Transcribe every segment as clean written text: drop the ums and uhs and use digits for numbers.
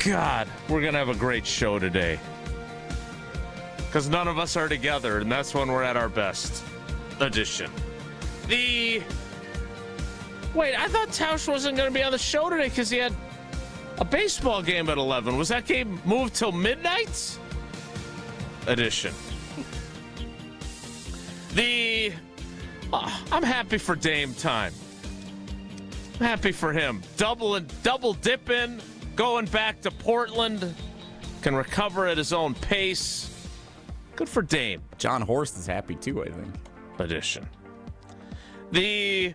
God, we're going to have a great show today. Because none of us are together, and that's when we're at our best edition. Wait, I thought Tausch wasn't going to be on the show today because he had a baseball game at 11. Was that game moved till midnight? Edition. I'm happy for Dame time. I'm happy for him. Double dipping, going back to Portland, can recover at his own pace. Good for Dame. John Horst is happy too, I think. Edition. We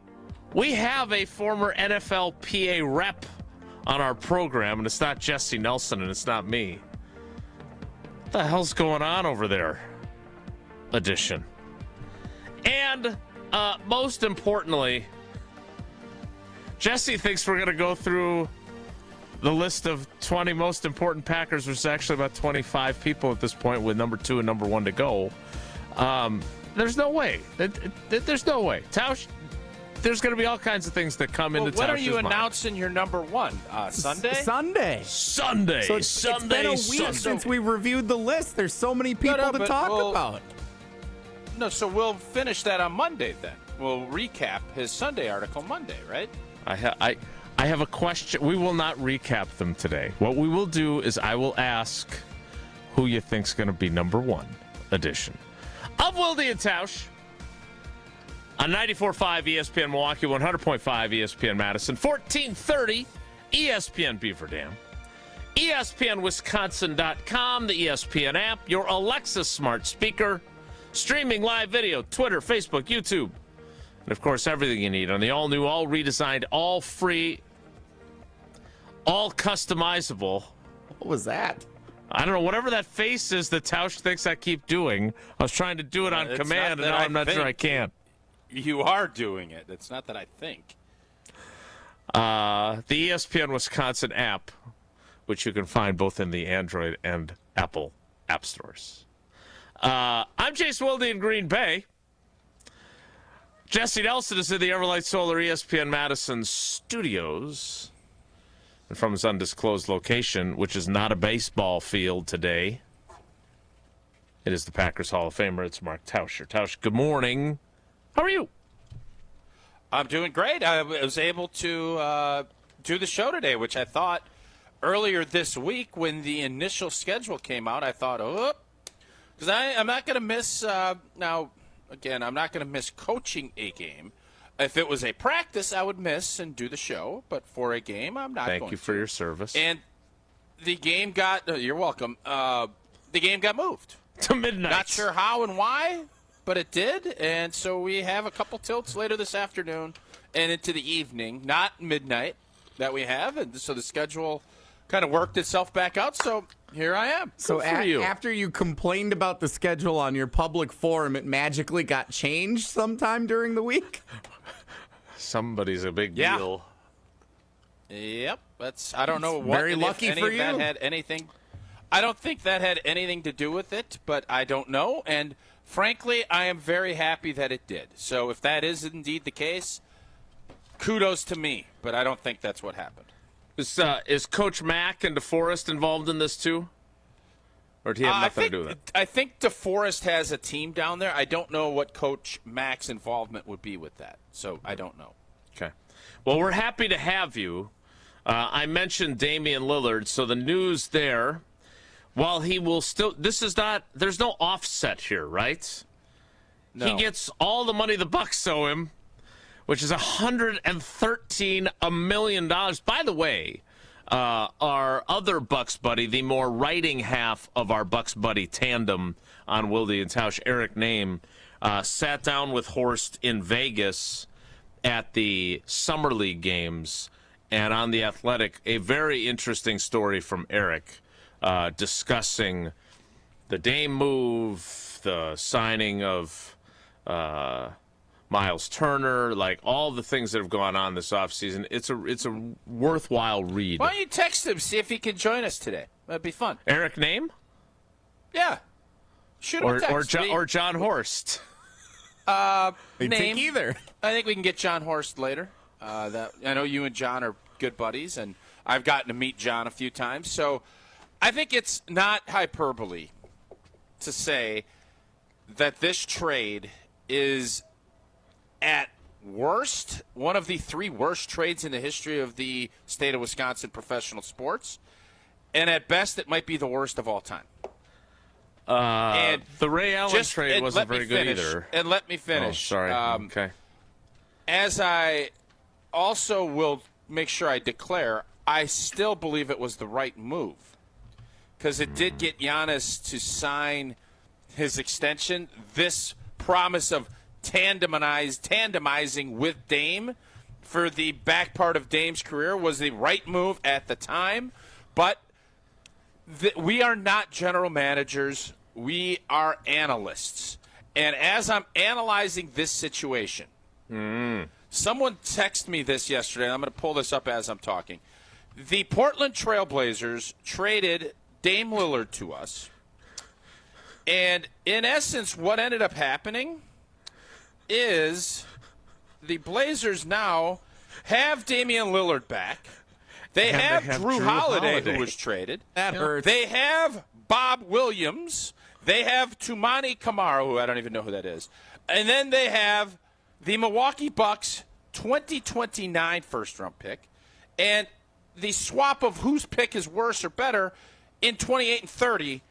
have a former NFLPA rep on our program, and it's not Jesse Nelson, and it's not me. What the hell's going on over there? Edition. And most importantly, Jesse thinks we're going to go through the list of 20 most important Packers, which is actually about 25 people at this point with number 2 and number 1 to go. There's no way. There's no way. Tausch, there's going to be all kinds of things that come into Tausch's mind. When are you announcing your number 1? Sunday? Sunday. So it's been a week since we reviewed the list. There's so many people to talk about. No, so we'll finish that on Monday then. We'll recap his Sunday article Monday, right? I have a question. We will not recap them today. What we will do is I will ask who you think's going to be number 1 edition of Wilde Tausch on 94.5 ESPN Milwaukee, 100.5 ESPN Madison, 1430 ESPN Beaver Dam, ESPNWisconsin.com, the ESPN app, your Alexa smart speaker, streaming live video, Twitter, Facebook, YouTube, and of course everything you need on the all-new, all redesigned, all free, all customizable. What was that? I don't know. Whatever that face is that Tausch thinks I keep doing. I was trying to do it on command, and now I'm not sure I can. You are doing it. It's not that I think. The ESPN Wisconsin app, which you can find both in the Android and Apple app stores. I'm Jason Wilde in Green Bay. Jesse Nelson is in the Everlight Solar ESPN Madison studios. And from his undisclosed location, which is not a baseball field today, it is the Packers Hall of Famer. It's Mark Tauscher. Tausch, good morning. How are you? I'm doing great. I was able to do the show today, which I thought earlier this week when the initial schedule came out, I thought, because I'm not going to miss, now, again, I'm not going to miss coaching a game. If it was a practice, I would miss and do the show. But for a game, I'm not going to. Thank you for your service. And the game got, you're welcome, the game got moved. To midnight. Not sure how and why, but it did. And so we have a couple tilts later this afternoon and into the evening, not midnight, that we have. And so the schedule kind of worked itself back out. So here I am. So after you complained about the schedule on your public forum, it magically got changed sometime during the week? Somebody's a big deal. Yep. I don't know what very lucky for you. That had anything. I don't think that had anything to do with it, but I don't know. And frankly, I am very happy that it did. So if that is indeed the case, kudos to me. But I don't think that's what happened. Is Coach Mack and DeForest involved in this too? Or do he have nothing to do with it? I think DeForest has a team down there. I don't know what Coach Mack's involvement would be with that. So I don't know. Okay. Well, we're happy to have you. I mentioned Damian Lillard, so the news there, while he will still, there's no offset here, right? No. He gets all the money the Bucks owe him, which is $113 million. By the way, our other Bucks buddy, the more writing half of our Bucks buddy tandem on Wilde and Tausch, Eric Name, sat down with Horst in Vegas at the Summer League games, and on The Athletic, a very interesting story from Eric discussing the Dame move, the signing of Miles Turner, like all the things that have gone on this offseason. It's a worthwhile read. Why don't you text him, see if he can join us today? That'd be fun. Eric Name? Yeah. Shoot him a text. Or John Horst. Name. Take either. I think we can get John Horst later. I know you and John are good buddies, and I've gotten to meet John a few times. So I think it's not hyperbole to say that this trade is at worst one of the 3 worst trades in the history of the state of Wisconsin professional sports, and at best it might be the worst of all time. And the Ray Allen trade wasn't very good either. And let me finish. Oh, sorry. Okay. As I also will make sure I declare, I still believe it was the right move because it did get Giannis to sign his extension. This promise of tandemizing with Dame for the back part of Dame's career was the right move at the time. But we are not general managers. We are analysts. And as I'm analyzing this situation, someone texted me this yesterday, and I'm going to pull this up as I'm talking. The Portland Trail Blazers traded Dame Lillard to us. And in essence, what ended up happening is the Blazers now have Damian Lillard back. They have Drew Holiday, who was traded. That hurts. They have Bob Williams. They have Tumani Kamara, who I don't even know who that is. And then they have the Milwaukee Bucks 2029 first-round pick. And the swap of whose pick is worse or better in 28 and 30.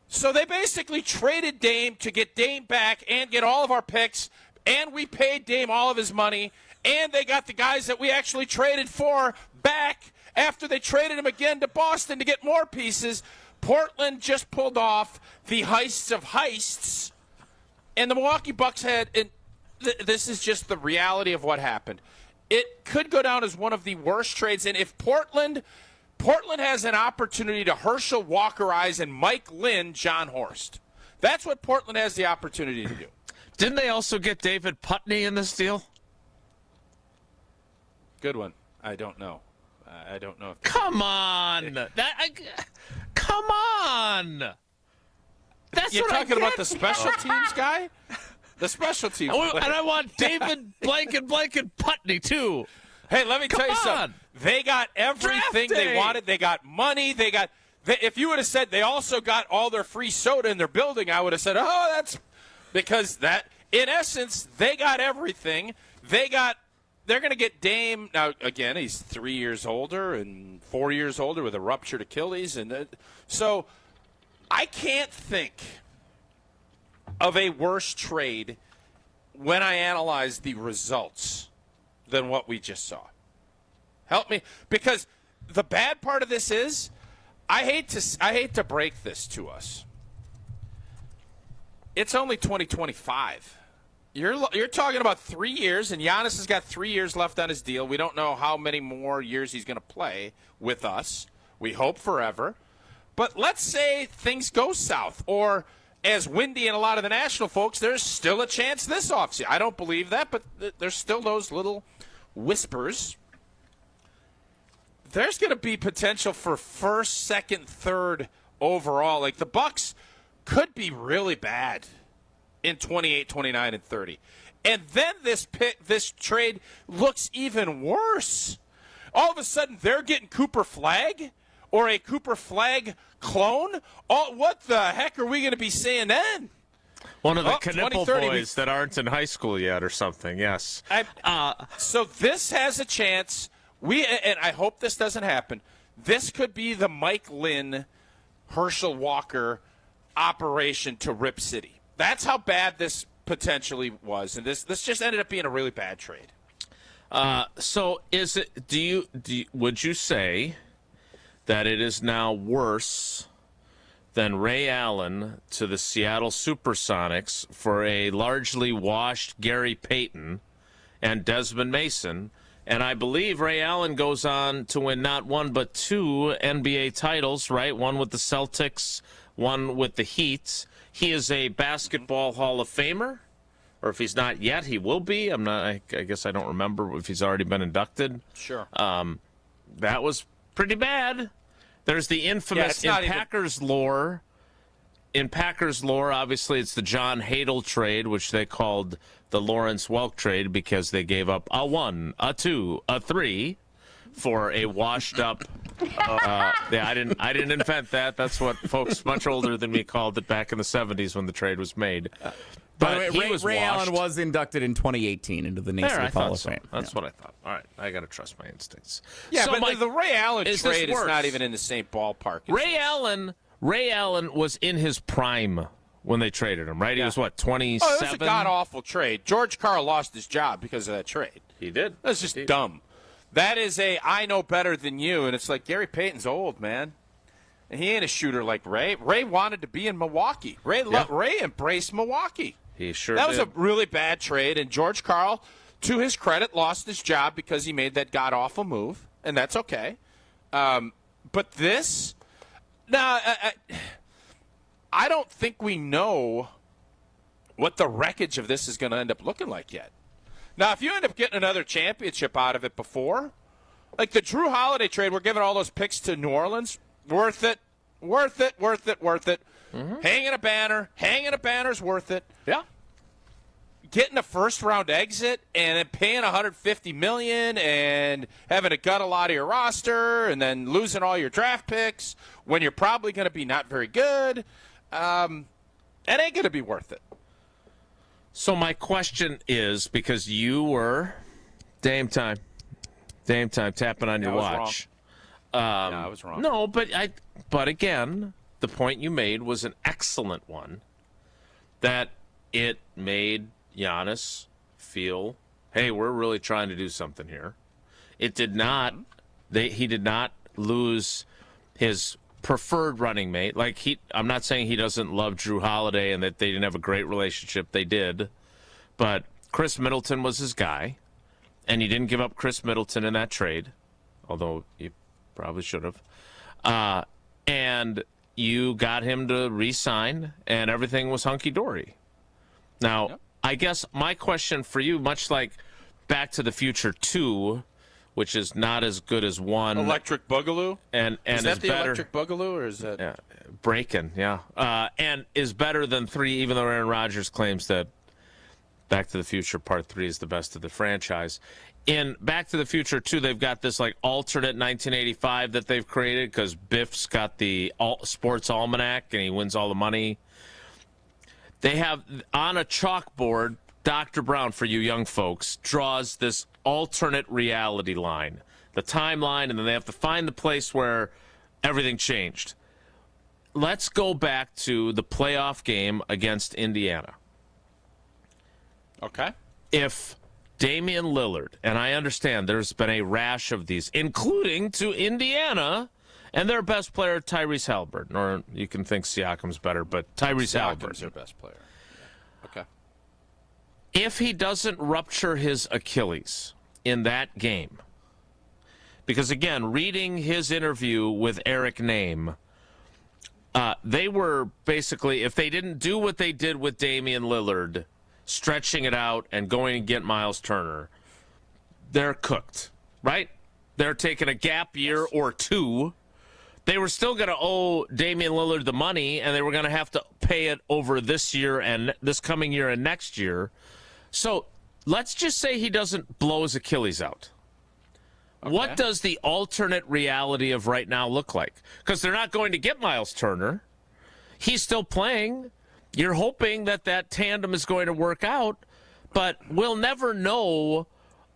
So they basically traded Dame to get Dame back and get all of our picks, and we paid Dame all of his money, and they got the guys that we actually traded for back after they traded him again to Boston to get more pieces. Portland just pulled off the heists of heists, and the Milwaukee Bucks had this is just the reality of what happened. It could go down as one of the worst trades, and if Portland has an opportunity to Herschel Walkerize and Mike Lynn John Horst. That's what Portland has the opportunity to do. Didn't they also get David Putney in this deal? Good one. I don't know. I don't know. Come on. Come on. That's You're what talking I about get. the special teams guy? The special teams player. And I want David Blank and Putney, too. Hey, let me tell you something. They got everything they wanted. They got money. If you would have said they also got all their free soda in their building, I would have said, oh, that's because that, in essence, they got everything. They're going to get Dame. Now, again, he's 3 years older and 4 years older with a ruptured Achilles. So I can't think of a worse trade when I analyze the results than what we just saw. Help me, because the bad part of this is I hate to break this to us. It's only 2025. You're talking about 3 years, and Giannis has got 3 years left on his deal. We don't know how many more years he's going to play with us. We hope forever. But let's say things go south, or as Windy and a lot of the national folks, there's still a chance this offseason. I don't believe that, but there's still those little whispers. There's going to be potential for first, second, third overall. Like the Bucks could be really bad in 28, 29, and 30. And then this trade looks even worse. All of a sudden, they're getting Cooper Flagg or a Cooper Flagg clone. What the heck are we going to be saying then? One of the Knipple boys that aren't in high school yet or something, yes. So this has a chance. And I hope this doesn't happen. This could be the Mike Lynn, Herschel Walker operation to Rip City. That's how bad this potentially was, and this just ended up being a really bad trade. So is it? Would you say that it is now worse than Ray Allen to the Seattle SuperSonics for a largely washed Gary Payton and Desmond Mason? And I believe Ray Allen goes on to win not one but 2 NBA titles, right? One with the Celtics, one with the Heat. He is a basketball Hall of Famer, or if he's not yet, he will be. I'm not. I guess I don't remember if he's already been inducted. Sure. That was pretty bad. There's the infamous Packers lore. In Packers lore, obviously, it's the John Hadel trade, which they called the Lawrence Welk trade because they gave up a 1, a 2, a 3 for a washed-up. Yeah, I didn't invent that. That's what folks much older than me called it back in the 70s when the trade was made. By the way, he was Ray washed. Allen was inducted in 2018 into the Naismith Hall of Fame. That's what I thought. All right, I got to trust my instincts. Yeah, so but the Ray Allen trade is worse? not even in the same ballpark. Ray Allen was in his prime when they traded him, right? He was, what, 27? Oh, it was a god-awful trade. George Karl lost his job because of that trade. He did. That's just dumb. That is I know better than you, and it's like Gary Payton's old, man. And he ain't a shooter like Ray. Ray wanted to be in Milwaukee. Ray embraced Milwaukee. He sure That did. was a really bad trade, and George Karl, to his credit, lost his job because he made that god-awful move, and that's okay. But this, I don't think we know what the wreckage of this is going to end up looking like yet. Now, if you end up getting another championship out of it before, like the Drew Holiday trade, we're giving all those picks to New Orleans, worth it. Mm-hmm. Hanging a banner's worth it. Yeah. Getting a first-round exit and then paying $150 million and having to gut a lot of your roster and then losing all your draft picks when you're probably going to be not very good, it ain't going to be worth it. So my question is, because you were Dame time tapping on your watch. I was wrong. No, but again, the point you made was an excellent one. That it made Giannis feel, hey, we're really trying to do something here. It did not. He did not lose his preferred running mate. I'm not saying he doesn't love Drew Holiday and that they didn't have a great relationship. They did, but Chris Middleton was his guy, and you didn't give up Chris Middleton in that trade, although you probably should have. And you got him to re-sign, and everything was hunky-dory. Now, yep. I guess my question for you, much like Back to the Future 2, which is not as good as 1. Electric Boogaloo? And is that is the better, Electric Boogaloo, or is that? Yeah, Breakin', yeah. And is better than 3, even though Aaron Rodgers claims that Back to the Future Part 3 is the best of the franchise. In Back to the Future 2, they've got this alternate 1985 that they've created because Biff's got the sports almanac and he wins all the money. They have on a chalkboard, Dr. Brown, for you young folks, draws this alternate reality line, the timeline, and then they have to find the place where everything changed. Let's go back to the playoff game against Indiana. Okay. If Damian Lillard, and I understand there's been a rash of these, including to Indiana, and their best player, Tyrese Halliburton, or you can think Siakam's better, but Tyrese Halliburton's their best player. Yeah. Okay. If he doesn't rupture his Achilles in that game, because again, reading his interview with Eric Name, they were basically, if they didn't do what they did with Damian Lillard, stretching it out and going to get Miles Turner, they're cooked, right? They're taking a gap year or two. They were still going to owe Damian Lillard the money, and they were going to have to pay it over this year and this coming year and next year. So let's just say he doesn't blow his Achilles out. Okay. What does the alternate reality of right now look like? Because they're not going to get Miles Turner. He's still playing. You're hoping that tandem is going to work out, but we'll never know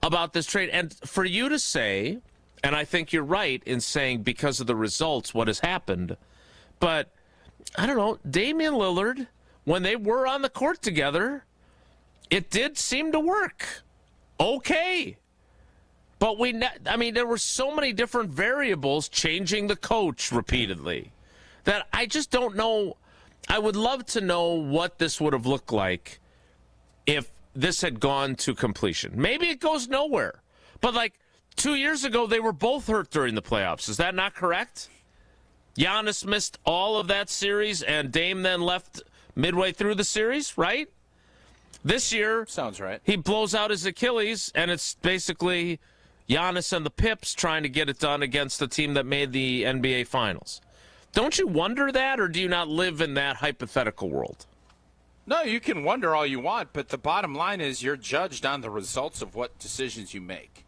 about this trade. And for you to say, and I think you're right in saying because of the results, what has happened, but I don't know, Damian Lillard, when they were on the court together, it did seem to work. Okay. But there were so many different variables changing the coach repeatedly that I just don't know. I would love to know what this would have looked like if this had gone to completion. Maybe it goes nowhere. But 2 years ago, they were both hurt during the playoffs. Is that not correct? Giannis missed all of that series, and Dame then left midway through the series, right? This year, sounds right. He blows out his Achilles, and it's basically Giannis and the Pips trying to get it done against the team that made the NBA Finals. Don't you wonder that, or do you not live in that hypothetical world? No, you can wonder all you want, but the bottom line is you're judged on the results of what decisions you make.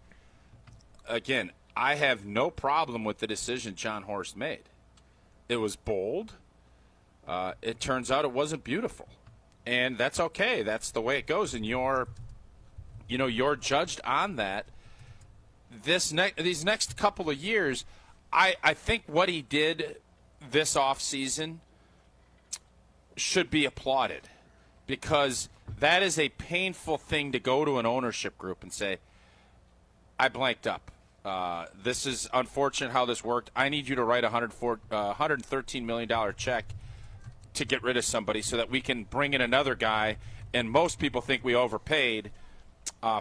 Again, I have no problem with the decision John Horst made. It was bold. It turns out it wasn't beautiful, and that's okay. That's the way it goes, and you're judged on that. These next couple of years, I think what he did this offseason should be applauded, because that is a painful thing to go to an ownership group and say, I blanked up. This is unfortunate how this worked. I need you to write a $113 million check to get rid of somebody so that we can bring in another guy. And most people think we overpaid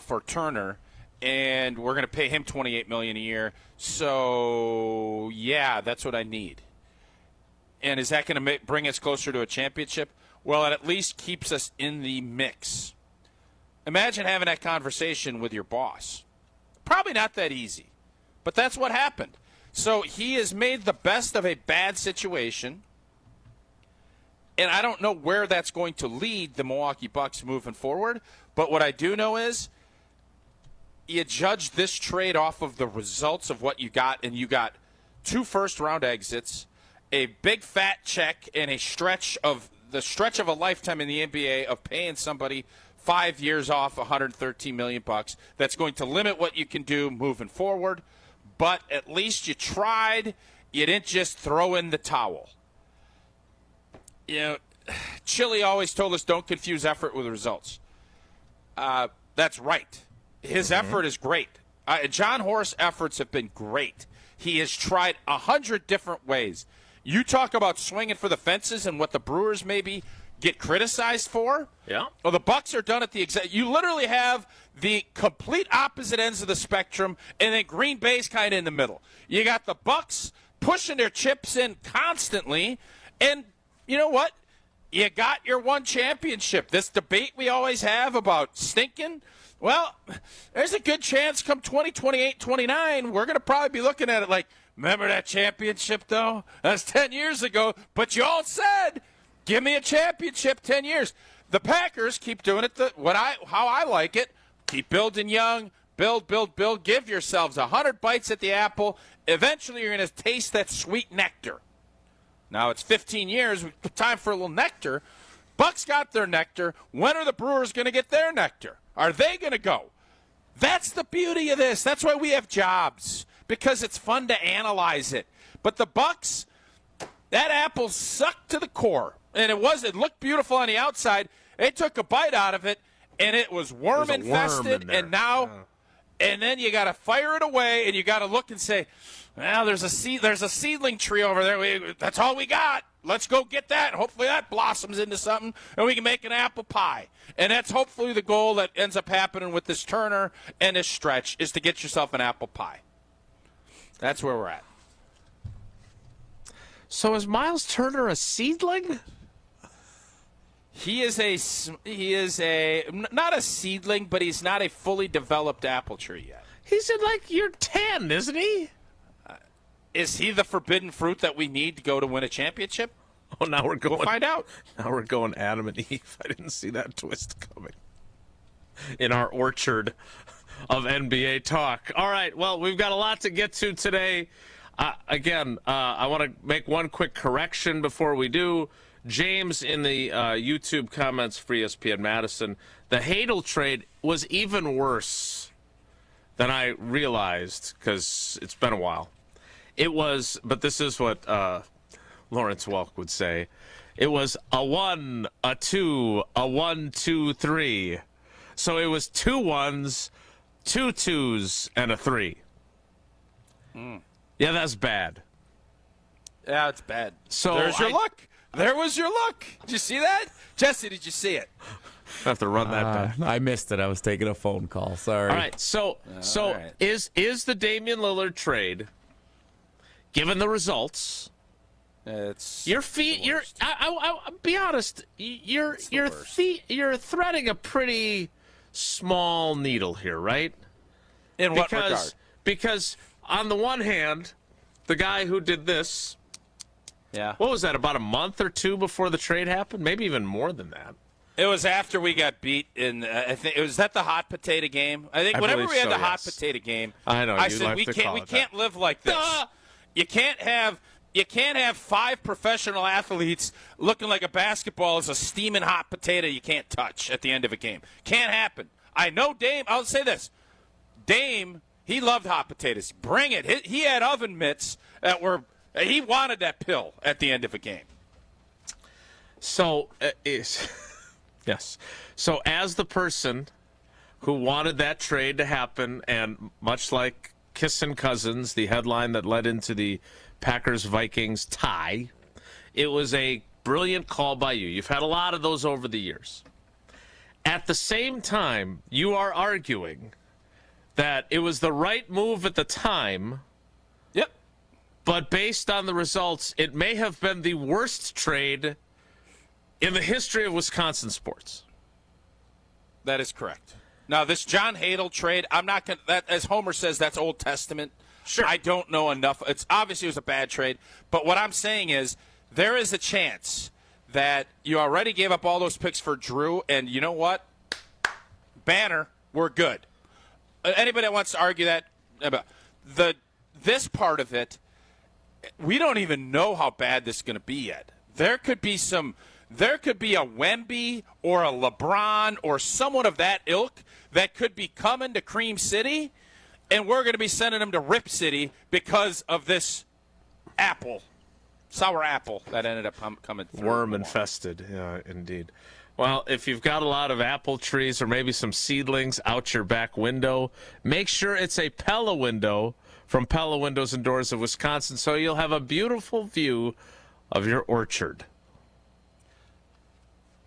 for Turner, and we're going to pay him $28 million a year. So, yeah, that's what I need. And is that going to bring us closer to a championship? Well, it at least keeps us in the mix. Imagine having that conversation with your boss. Probably not that easy, but that's what happened. So he has made the best of a bad situation, and I don't know where that's going to lead the Milwaukee Bucks moving forward, but what I do know is you judge this trade off of the results of what you got, and you got 2 first-round exits, a big fat check, and a stretch of a lifetime in the NBA of paying somebody 5 years off $113 million. That's going to limit what you can do moving forward, but at least you tried. You didn't just throw in the towel. Chile always told us don't confuse effort with results. That's right. His effort is great. John Horst's efforts have been great. He has tried 100 different ways. You talk about swinging for the fences and what the Brewers maybe get criticized for. Yeah. Well, the Bucks are done at the exact. You literally have the complete opposite ends of the spectrum, and then Green Bay's kind of in the middle. You got the Bucks pushing their chips in constantly, and you know what? You got your one championship. This debate we always have about stinking. Well, there's a good chance come 2028, 29, we're going to probably be looking at it like, remember that championship, though? That's 10 years ago. But you all said, give me a championship 10 years. The Packers keep doing it how I like it. Keep building young. Build. Give yourselves 100 bites at the apple. Eventually, you're going to taste that sweet nectar. Now, it's 15 years. Time for a little nectar. Bucks got their nectar. When are the Brewers going to get their nectar? Are they going to go? That's the beauty of this. That's why we have jobs, because it's fun to analyze it. But the Bucks, that apple sucked to the core, and it looked beautiful on the outside. They took a bite out of it, and it was worm infested. And now, and then you got to fire it away, and you got to look and say, well, there's a seedling tree over there. That's all we got. Let's go get that. Hopefully that blossoms into something, and we can make an apple pie. And that's hopefully the goal that ends up happening with this Turner and this stretch, is to get yourself an apple pie. That's where we're at. So is Miles Turner a seedling? He is not a seedling, but he's not a fully developed apple tree yet. He's in like year 10, isn't he? Is he the forbidden fruit that we need to go to win a championship? Oh, now we're going. We'll find out. Now we're going Adam and Eve. I didn't see that twist coming. In our orchard of NBA talk. All right, well, we've got a lot to get to today. I want to make one quick correction before we do. James in the YouTube comments for ESPN Madison, the Hadel trade was even worse than I realized, because it's been a while. It was, but this is what Lawrence Welk would say. It was a 1, a 2, a 1, 2, 3. So it was 2 1s, 2 2s, and a 3. Yeah, that's bad. Yeah, it's bad. So there's your luck. There was your luck. Did you see that? Jesse, did you see it? I have to run that back. I missed it. I was taking a phone call. Sorry. All right, so right. Is the Damian Lillard trade, given the results, it's your feet? I'll be honest. You're threading a pretty small needle here, right? In what regard? Because on the one hand, the guy who did this, yeah, what was that? About a month or two before the trade happened? Maybe even more than that. It was after we got beat in. I think it was that the hot potato game. I think whenever we had the hot potato game, I said we can't live like this. You can't have 5 professional athletes looking like a basketball is a steaming hot potato you can't touch at the end of a game. Can't happen. I know Dame. I'll say this. Dame, he loved hot potatoes. Bring it. He had oven mitts that were. He wanted that pill at the end of a game. So yes. So as the person who wanted that trade to happen, and much like Kissin' Cousins, the headline that led into the Packers-Vikings tie, it was a brilliant call by you. You've had a lot of those over the years. At the same time, you are arguing that it was the right move at the time. Yep. But based on the results, it may have been the worst trade in the history of Wisconsin sports. That is correct. Now, this John Hadel trade, I'm not going to, as Homer says, that's Old Testament. Sure. I don't know enough. It's obviously it was a bad trade. But what I'm saying is there is a chance that you already gave up all those picks for Drew, and you know what? Banner, we're good. Anybody that wants to argue that, this part of it, we don't even know how bad this is going to be yet. There could be a Wemby or a LeBron or someone of that ilk that could be coming to Cream City, and we're going to be sending them to Rip City because of this sour apple that ended up coming through. Worm infested, yeah, indeed. Well, if you've got a lot of apple trees or maybe some seedlings out your back window, make sure it's a Pella window from Pella Windows and Doors of Wisconsin, so you'll have a beautiful view of your orchard.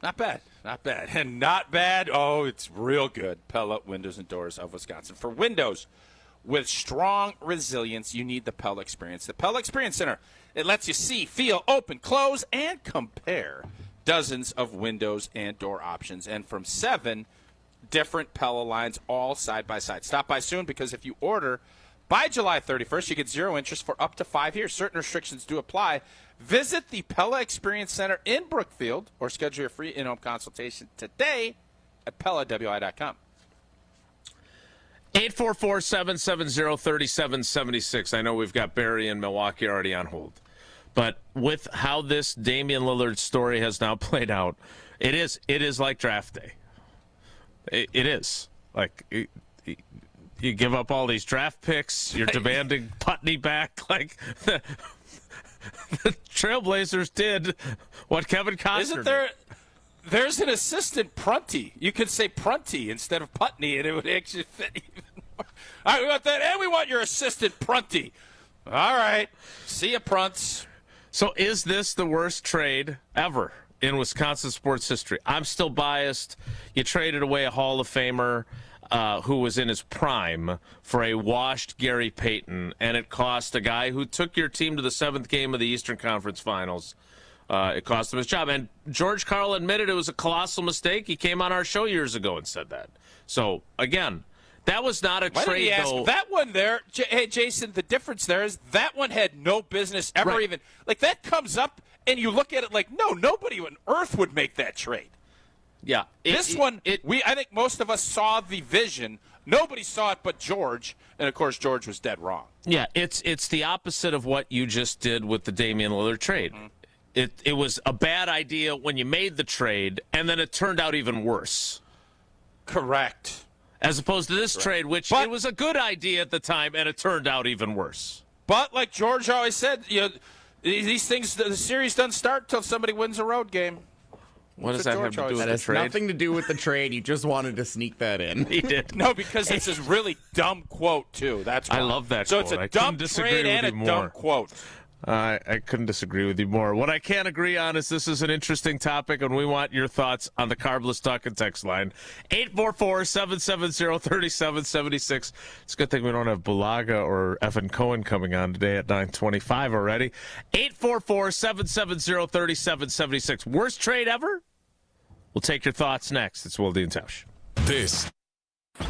Not bad. And not bad. Oh, it's real good. Pella Windows and Doors of Wisconsin. For windows with strong resilience, you need the Pella Experience. The Pella Experience Center, it lets you see, feel, open, close, and compare dozens of windows and door options. And from 7 different Pella lines, all side by side. Stop by soon, because if you order by July 31st, you get 0 interest for up to 5 years. Certain restrictions do apply. Visit the Pella Experience Center in Brookfield or schedule your free in-home consultation today at PellaWI.com. 844-770-3776. I know we've got Barry in Milwaukee already on hold. But with how this Damian Lillard story has now played out, it is like draft day. It is. Like, you give up all these draft picks. You're demanding Putney back. Like, the Trailblazers did what Kevin Costner Isn't there? did. There's an assistant Prunty. You could say Prunty instead of Putney, and it would actually fit even more. All right, we want that, and we want your assistant Prunty. All right. See ya, Prunts. So is this the worst trade ever in Wisconsin sports history? I'm still biased. You traded away a Hall of Famer who was in his prime for a washed Gary Payton, and it cost a guy who took your team to the 7th game of the Eastern Conference Finals. It cost him his job. And George Karl admitted it was a colossal mistake. He came on our show years ago and said that. So, again, that was not a trade, though. That one there, hey, Jason, the difference there is that one had no business ever even. Like, that comes up, and you look at it like, no, nobody on earth would make that trade. Yeah. I think most of us saw the vision. Nobody saw it but George, and, of course, George was dead wrong. Yeah, it's the opposite of what you just did with the Damian Lillard trade. Mm-hmm. It was a bad idea when you made the trade, and then it turned out even worse. Correct. As opposed to this trade, which it was a good idea at the time, and it turned out even worse. But like George always said, these things, the series doesn't start till somebody wins a road game. What does that have to do with the trade? That has nothing to do with the trade. You just wanted to sneak that in. He did. No, because it's this really dumb quote, too. That's why. I love that quote. quote. So it's a dumb trade and a dumb quote. I couldn't disagree with you more. What I can't agree on is this is an interesting topic, and we want your thoughts on the Carbless Talk and Text line. 844-770-3776. It's a good thing we don't have Bulaga or Evan Cohen coming on today at 9:25 already. 844-770-3776. Worst trade ever? We'll take your thoughts next. It's Wilde Tausch. This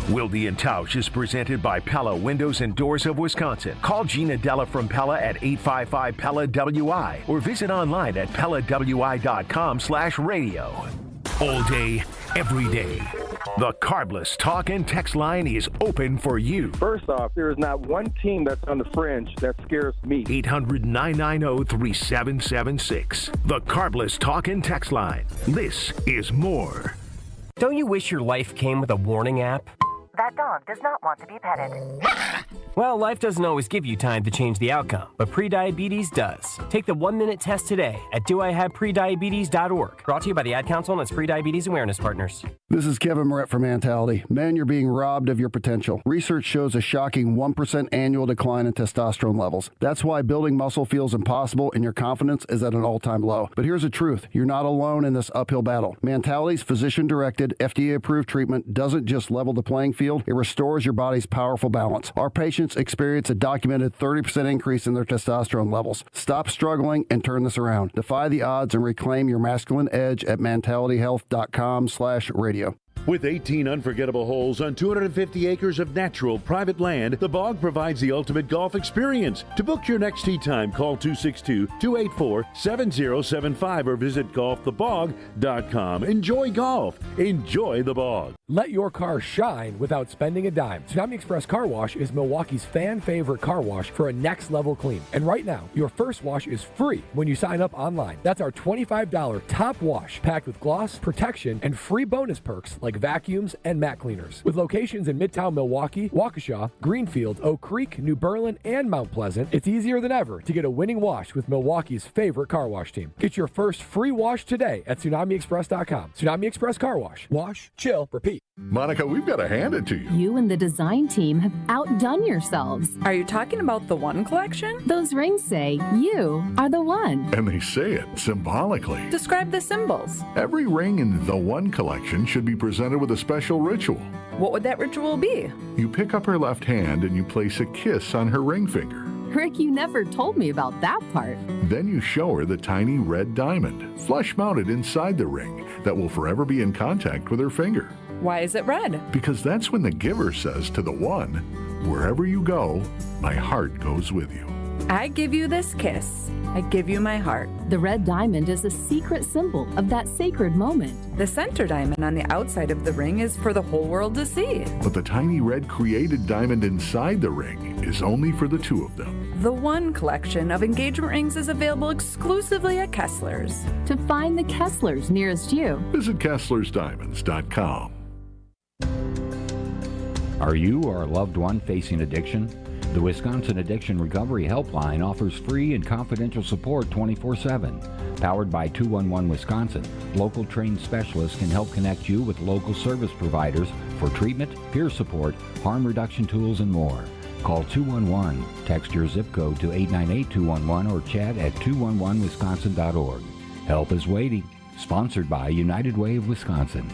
Wilde Tausch is presented by Pella Windows and Doors of Wisconsin. Call Gina Della from Pella at 855-PELLA-WI or visit online at PellaWI.com/radio. All day, every day. The Carbless Talk and Text line is open for you. First off, there is not one team that's on the fringe that scares me. 800-990-3776. The Carbless Talk and Text line. This is more. Don't you wish your life came with a warning app? That dog does not want to be petted. Well, life doesn't always give you time to change the outcome, but prediabetes does. Take the 1-minute test today at doihaveprediabetes.org. Brought to you by the Ad Council and its Prediabetes Awareness Partners. This is Kevin Moret from Mentality. Men, you're being robbed of your potential. Research shows a shocking 1% annual decline in testosterone levels. That's why building muscle feels impossible and your confidence is at an all-time low. But here's the truth. You're not alone in this uphill battle. Mentality's physician-directed, FDA-approved treatment doesn't just level the playing field, it restores your body's powerful balance. Our patients experience a documented 30% increase in their testosterone levels. Stop struggling and turn this around. Defy the odds and reclaim your masculine edge at mentalityhealth.com/radio. With 18 unforgettable holes on 250 acres of natural private land, The Bog provides the ultimate golf experience. To book your next tee time, call 262-284-7075 or visit golfthebog.com. Enjoy golf. Enjoy The Bog. Let your car shine without spending a dime. Tsunami Express Car Wash is Milwaukee's fan favorite car wash for a next level clean. And right now, your first wash is free when you sign up online. That's our $25 top wash packed with gloss, protection, and free bonus perks like vacuums and mat cleaners. With locations in Midtown Milwaukee, Waukesha, Greenfield, Oak Creek, New Berlin, and Mount Pleasant, it's easier than ever to get a winning wash with Milwaukee's favorite car wash team. Get your first free wash today at TsunamiExpress.com. Tsunami Express Car Wash. Wash, chill, repeat. Monica, we've got to hand it to you. You and the design team have outdone yourselves. Are you talking about the One Collection? Those rings say you are the one. And they say it symbolically. Describe the symbols. Every ring in the One Collection should be presented with a special ritual. What would that ritual be? You pick up her left hand and you place a kiss on her ring finger. Rick, you never told me about that part. Then you show her the tiny red diamond, flush mounted inside the ring, that will forever be in contact with her finger. Why is it red? Because that's when the giver says to the one, wherever you go, my heart goes with you. I give you this kiss. I give you my heart. The red diamond is a secret symbol of that sacred moment. The center diamond on the outside of the ring is for the whole world to see. But the tiny red created diamond inside the ring is only for the two of them. The One Collection of engagement rings is available exclusively at Kessler's. To find the Kessler's nearest you, visit KesslersDiamonds.com. Are you or a loved one facing addiction? The Wisconsin Addiction Recovery Helpline offers free and confidential support 24/7. Powered by 211 Wisconsin, local trained specialists can help connect you with local service providers for treatment, peer support, harm reduction tools, and more. Call 211, text your zip code to 898-211, or chat at 211wisconsin.org. Help is waiting. Sponsored by United Way of Wisconsin.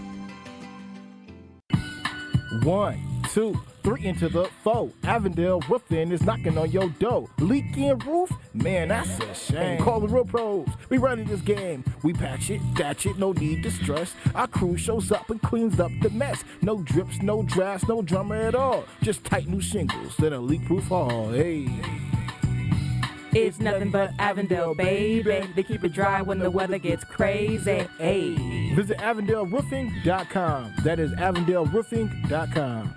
1, 2, 3 into the 4. Avondale Roofing is knocking on your door. Leaking roof? Man, that's a shame. Call the real pros. We running this game. We patch it, thatch it, no need to stress. Our crew shows up and cleans up the mess. No drips, no drafts, no drama at all. Just tight new shingles, then a leak-proof hall. Hey. It's nothing but Avondale, baby. They keep it dry when the weather gets crazy. Hey. Visit AvondaleRoofing.com. That is AvondaleRoofing.com.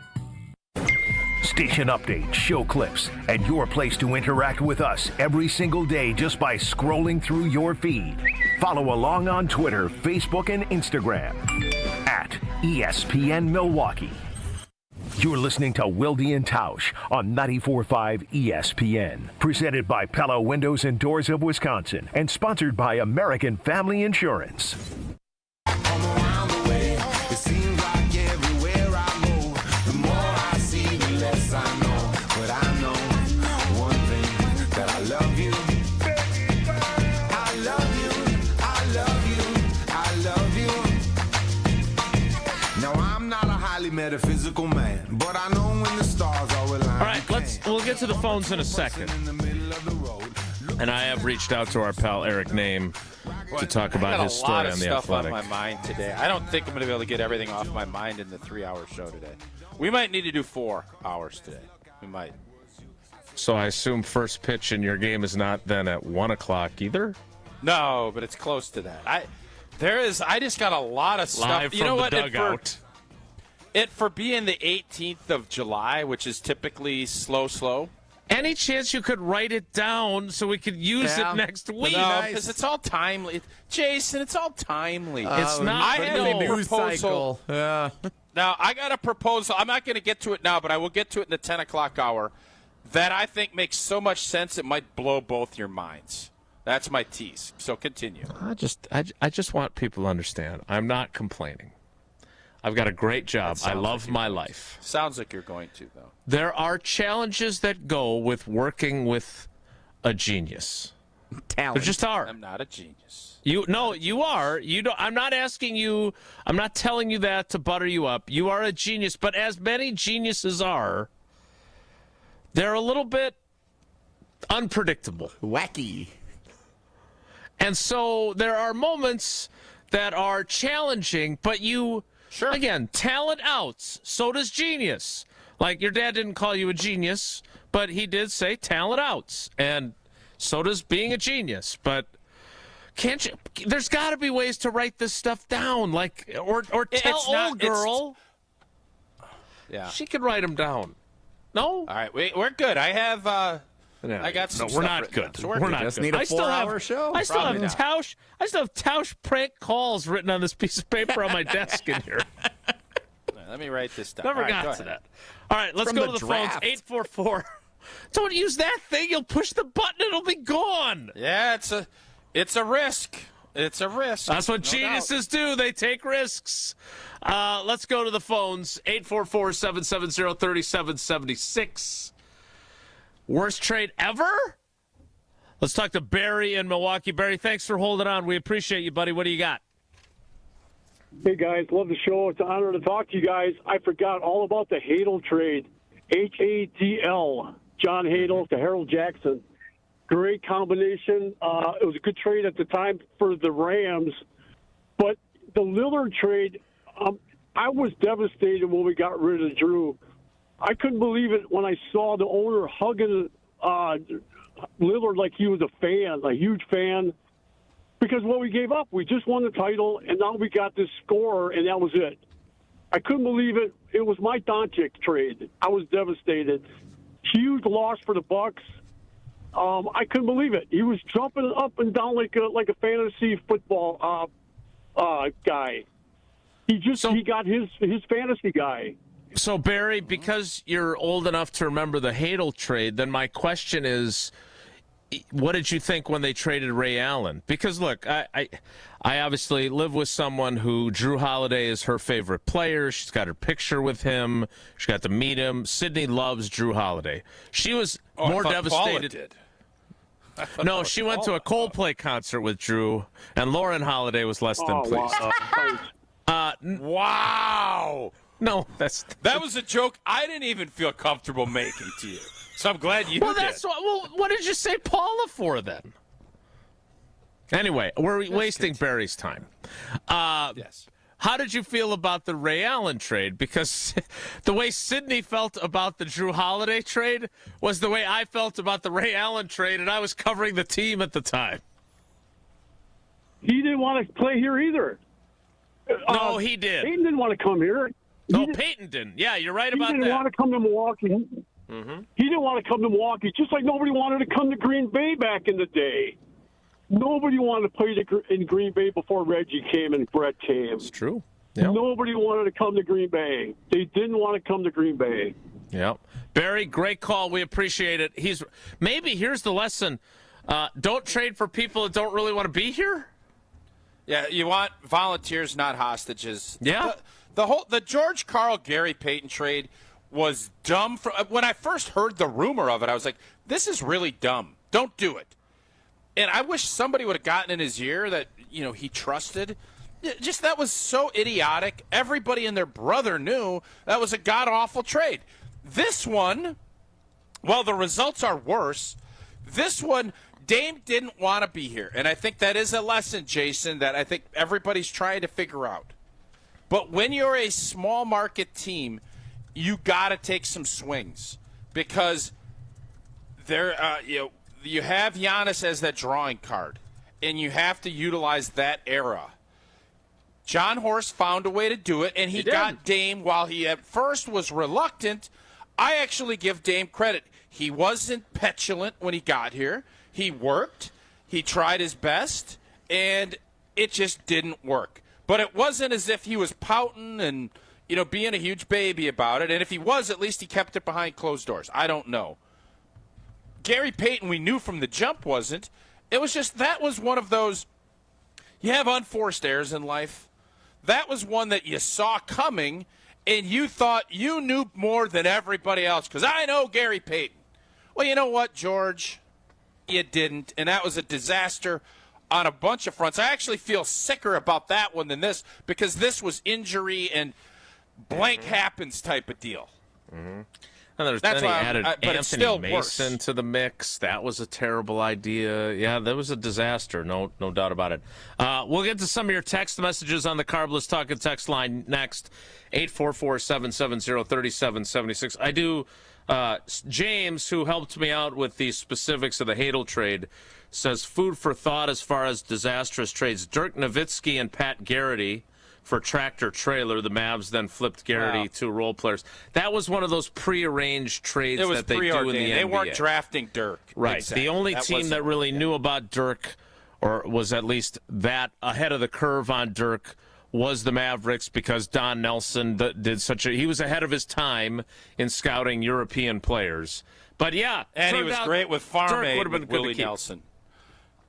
Station updates, show clips, and your place to interact with us every single day just by scrolling through your feed. Follow along on Twitter, Facebook, and Instagram at ESPN Milwaukee. You're listening to Wilde Tausch on 94.5 ESPN. Presented by Pella Windows and Doors of Wisconsin and sponsored by American Family Insurance. Metaphysical man, but I know when the stars are aligned. All right, we'll get to the phones in a second. And I have reached out to our pal Eric Name to talk about his story on The Athletic. I got a lot of stuff on my mind today. I don't think I'm going to be able to get everything off my mind in the 3-hour show today. We might need to do 4 hours today. We might. So I assume first pitch in your game is not then at 1 o'clock either? No, but it's close to that. There is. I just got a lot of stuff. Live You know from what? the dugout. For being the 18th of July, which is typically slow. Any chance you could write it down so we could use it next week? No, because it's all timely. Jason, it's all timely. It's not. I have a news proposal. cycle. Yeah. Now, I got a proposal. I'm not going to get to it now, but I will get to it in the 10 o'clock hour that I think makes so much sense it might blow both your minds. That's my tease. So continue. I just want people to understand. I'm not complaining. I've got a great job. I love my life. Sounds like you're going to, though. There are challenges that go with working with a genius. Talent. There just are. I'm not a genius. You are. You don't. I'm not asking you. I'm not telling you that to butter you up. You are a genius, but as many geniuses are, they're a little bit unpredictable, wacky, and so there are moments that are challenging. But you, again, talent outs. So does genius. Like your dad didn't call you a genius, but he did say talent outs, and so does being a genius. But can't you? There's got to be ways to write this stuff down, like or tell old girl. Yeah, she could write them down. No. All right, we're good. I have. I got some. No, we're stuff not written good. down, so we're We're good. not Just good. need a 4-hour show. I still have Probably not. Tausch. I still have Tausch prank calls written on this piece of paper on my desk in here. Let me write this down. Never All right, got go to ahead. that. All right, let's From go the to the draft. phones. 844. Don't use that thing. You'll push the button. It'll be gone. Yeah, it's a risk. It's a risk. That's what no geniuses do. They take risks. Let's go to the phones. 844-770-3776. Worst trade ever? Let's talk to Barry in Milwaukee. Barry, thanks for holding on. We appreciate you, buddy. What do you got? Hey, guys. Love the show. It's an honor to talk to you guys. I forgot all about the Hadl trade. Hadl. John Hadl to Harold Jackson. Great combination. It was a good trade at the time for the Rams. But the Lillard trade, I was devastated when we got rid of Drew. I couldn't believe it when I saw the owner hugging Lillard like he was a fan, a huge fan. Because what we gave up, we just won the title, and now we got this score, and that was it. I couldn't believe it. It was my Doncic trade. I was devastated. Huge loss for the Bucks. I couldn't believe it. He was jumping up and down like a fantasy football guy. He got his fantasy guy. So, Barry, because you're old enough to remember the Hadl trade, then my question is, what did you think when they traded Ray Allen? Because, look, I obviously live with someone who Drew Holiday is her favorite player. She's got her picture with him. She got to meet him. Sydney loves Drew Holiday. She was more devastated. Paula did. No, she went to a Coldplay concert with Drew, and Lauren Holiday was less than pleased. Wow. No, that was a joke I didn't even feel comfortable making to you. So I'm glad you did. What did you say Paula for then? Anyway, we're wasting Barry's time. Yes. How did you feel about the Ray Allen trade? Because the way Sydney felt about the Drew Holiday trade was the way I felt about the Ray Allen trade, and I was covering the team at the time. He didn't want to play here either. No, he did. Peyton didn't want to come here. Peyton didn't. Yeah, you're right about that. He didn't want to come to Milwaukee. Mm-hmm. He didn't want to come to Milwaukee, just like nobody wanted to come to Green Bay back in the day. Nobody wanted to play in Green Bay before Reggie came and Brett came. It's true. Yep. Nobody wanted to come to Green Bay. They didn't want to come to Green Bay. Yeah. Barry, great call. We appreciate it. Here's the lesson. Don't trade for people that don't really want to be here. Yeah, you want volunteers, not hostages. Yeah. The George Karl Gary Payton trade was dumb. When I first heard the rumor of it, I was like, this is really dumb. Don't do it. And I wish somebody would have gotten in his ear that, he trusted. Just that was so idiotic. Everybody and their brother knew that was a god-awful trade. This one, well, the results are worse. This one, Dame didn't want to be here. And I think that is a lesson, Jason, that I think everybody's trying to figure out. But when you're a small market team, you got to take some swings because you have Giannis as that drawing card, and you have to utilize that era. John Horst found a way to do it, and he got Dame while he at first was reluctant. I actually give Dame credit. He wasn't petulant when he got here. He worked. He tried his best, and it just didn't work. But it wasn't as if he was pouting and, being a huge baby about it. And if he was, at least he kept it behind closed doors. I don't know. Gary Payton, we knew from the jump, wasn't. It was just that was one of those, you have unforced errors in life. That was one that you saw coming, and you thought you knew more than everybody else because I know Gary Payton. Well, you know what, George? You didn't, and that was a disaster on a bunch of fronts. I actually feel sicker about that one than this because this was injury and blank happens type of deal. Mm-hmm. And then he added Anthony Mason to the mix. That was a terrible idea. Yeah, that was a disaster. No doubt about it. We'll get to some of your text messages on the Carbless Talk and Text line next. 844-770-3776. I do. James, who helped me out with the specifics of the Hadel trade, says food for thought as far as disastrous trades. Dirk Nowitzki and Pat Garrity for tractor trailer. The Mavs then flipped Garrity to role players. That was one of those prearranged trades that they do in the NBA. They weren't drafting Dirk. Right. Exactly. The only team that really knew about Dirk, or was at least that ahead of the curve on Dirk, was the Mavericks because Don Nelson did he was ahead of his time in scouting European players. But yeah, and he was great with Farm Aid with Willie keep. Nelson.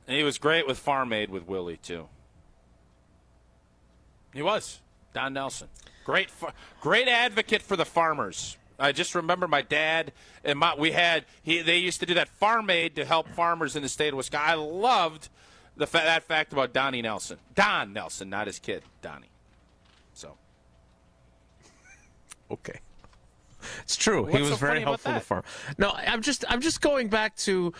And he was great with Farm Aid with Willie too. He was Don Nelson, great advocate for the farmers. I just remember my dad and they used to do that Farm Aid to help farmers in the state of Wisconsin. I loved that fact about Donnie Nelson. Don Nelson, not his kid, Donnie. So, okay, it's true. He was very helpful to farm. No, I'm just going back to.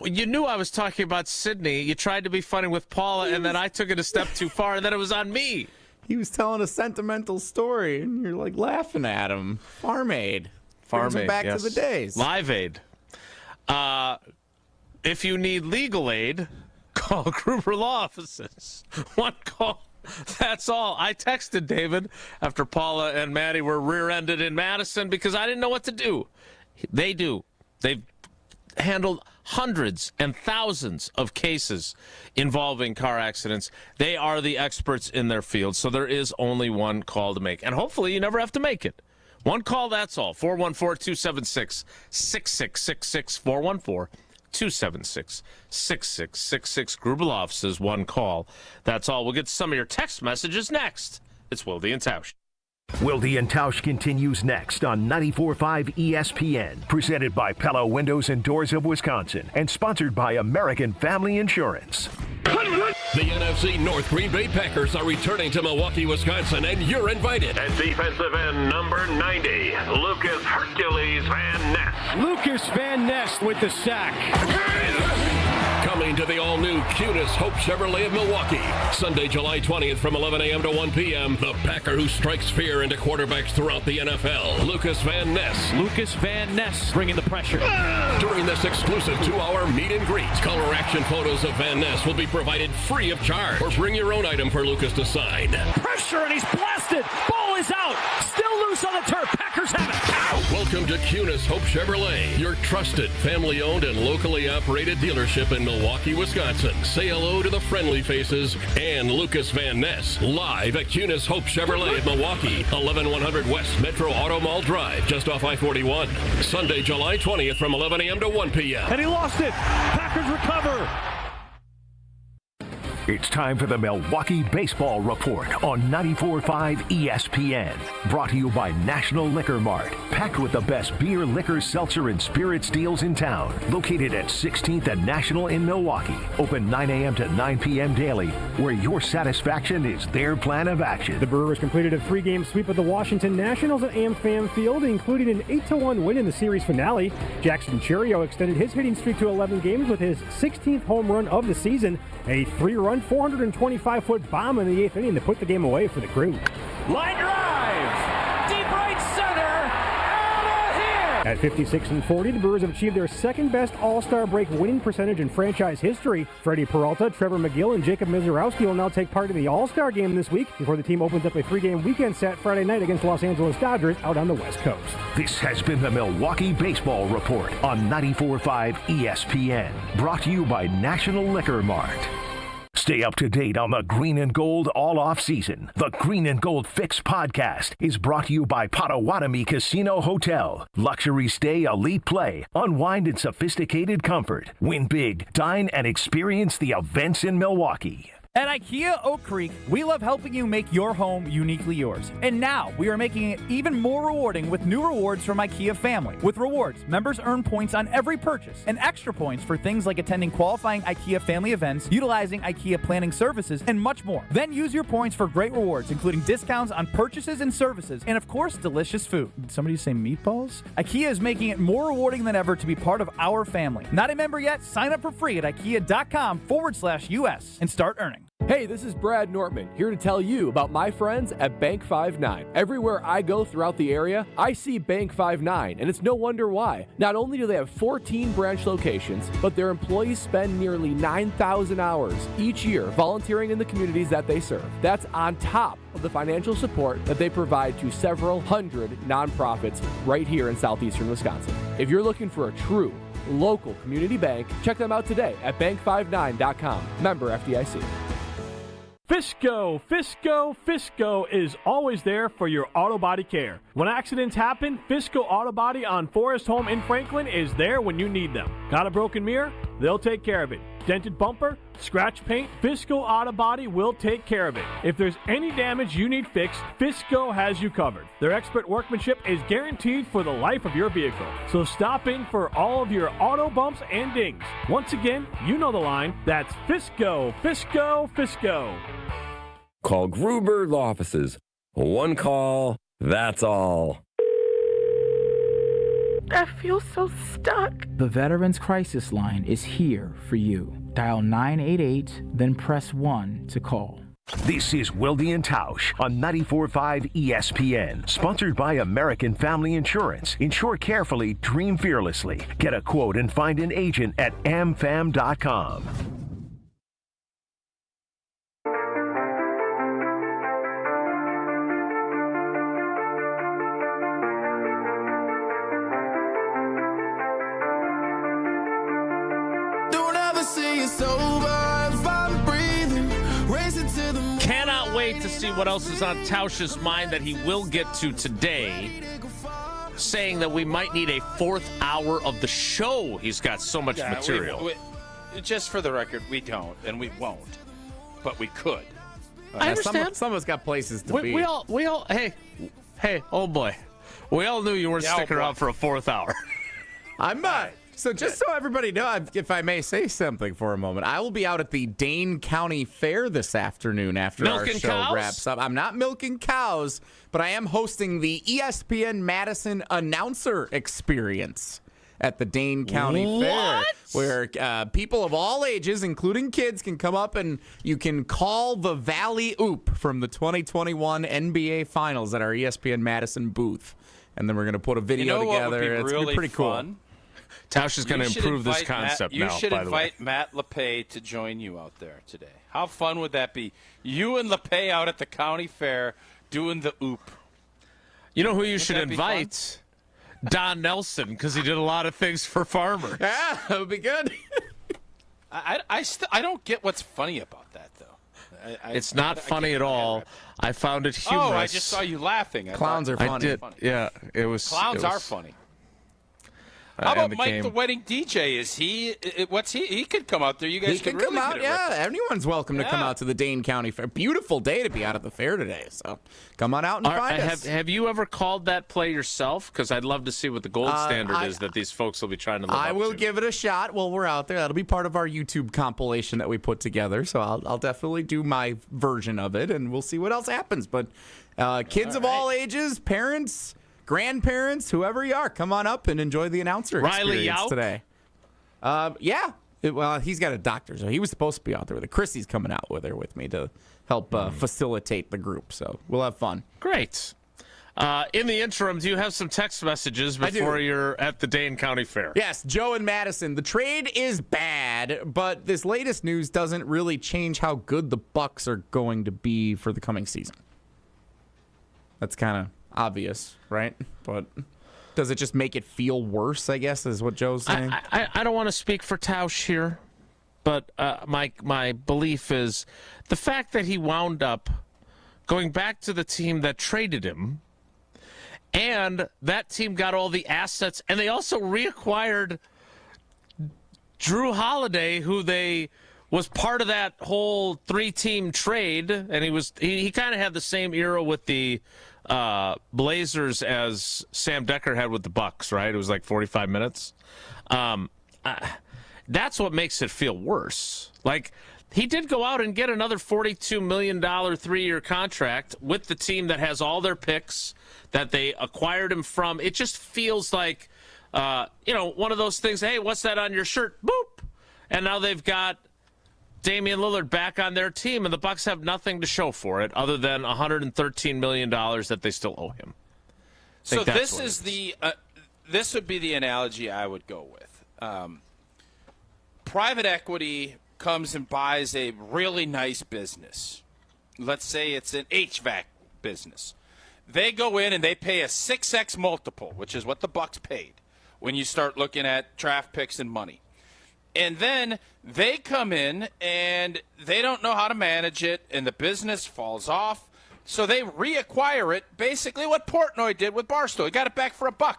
You knew I was talking about Sydney. You tried to be funny with Paula, and then I took it a step too far, and then it was on me. He was telling a sentimental story, and you're like laughing at him. Farm Aid. Brings him back to the days. Live Aid. If you need legal aid, call Gruber Law Offices. One call. That's all. I texted David after Paula and Maddie were rear-ended in Madison because I didn't know what to do. They do. They've handled hundreds and thousands of cases involving car accidents. They are the experts in their field, so there is only one call to make. And hopefully you never have to make it. One call, that's all. 414-276-6666. 414-276-6666. Gruber Law Offices, one call. That's all. We'll get to some of your text messages next. It's Wilde Tausch. Wilde Tausch continues next on 94.5 ESPN, presented by Pella Windows and Doors of Wisconsin, and sponsored by American Family Insurance. The NFC North Green Bay Packers are returning to Milwaukee, Wisconsin, and you're invited. At defensive end number 90, Lucas Hercules Van Ness. Lucas Van Ness with the sack. Coming to the all-new Cunis Hope Chevrolet of Milwaukee, Sunday, July 20th from 11 a.m. to 1 p.m. The Packer who strikes fear into quarterbacks throughout the NFL, Lucas Van Ness. Lucas Van Ness bringing the pressure. During this exclusive 2-hour meet and greet, color action photos of Van Ness will be provided free of charge. Or bring your own item for Lucas to sign. Pressure and he's blasted. Ball is out. Still loose on the turf. Packers have it. Ow. Welcome to Cunis Hope Chevrolet, your trusted, family-owned and locally operated dealership in Milwaukee, Wisconsin. Say hello to the friendly faces and Lucas Van Ness, live at Cunis Hope Chevrolet of Milwaukee, 11100 West Metro Auto Mall Drive, just off I-41. Sunday, July 20th from 11 a.m. to 1 p.m. And he lost it. Packers recover. It's time for the Milwaukee Baseball Report on 94.5 ESPN. Brought to you by National Liquor Mart. Packed with the best beer, liquor, seltzer, and spirits deals in town. Located at 16th and National in Milwaukee. Open 9 a.m. to 9 p.m. daily, where your satisfaction is their plan of action. The Brewers completed a 3-game sweep of the Washington Nationals at AmFam Field, including an 8-1 win in the series finale. Jackson Cherio extended his hitting streak to 11 games with his 16th home run of the season. A 3-run, 425-foot bomb in the 8th inning to put the game away for the Crew. Line drive. Deep right center. Out of here. At 56-40, the Brewers have achieved their second-best All-Star break winning percentage in franchise history. Freddie Peralta, Trevor McGill, and Jacob Mizorowski will now take part in the All-Star game this week before the team opens up a 3-game weekend set Friday night against Los Angeles Dodgers out on the West Coast. This has been the Milwaukee Baseball Report on 94.5 ESPN. Brought to you by National Liquor Mart. Stay up to date on the Green and Gold all off season. The Green and Gold Fix podcast is brought to you by Potawatomi Casino Hotel. Luxury stay, elite play, unwind in sophisticated comfort. Win big, dine, and experience the events in Milwaukee. At IKEA Oak Creek, we love helping you make your home uniquely yours. And now we are making it even more rewarding with new rewards from IKEA Family. With rewards, members earn points on every purchase and extra points for things like attending qualifying IKEA Family events, utilizing IKEA planning services, and much more. Then use your points for great rewards, including discounts on purchases and services, and of course, delicious food. Did somebody say meatballs? IKEA is making it more rewarding than ever to be part of our family. Not a member yet? Sign up for free at IKEA.com/US and start earning. Hey, this is Brad Nortman, here to tell you about my friends at Bank 5-9. Everywhere I go throughout the area, I see Bank 5-9, and it's no wonder why. Not only do they have 14 branch locations, but their employees spend nearly 9,000 hours each year volunteering in the communities that they serve. That's on top of the financial support that they provide to several hundred nonprofits right here in southeastern Wisconsin. If you're looking for a true local community bank, check them out today at bank59.com. Member FDIC. Fisco is always there for your auto body care. When accidents happen, Fisco Auto Body on Forest Home in Franklin is there when you need them. Got a broken mirror? They'll take care of it. Dented bumper? Scratch paint? Fisco Auto Body will take care of it. If there's any damage you need fixed, Fisco has you covered. Their expert workmanship is guaranteed for the life of your vehicle. So stop in for all of your auto bumps and dings. Once again, you know the line. That's Fisco. Call Gruber Law Offices. One call, that's all. I feel so stuck. The Veterans Crisis Line is here for you. Dial 988, then press 1 to call. This is Wilde Tausch on 94.5 ESPN. Sponsored by American Family Insurance. Insure carefully, dream fearlessly. Get a quote and find an agent at amfam.com. Cannot wait to see what else is on Tausch's mind that he will get to today, saying that we might need a fourth hour of the show. He's got so much material. Just for the record, we don't, and we won't, but we could. I understand. Some of us got places to be. We all, hey, old boy, we all knew you weren't sticking around for a fourth hour. I'm not. So just so everybody knows, if I may say something for a moment, I will be out at the Dane County Fair this afternoon after our show wraps up. I'm not milking cows, but I am hosting the ESPN Madison Announcer Experience at the Dane County Fair, where people of all ages, including kids, can come up and you can call the Valley Oop from the 2021 NBA Finals at our ESPN Madison booth. And then we're going to put a video together. It's going to be pretty cool. Tausch is going to improve this concept now, by the way. You should invite Matt LePay to join you out there today. How fun would that be? You and LePay out at the county fair doing the oop. You know who you should invite? Don Nelson, because he did a lot of things for farmers. Yeah, that would be good. I don't get what's funny about that, though. It's not funny at all. I found it humorous. Oh, I just saw you laughing. Clowns are funny. Yeah, it was. Clowns are funny. How about Mike, the wedding DJ? Is he? What's he? He could come out there. You guys he could really come out. Yeah, anyone's welcome to come out to the Dane County Fair. Beautiful day to be out at the fair today. So come on out and find us. Have you ever called that play yourself? Because I'd love to see what the gold standard is that these folks will be trying to live up to. I will give it a shot while we're out there. That'll be part of our YouTube compilation that we put together. So I'll definitely do my version of it, and we'll see what else happens. But kids of all ages, parents, grandparents, whoever you are, come on up and enjoy the announcer experience today. Yeah. Well, he's got a doctor, so he was supposed to be out there with it. Chrissy's coming out with me to help facilitate the group, so we'll have fun. Great. In the interim, do you have some text messages before you're at the Dane County Fair? Yes, Joe and Madison. The trade is bad, but this latest news doesn't really change how good the Bucks are going to be for the coming season. That's kind of obvious, right? But does it just make it feel worse, I guess, is what Joe's saying? I don't want to speak for Tausch here, but my belief is the fact that he wound up going back to the team that traded him, and that team got all the assets, and they also reacquired Drew Holiday, who was part of that whole 3-team trade, and he kind of had the same era with the Blazers as Sam Decker had with the Bucks, right? It was like 45 minutes. That's what makes it feel worse. Like, he did go out and get another $42 million 3-year contract with the team that has all their picks that they acquired him from. It just feels like, one of those things, hey, what's that on your shirt? Boop! And now they've got Damian Lillard back on their team, and the Bucks have nothing to show for it other than $113 million that they still owe him. So this is this would be the analogy I would go with. Private equity comes and buys a really nice business. Let's say it's an HVAC business. They go in and they pay a 6x multiple, which is what the Bucks paid when you start looking at draft picks and money. And then they come in and they don't know how to manage it, and the business falls off. So they reacquire it, basically what Portnoy did with Barstool. He got it back for $1.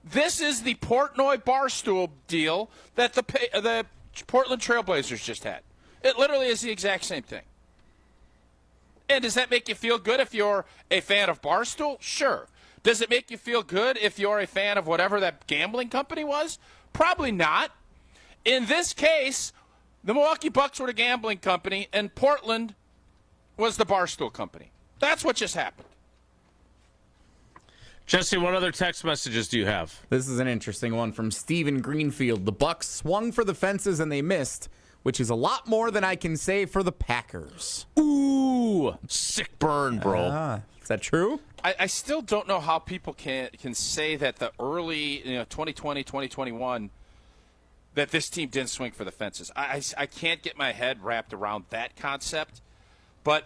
This is the Portnoy-Barstool deal that the Portland Trailblazers just had. It literally is the exact same thing. And does that make you feel good if you're a fan of Barstool? Sure. Does it make you feel good if you're a fan of whatever that gambling company was? Probably not. In this case, the Milwaukee Bucks were the gambling company, and Portland was the Barstool company. That's what just happened. Jesse, what other text messages do you have? This is an interesting one from Steven Greenfield. The Bucks swung for the fences and they missed, which is a lot more than I can say for the Packers. Ooh, sick burn, bro. Is that true? I still don't know how people can say that the early 2020, 2021, that this team didn't swing for the fences. I can't get my head wrapped around that concept. But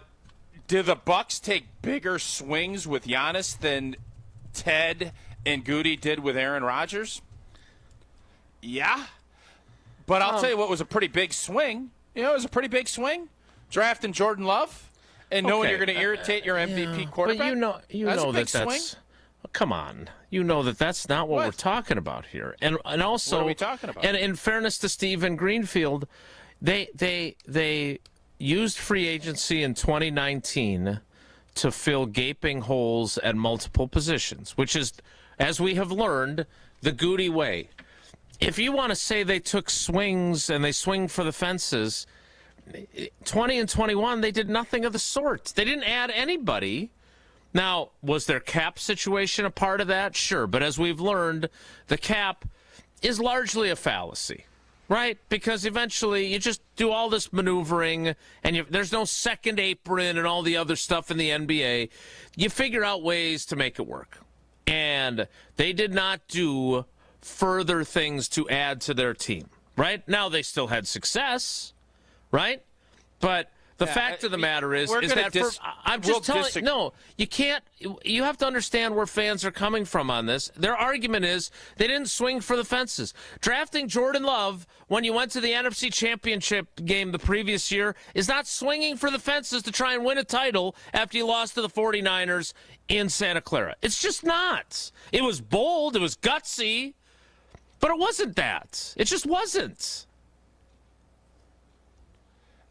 did the Bucks take bigger swings with Giannis than Ted and Goody did with Aaron Rodgers? Yeah. But I'll tell you what was a pretty big swing. It was a pretty big swing. Drafting Jordan Love and knowing you're going to irritate your MVP quarterback. But you know that's swing. Come on. You know that's not what we're talking about here. And also, what are we talking about? And in fairness to Steven Greenfield, they used free agency in 2019 to fill gaping holes at multiple positions, which is, as we have learned, the Goody way. If you want to say they took swings and they swing for the fences, 20 and 21, they did nothing of the sort. They didn't add anybody. Now, was their cap situation a part of that? Sure. But as we've learned, the cap is largely a fallacy, right? Because eventually you just do all this maneuvering and there's no second apron and all the other stuff in the NBA. You figure out ways to make it work. And they did not do further things to add to their team, right? Now they still had success, right? But the fact of the matter is that I'm just telling you, no, you can't. You have to understand where fans are coming from on this. Their argument is they didn't swing for the fences. Drafting Jordan Love when you went to the NFC Championship game the previous year is not swinging for the fences to try and win a title after you lost to the 49ers in Santa Clara. It's just not. It was bold. It was gutsy. But it wasn't that. It just wasn't.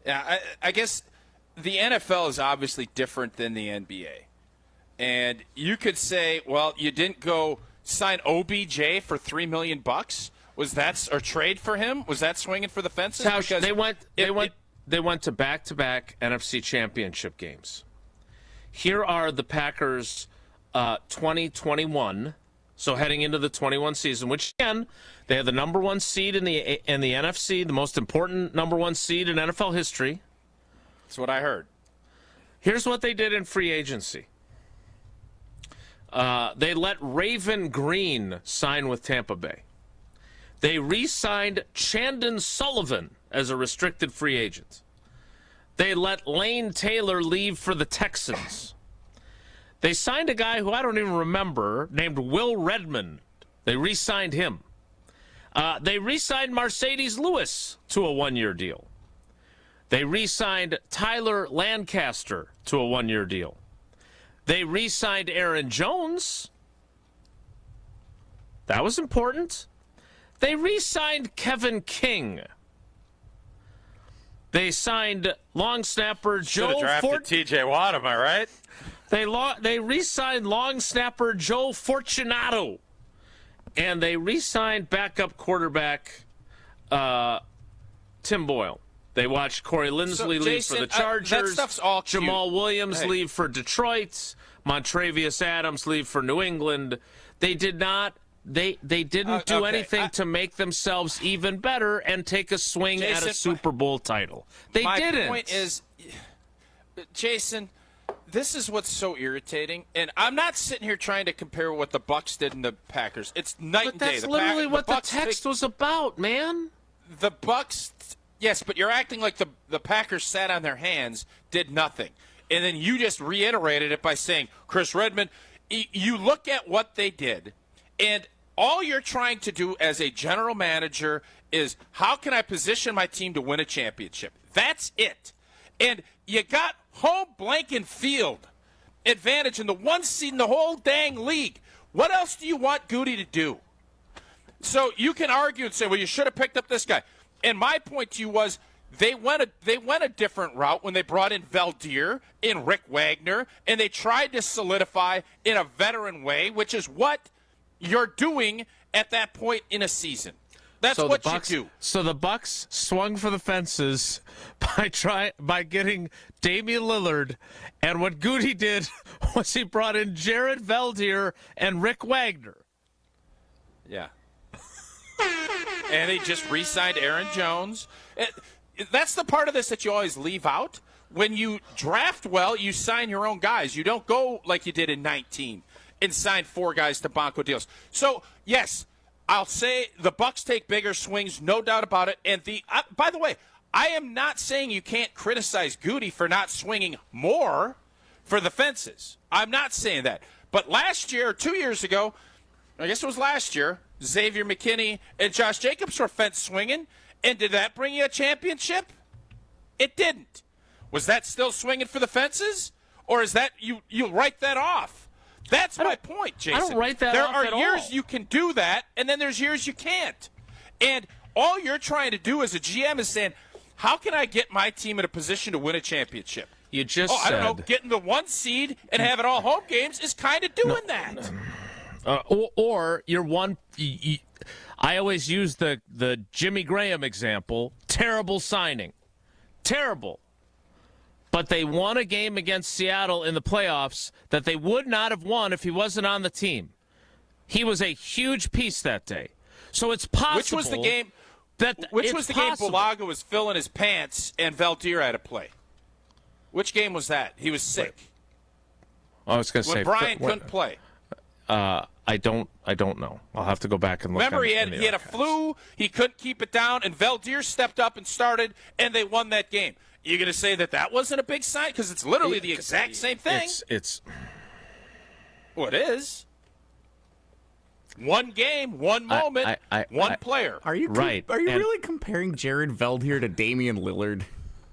Yeah, I guess the NFL is obviously different than the NBA. And you could say, well, you didn't go sign OBJ for $3 million. Was that or trade for him? Was that swinging for the fences? Because they went to back-to-back NFC Championship games. Here are the Packers 2021. So heading into the 21 season, which again, they had the number one seed in the NFC, the most important number one seed in NFL history. That's what I heard. Here's what they did in free agency. They let Raven Green sign with Tampa Bay. They re-signed Chandon Sullivan as a restricted free agent. They let Lane Taylor leave for the Texans. They signed a guy who I don't even remember named Will Redmond. They re-signed him. They re-signed Mercedes Lewis to a one-year deal. They re-signed Tyler Lancaster to a one-year deal. They re-signed Aaron Jones. That was important. They re-signed Kevin King. They signed long snapper Joe drafted T.J. Watt, am I right? They re-signed long snapper Joe Fortunato. And they re-signed backup quarterback Tim Boyle. They watched Corey Linsley leave for the Chargers. That stuff's all cute. Jamal Williams leave for Detroit. Montravius Adams leave for New England. They did not. They didn't do anything to make themselves even better and take a swing at a Super Bowl title. They didn't. My point is, Jason, this is what's so irritating, and I'm not sitting here trying to compare what the Bucs did and the Packers. It's night and day. That's literally what the text was about, man. The Bucs, yes, but you're acting like the Packers sat on their hands, did nothing, and then you just reiterated it by saying, Chris Redmond, you look at what they did, and all you're trying to do as a general manager is how can I position my team to win a championship? That's it. And you got home blanket field advantage in the one seed in the whole dang league. What else do you want Goody to do? So you can argue and say, well, you should have picked up this guy. And my point to you was they went a different route when they brought in Valdir and Rick Wagner, and they tried to solidify in a veteran way, which is what you're doing at that point in a season. That's what you do. So the Bucs swung for the fences by getting Damian Lillard, and what Goody did was he brought in Jared Valdir and Rick Wagner. Yeah. And he just re-signed Aaron Jones. That's the part of this that you always leave out. When you draft well, you sign your own guys. You don't go like you did in 19 and sign 4 guys to Bonco deals. So, yes, I'll say the Bucs take bigger swings, no doubt about it. And by the way, I am not saying you can't criticize Goody for not swinging more for the fences. I'm not saying that. But last year, 2 years ago, I guess it was last year, Xavier McKinney and Josh Jacobs were fence swinging. And did that bring you a championship? It didn't. Was that still swinging for the fences? Or is that you write that off? That's my point, Jason. I don't write that off at all. There are years you can do that, and then there's years you can't. And all you're trying to do as a GM is saying, how can I get my team in a position to win a championship? You just I don't know, getting the 1 seed and having all home games is kind of doing that. Or you're one. I always use the Jimmy Graham example. Terrible signing. Terrible. But they won a game against Seattle in the playoffs that they would not have won if he wasn't on the team. He was a huge piece that day. So it's possible. Which was the game? Which was the game Bulaga was filling his pants and Valdir had to play? Which game was that? He was sick. I was going to say when Brian couldn't play. I don't know. I'll have to go back and look. Remember, he had a flu. He couldn't keep it down, and Valdir stepped up and started, and they won that game. You're going to say that wasn't a big sign? Because it's literally the exact same thing. Well, it is. One game, one moment, one player. Are you right? Are you really comparing Jared Valdir to Damian Lillard?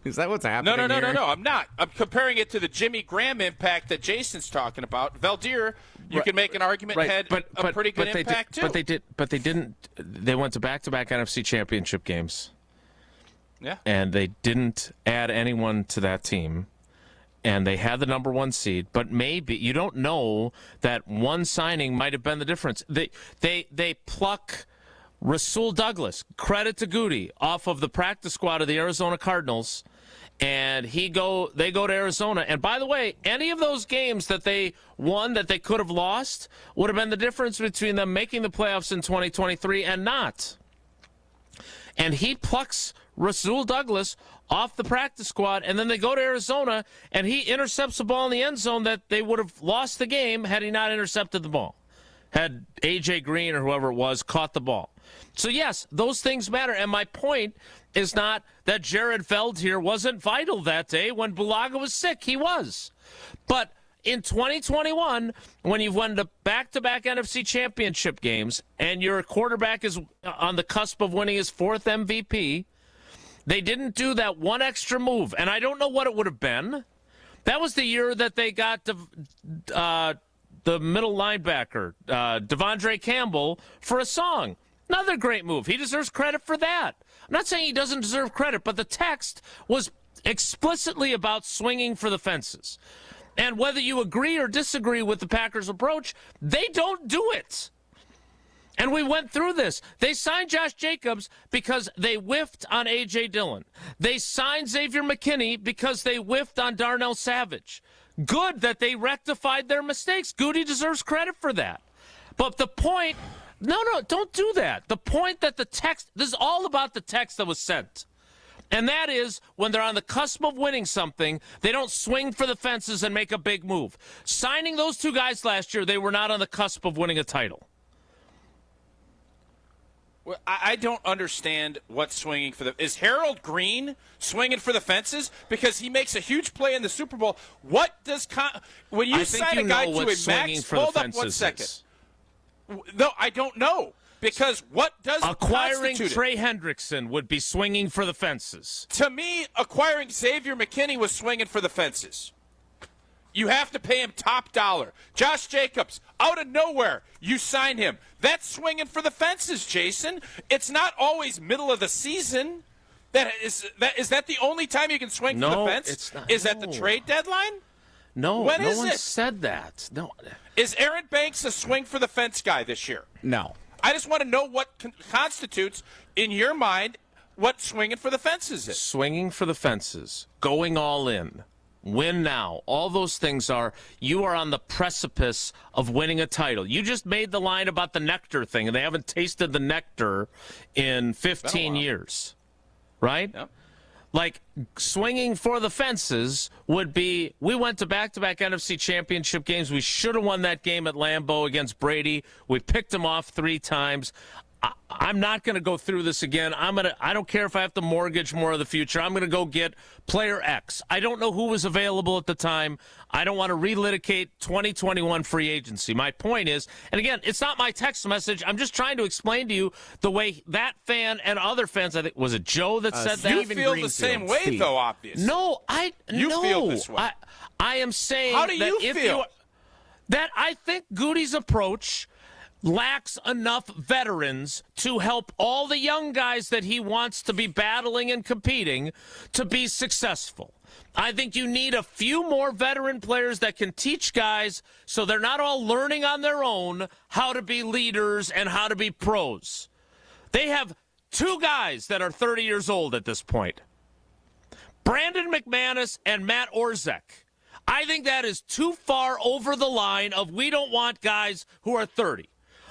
Is that what's happening? No. I'm not. I'm comparing it to the Jimmy Graham impact that Jason's talking about. Valdir, you can make an argument had a pretty good impact too. But they didn't. They went to back-to-back NFC Championship games. Yeah. And they didn't add anyone to that team. And they had the number 1 seed, but maybe you don't know that one signing might have been the difference. They pluck Rasul Douglas, credit to Goody, off of the practice squad of the Arizona Cardinals, and they go to Arizona. And by the way, any of those games that they won that they could have lost would have been the difference between them making the playoffs in 2023 and not. And he plucks Rasul Douglas off the practice squad, and then they go to Arizona, and he intercepts the ball in the end zone that they would have lost the game had he not intercepted the ball, had A.J. Green or whoever it was caught the ball. So, yes, those things matter. And my point is not that Jared Feld here wasn't vital that day when Bulaga was sick. He was. But in 2021, when you've won the back-to-back NFC championship games and your quarterback is on the cusp of winning his 4th MVP, they didn't do that one extra move. And I don't know what it would have been. That was the year that they got the middle linebacker, Devondre Campbell, for a song. Another great move. He deserves credit for that. I'm not saying he doesn't deserve credit, but the text was explicitly about swinging for the fences. And whether you agree or disagree with the Packers' approach, they don't do it. And we went through this. They signed Josh Jacobs because they whiffed on A.J. Dillon. They signed Xavier McKinney because they whiffed on Darnell Savage. Good that they rectified their mistakes. Goody deserves credit for that. But the point... No, don't do that. The point that the text, this is all about the text that was sent. And that is, when they're on the cusp of winning something, they don't swing for the fences and make a big move. Signing those two guys last year, they were not on the cusp of winning a title. Well, I don't understand what's swinging for the... Is Harold Green swinging for the fences? Because he makes a huge play in the Super Bowl. What does... When you sign a guy to a max... Hold up 1 second. No, I don't know. Because what does acquiring Trey Hendrickson would be swinging for the fences? To me, acquiring Xavier McKinney was swinging for the fences. You have to pay him top dollar. Josh Jacobs, out of nowhere, you sign him. That's swinging for the fences, Jason. It's not always middle of the season. Is that the only time you can swing for the fence? It's not. Is that the trade deadline? No, when no is one it? said that. No. Is Aaron Banks a swing for the fence guy this year? No. I just want to know what constitutes, in your mind, what swinging for the fences is. Swinging for the fences, going all in, win now. All those things are, you are on the precipice of winning a title. You just made the line about the nectar thing, and they haven't tasted the nectar in 15 years, right? Yep. Like, swinging for the fences would be, we went to back-to-back NFC championship games. We should have won that game at Lambeau against Brady. We picked him off 3 times. I'm not going to go through this again. I don't care if I have to mortgage more of the future. I'm going to go get player X. I don't know who was available at the time. I don't want to relitigate 2021 free agency. My point is, and again, it's not my text message. I'm just trying to explain to you the way that fan and other fans, I think, was it Joe that said that? You feel the same way, though, obviously. No, You feel this way. I am saying How do you feel? That I think Goody's approach lacks enough veterans to help all the young guys that he wants to be battling and competing to be successful. I think you need a few more veteran players that can teach guys so they're not all learning on their own how to be leaders and how to be pros. They have 2 guys that are 30 years old at this point. Brandon McManus and Matt Orzech. I think that is too far over the line of we don't want guys who are 30.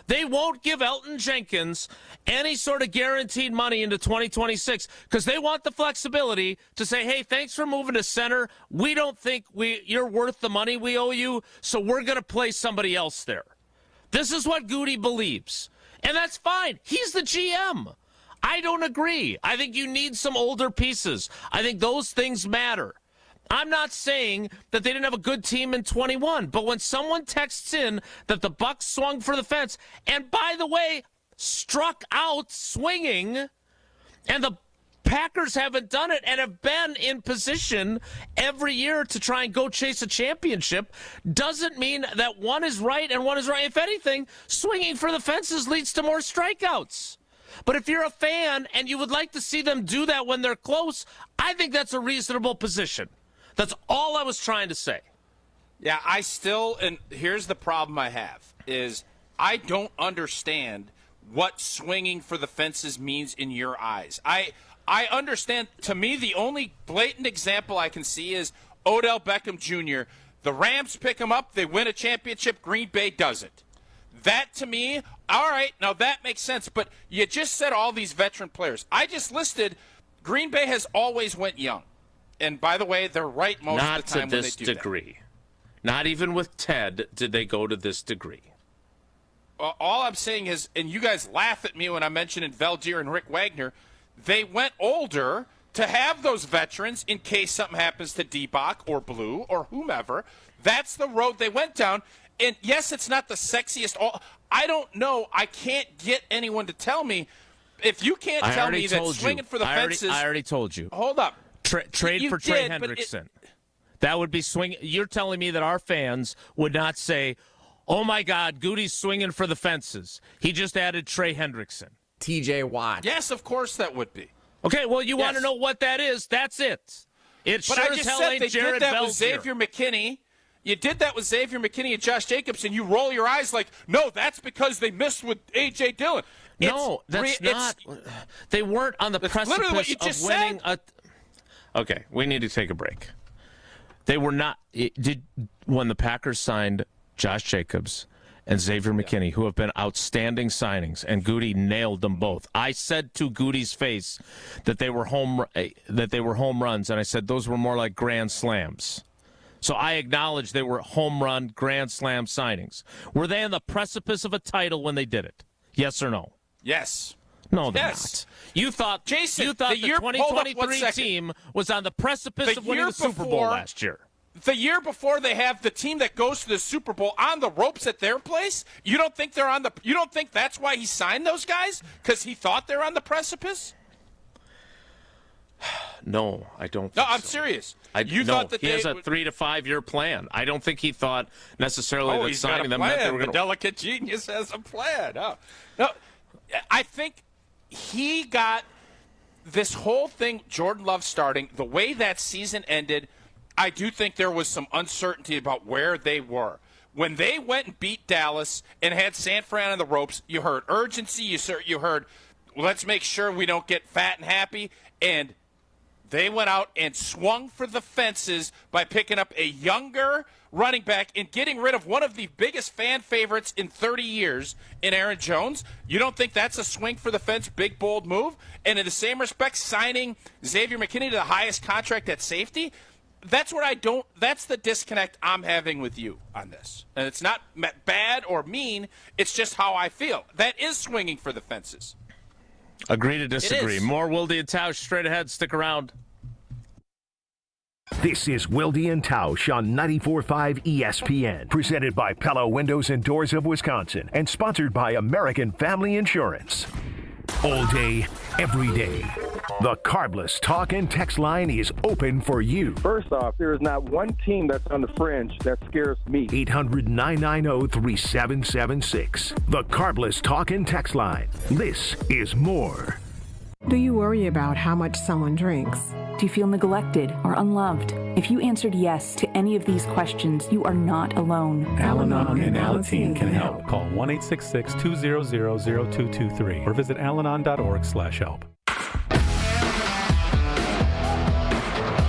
They won't give Elton Jenkins any sort of guaranteed money into 2026 because they want the flexibility to say, hey, thanks for moving to center. We don't think you're worth the money we owe you, so we're going to play somebody else there. This is what Goody believes, and that's fine. He's the GM. I don't agree. I think you need some older pieces. I think those things matter. I'm not saying that they didn't have a good team in 21, but when someone texts in that the Bucs swung for the fence, and by the way, struck out swinging, and the Packers haven't done it and have been in position every year to try and go chase a championship, doesn't mean that one is right and one is right. If anything, swinging for the fences leads to more strikeouts. But if you're a fan and you would like to see them do that when they're close, I think that's a reasonable position. That's all I was trying to say. Yeah, and here's the problem I have, is I don't understand what swinging for the fences means in your eyes. I understand, to me, the only blatant example I can see is Odell Beckham Jr. The Rams pick him up, they win a championship, Green Bay doesn't. That, to me, all right, now that makes sense, but you just said all these veteran players. I just listed Green Bay has always went young. And by the way, they're right most of the time when they do that. Not to this degree. Not even with Ted did they go to this degree. All I'm saying is, and you guys laugh at me when I mention Valdir and Rick Wagner, they went older to have those veterans in case something happens to D-Bach or Blue or whomever. That's the road they went down. And yes, it's not the sexiest. I don't know. I can't get anyone to tell me. If you can't tell me that swinging for the fences. I already told you. Hold up. Trade for Trey Hendrickson. That would be swing. You're telling me that our fans would not say, "Oh my God, Goody's swinging for the fences. He just added Trey Hendrickson." TJ Watt. Yes, of course that would be. Okay, well, you want to know what that is? That's it. It sure I as just hell said ain't they Jared did that Belzer. with Xavier McKinney. You did that with Xavier McKinney and Josh Jacobs, and you roll your eyes like, no, that's because they missed with A.J. Dillon. No, that's not. They weren't on the precipice of winning a. Okay, we need to take a break. They were not. When the Packers signed Josh Jacobs and Xavier McKinney, who have been outstanding signings, and Goody nailed them both. I said to Goody's face that they were home runs, and I said those were more like grand slams. So I acknowledge they were home run grand slam signings. Were they on the precipice of a title when they did it? Yes or no? Yes. No, they're not. You thought Jason, the 2023 team was on the precipice of winning the Super Bowl last year. The year before, they have the team that goes to the Super Bowl on the ropes at their place. You don't think they're on the? You don't think that's why he signed those guys? Because he thought they're on the precipice? No, I don't. No, I'm serious. Thought that he has a 3 to 5 year plan. I don't think he thought necessarily that signing them meant they were going to. The delicate genius has a plan. No, I think he got this whole thing. Jordan Love starting the way that season ended. I do think there was some uncertainty about where they were. When they went and beat Dallas and had San Fran on the ropes, you heard urgency. You heard, let's make sure we don't get fat and happy. And they went out and swung for the fences by picking up a younger running back and getting rid of one of the biggest fan favorites in 30 years in Aaron Jones. You don't think that's a swing for the fence, big, bold move? And in the same respect, signing Xavier McKinney to the highest contract at safety? That's the disconnect I'm having with you on this. And it's not bad or mean. It's just how I feel. That is swinging for the fences. Agree to disagree. More Wilde Tausch straight ahead. Stick around. This is Wilde Tausch on 94.5 ESPN, presented by Pella Windows and Doors of Wisconsin, and sponsored by American Family Insurance. All day, every day. The Carbless talk and text line is open for you. First off, there is not one team that's on the fringe that scares me. 800-990-3776. The Carbless talk and text line. This is more. Do you worry about how much someone drinks? Do you feel neglected or unloved? If you answered yes to any of these questions, you are not alone. Al-Anon and Alateen can help. Call 1-866-200-0223 or visit alanon.org/help.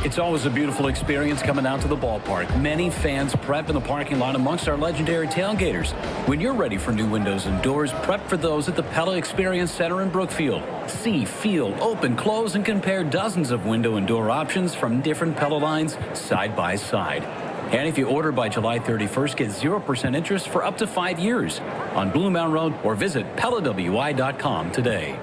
It's always a beautiful experience coming out to the ballpark. Many fans prep in the parking lot amongst our legendary tailgaters. When you're ready for new windows and doors, prep for those at the Pella Experience Center in Brookfield. See, feel, open, close, and compare dozens of window and door options from different Pella lines side by side. And if you order by July 31st, get 0% interest for up to 5 years on Blue Mountain Road or visit PellaWI.com today.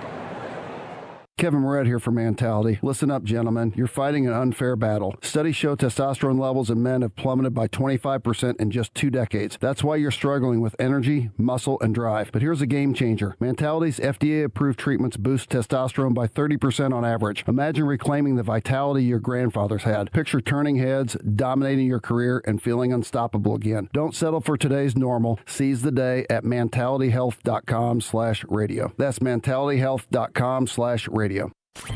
Kevin Moret here for Mentality. Listen up, gentlemen. You're fighting an unfair battle. Studies show testosterone levels in men have plummeted by 25% in just 2 decades. That's why you're struggling with energy, muscle, and drive. But here's a game changer. Mentality's FDA-approved treatments boost testosterone by 30% on average. Imagine reclaiming the vitality your grandfathers had. Picture turning heads, dominating your career, and feeling unstoppable again. Don't settle for today's normal. Seize the day at mentalityhealth.com/radio. That's mentalityhealth.com/radio.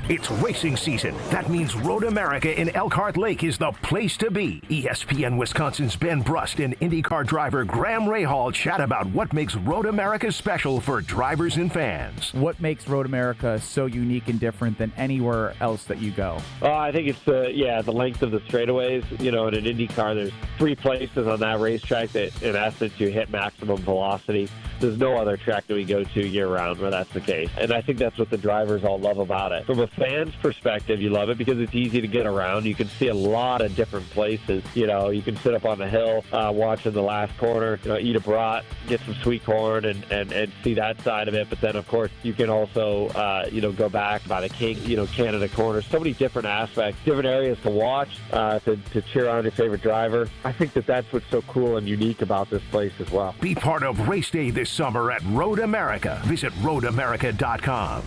It's racing season. That means Road America in Elkhart Lake is the place to be. ESPN Wisconsin's Ben Brust and IndyCar driver Graham Rahal chat about what makes Road America special for drivers and fans. What makes Road America so unique and different than anywhere else that you go? I think it's the length of the straightaways. You know, in an IndyCar, there's 3 places on that racetrack that, in essence, you hit maximum velocity. There's no other track that we go to year-round where that's the case. And I think that's what the drivers all love about it. From a fan's perspective, you love it because it's easy to get around. You can see a lot of different places. You know, you can sit up on the hill watching the last corner, eat a brat, get some sweet corn, and see that side of it. But then, of course, you can also, go back by the Canada corner. So many different aspects, different areas to watch, to cheer on your favorite driver. I think that's what's so cool and unique about this place as well. Be part of race day this summer at Road America. Visit roadamerica.com.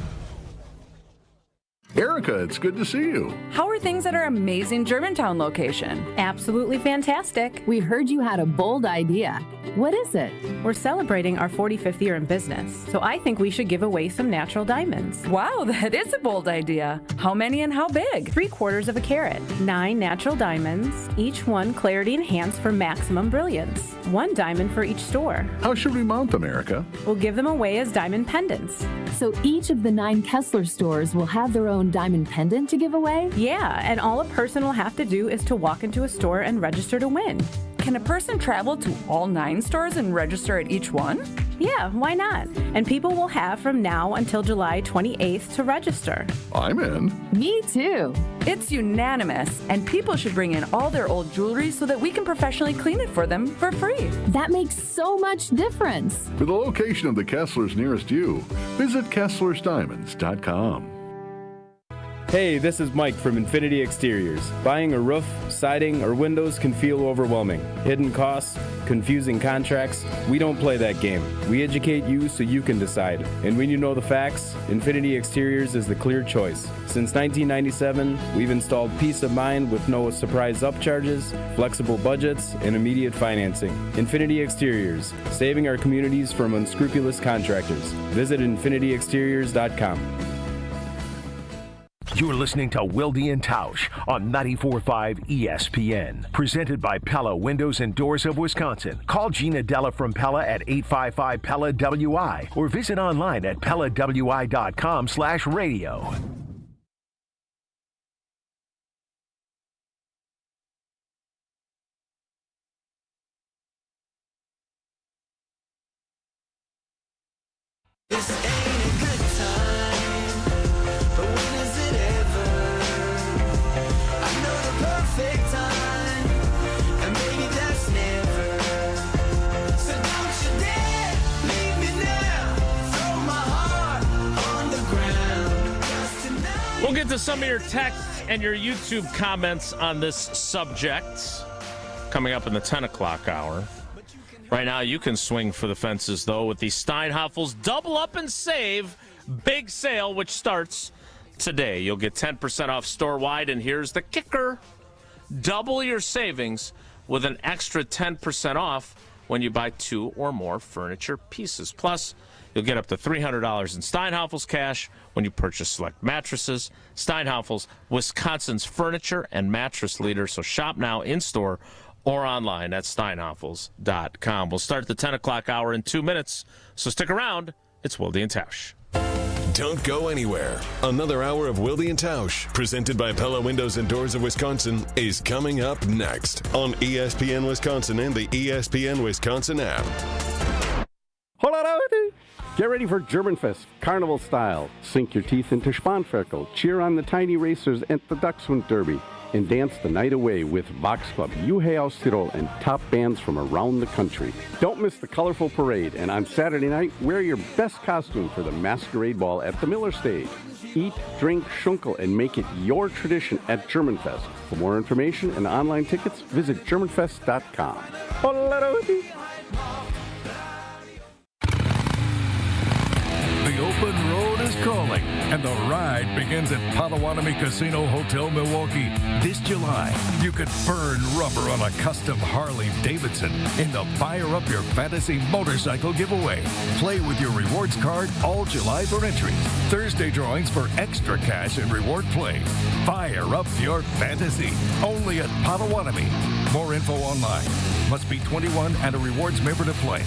Erica, it's good to see you. How are things at our amazing Germantown location? Absolutely fantastic. We heard you had a bold idea. What is it? We're celebrating our 45th year in business, so I think we should give away some natural diamonds. Wow, that is a bold idea. How many and how big? 3/4 of a carat. 9 natural diamonds, each one clarity enhanced for maximum brilliance. 1 diamond for each store. How should we mount them, Erica? We'll give them away as diamond pendants. So each of the 9 Kessler stores will have their own diamond pendant to give away? Yeah, and all a person will have to do is to walk into a store and register to win. Can a person travel to all 9 stores and register at each one? Yeah, why not? And people will have from now until July 28th to register. I'm in. Me too. It's unanimous, and people should bring in all their old jewelry so that we can professionally clean it for them for free. That makes so much difference. For the location of the Kesslers nearest you, visit KesslersDiamonds.com. Hey, this is Mike from Infinity Exteriors. Buying a roof, siding, or windows can feel overwhelming. Hidden costs, confusing contracts. We don't play that game. We educate you so you can decide. And when you know the facts, Infinity Exteriors is the clear choice. Since 1997, we've installed peace of mind with no surprise upcharges, flexible budgets, and immediate financing. Infinity Exteriors, saving our communities from unscrupulous contractors. Visit infinityexteriors.com. You're listening to Wilde Tausch on 94.5 ESPN. Presented by Pella Windows and Doors of Wisconsin. Call Gina Della from Pella at 855-PELLA-WI or visit online at PellaWI.com/radio. This ain't a good time, but when is it ever? I know the perfect time, and maybe that's never. So don't you dare leave me now, throw my heart on the ground. Just tonight. We'll get to some of your texts and your YouTube comments on this subject coming up in the 10 o'clock hour. Right now, you can swing for the fences, though, with the Steinhafels Double Up and Save big sale, which starts today. You'll get 10% off store-wide, and here's the kicker. Double your savings with an extra 10% off when you buy 2 or more furniture pieces. Plus, you'll get up to $300 in Steinhafels cash when you purchase select mattresses. Steinhafels, Wisconsin's furniture and mattress leader. So shop now in-store or online at steinhafels.com. We'll start the 10 o'clock hour in 2 minutes, so stick around. It's Wilde Tausch. Don't go anywhere. Another hour of Wilde Tausch, presented by Pella Windows and Doors of Wisconsin, is coming up next on ESPN Wisconsin and the ESPN Wisconsin app. Get ready for Germanfest, carnival style. Sink your teeth into Spanferkel, cheer on the tiny racers at the Dachshund Derby, and dance the night away with Vox Club, Juhe aus Tirol, and top bands from around the country. Don't miss the colorful parade, and on Saturday night, wear your best costume for the Masquerade Ball at the Miller Stage. Eat, drink, schunkel, and make it your tradition at Germanfest. For more information and online tickets, visit Germanfest.com. The open road is calling, and the ride begins at Potawatomi Casino Hotel Milwaukee. This July, you could burn rubber on a custom Harley-Davidson in the Fire Up Your Fantasy motorcycle giveaway. Play with your rewards card all July for entries. Thursday drawings for extra cash and reward play. Fire Up Your Fantasy, only at Potawatomi. More info online. Must be 21 and a rewards member to play.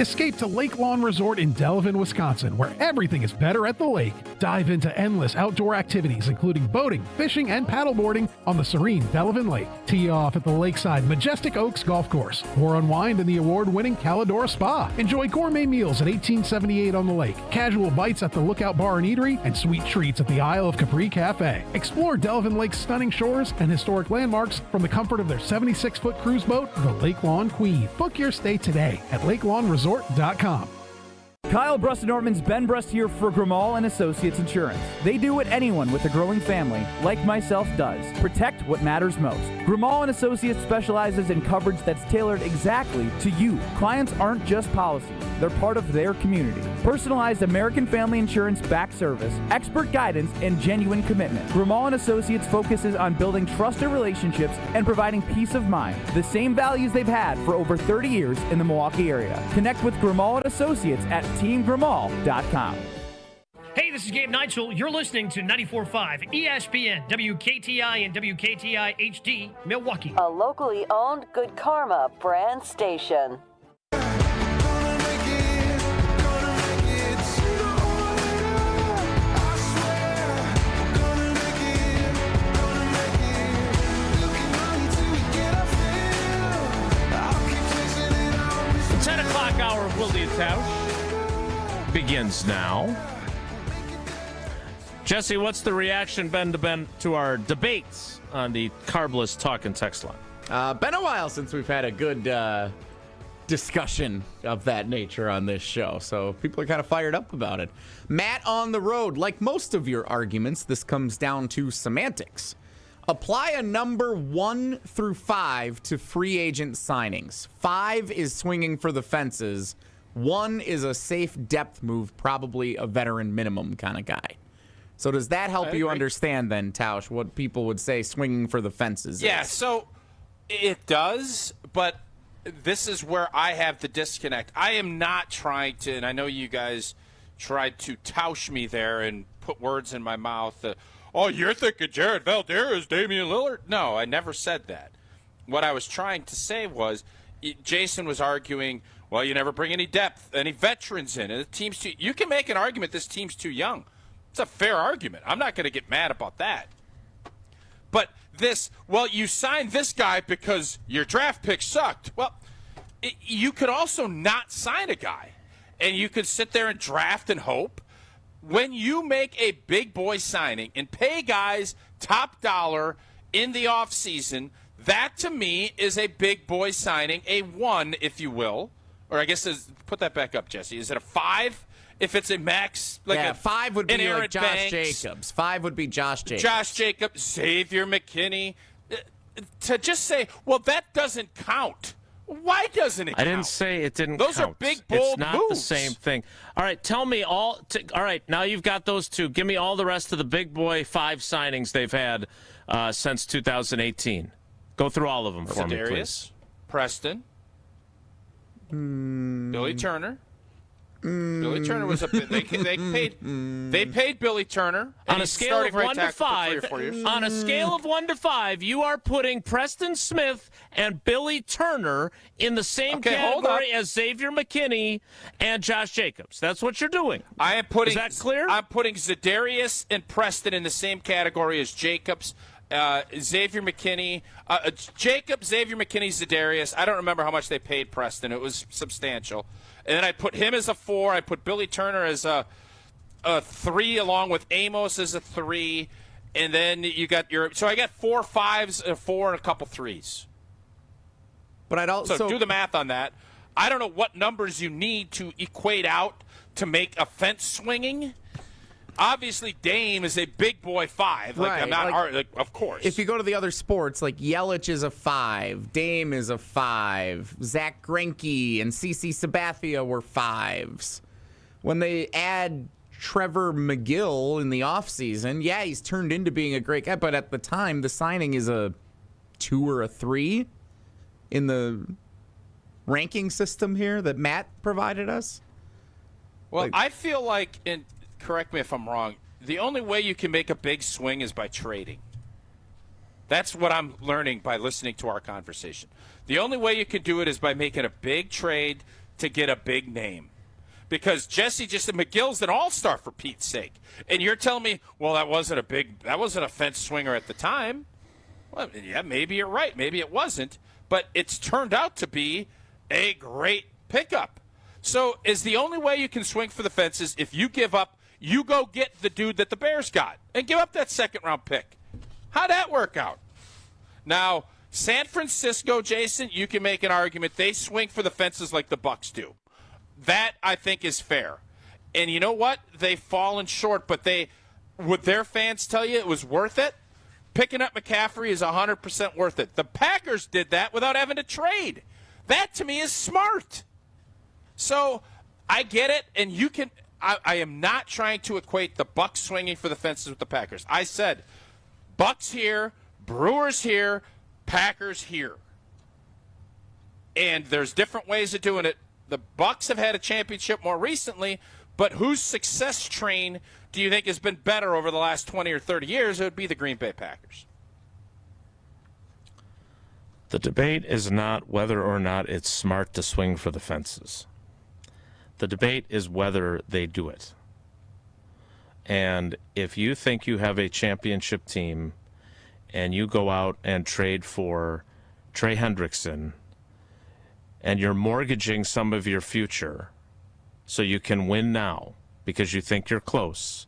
Escape to Lake Lawn Resort in Delavan, Wisconsin, where everything is better at the lake. Dive into endless outdoor activities, including boating, fishing, and paddleboarding on the serene Delavan Lake. Tee off at the lakeside Majestic Oaks Golf Course, or unwind in the award-winning Calidora Spa. Enjoy gourmet meals at 1878 on the lake, casual bites at the Lookout Bar and Eatery, and sweet treats at the Isle of Capri Cafe. Explore Delavan Lake's stunning shores and historic landmarks from the comfort of their 76-foot cruise boat, the Lake Lawn Queen. Book your stay today at LakeLawnResort.com. Kyle Brust-Nortman's Ben Brust here for Grimal and Associates Insurance. They do what anyone with a growing family, like myself, does. Protect what matters most. Grimal and Associates specializes in coverage that's tailored exactly to you. Clients aren't just policies. They're part of their community. Personalized American Family Insurance backed service, expert guidance, and genuine commitment. Grimal and Associates focuses on building trusted relationships and providing peace of mind. The same values they've had for over 30 years in the Milwaukee area. Connect with Grimal and Associates at teamgrimal.com. Hey, this is Gabe Neitzel. You're listening to 94.5 ESPN, WKTI and WKTI HD, Milwaukee. A locally owned Good Karma brand station. The 10 o'clock hour of Wilde Tausch begins now. Jesse, what's the reaction been to our debates on the carbless talk and text line? Been a while since we've had a good discussion of that nature on this show, so people are kind of fired up about it. Matt on the road, like most of your arguments, this comes down to semantics. Apply a number 1 through 5 to free agent signings. 5 is swinging for the fences. 1 is a safe depth move, probably a veteran minimum kind of guy. So does that help you understand then, Tausch, what people would say swinging for the fences Yeah, is? so it does, but this is where I have the disconnect. I am not trying to, and I know you guys tried to Tausch me there and put words in my mouth. Oh, you're thinking Jared Valderez, Damian Lillard? No, I never said that. What I was trying to say was Jason was arguing, well, you never bring any depth, any veterans in. And the team's too, you can make an argument this team's too young. It's a fair argument. I'm not going to get mad about that. But this, well, you signed this guy because your draft pick sucked. Well, you could also not sign a guy. And you could sit there and draft and hope. When you make a big boy signing and pay guys top dollar in the offseason, that to me is a big boy signing, a 1, if you will. Or I guess, put that back up, Jesse. Is it a 5? If it's a max, like 5 would be like Josh Banks, Jacobs. 5 would be Josh Jacobs. Josh Jacobs, Xavier McKinney. To just say, well, that doesn't count. Why doesn't it count? I didn't say it didn't Those count. are big, bold It's not moves. the same thing. All right, tell me all. All right, now you've got those two. Give me all the rest of the big boy 5 signings they've had since 2018. Go through all of them for me, please. Preston. Billy Turner. Billy Turner was a bit. They paid Billy Turner on a scale of 1 to 5. On a scale of 1 to 5, you are putting Preston Smith and Billy Turner in the same category as Xavier McKinney and Josh Jacobs. That's what you're doing. I am putting. Is that clear? I'm putting Za'Darius and Preston in the same category as Jacobs. Xavier McKinney, Jacob, Xavier McKinney, Za'Darius. I don't remember how much they paid Preston. It was substantial. And then I put him as a 4. I put Billy Turner as a 3, along with Amos as a 3. And then you got your. So I got 4 5s, a 4, and a couple 3s. But I'd also so do the math on that. I don't know what numbers you need to equate out to make a fence swinging. Obviously, Dame is a big boy 5. Like, right. I'm not, of course. If you go to the other sports, like Yelich is a 5, Dame is a 5, Zach Greinke and CeCe Sabathia were 5s. When they add Trevor McGill in the offseason, yeah, he's turned into being a great guy, but at the time, the signing is a 2 or a 3 in the ranking system here that Matt provided us. Well, I feel like, and correct me if I'm wrong, the only way you can make a big swing is by trading. That's what I'm learning by listening to our conversation. The only way you can do it is by making a big trade to get a big name. Because Jesse McGill's an all-star for Pete's sake. And you're telling me, well, that wasn't a fence swinger at the time. Well, yeah, maybe you're right. Maybe it wasn't. But it's turned out to be a great pickup. So is the only way you can swing for the fences if you give up, you go get the dude that the Bears got and give up that second-round pick. How'd that work out? Now, San Francisco, Jason, you can make an argument. They swing for the fences like the Bucs do. That, I think, is fair. And you know what? They've fallen short, but would their fans tell you it was worth it? Picking up McCaffrey is 100% worth it. The Packers did that without having to trade. That, to me, is smart. So I get it, and you can – I am not trying to equate the Bucs swinging for the fences with the Packers. I said Bucs here, Brewers here, Packers here. And there's different ways of doing it. The Bucs have had a championship more recently, but whose success train do you think has been better over the last 20 or 30 years? It would be the Green Bay Packers. The debate is not whether or not it's smart to swing for the fences. The debate is whether they do it. And if you think you have a championship team and you go out and trade for Trey Hendrickson and you're mortgaging some of your future so you can win now because you think you're close,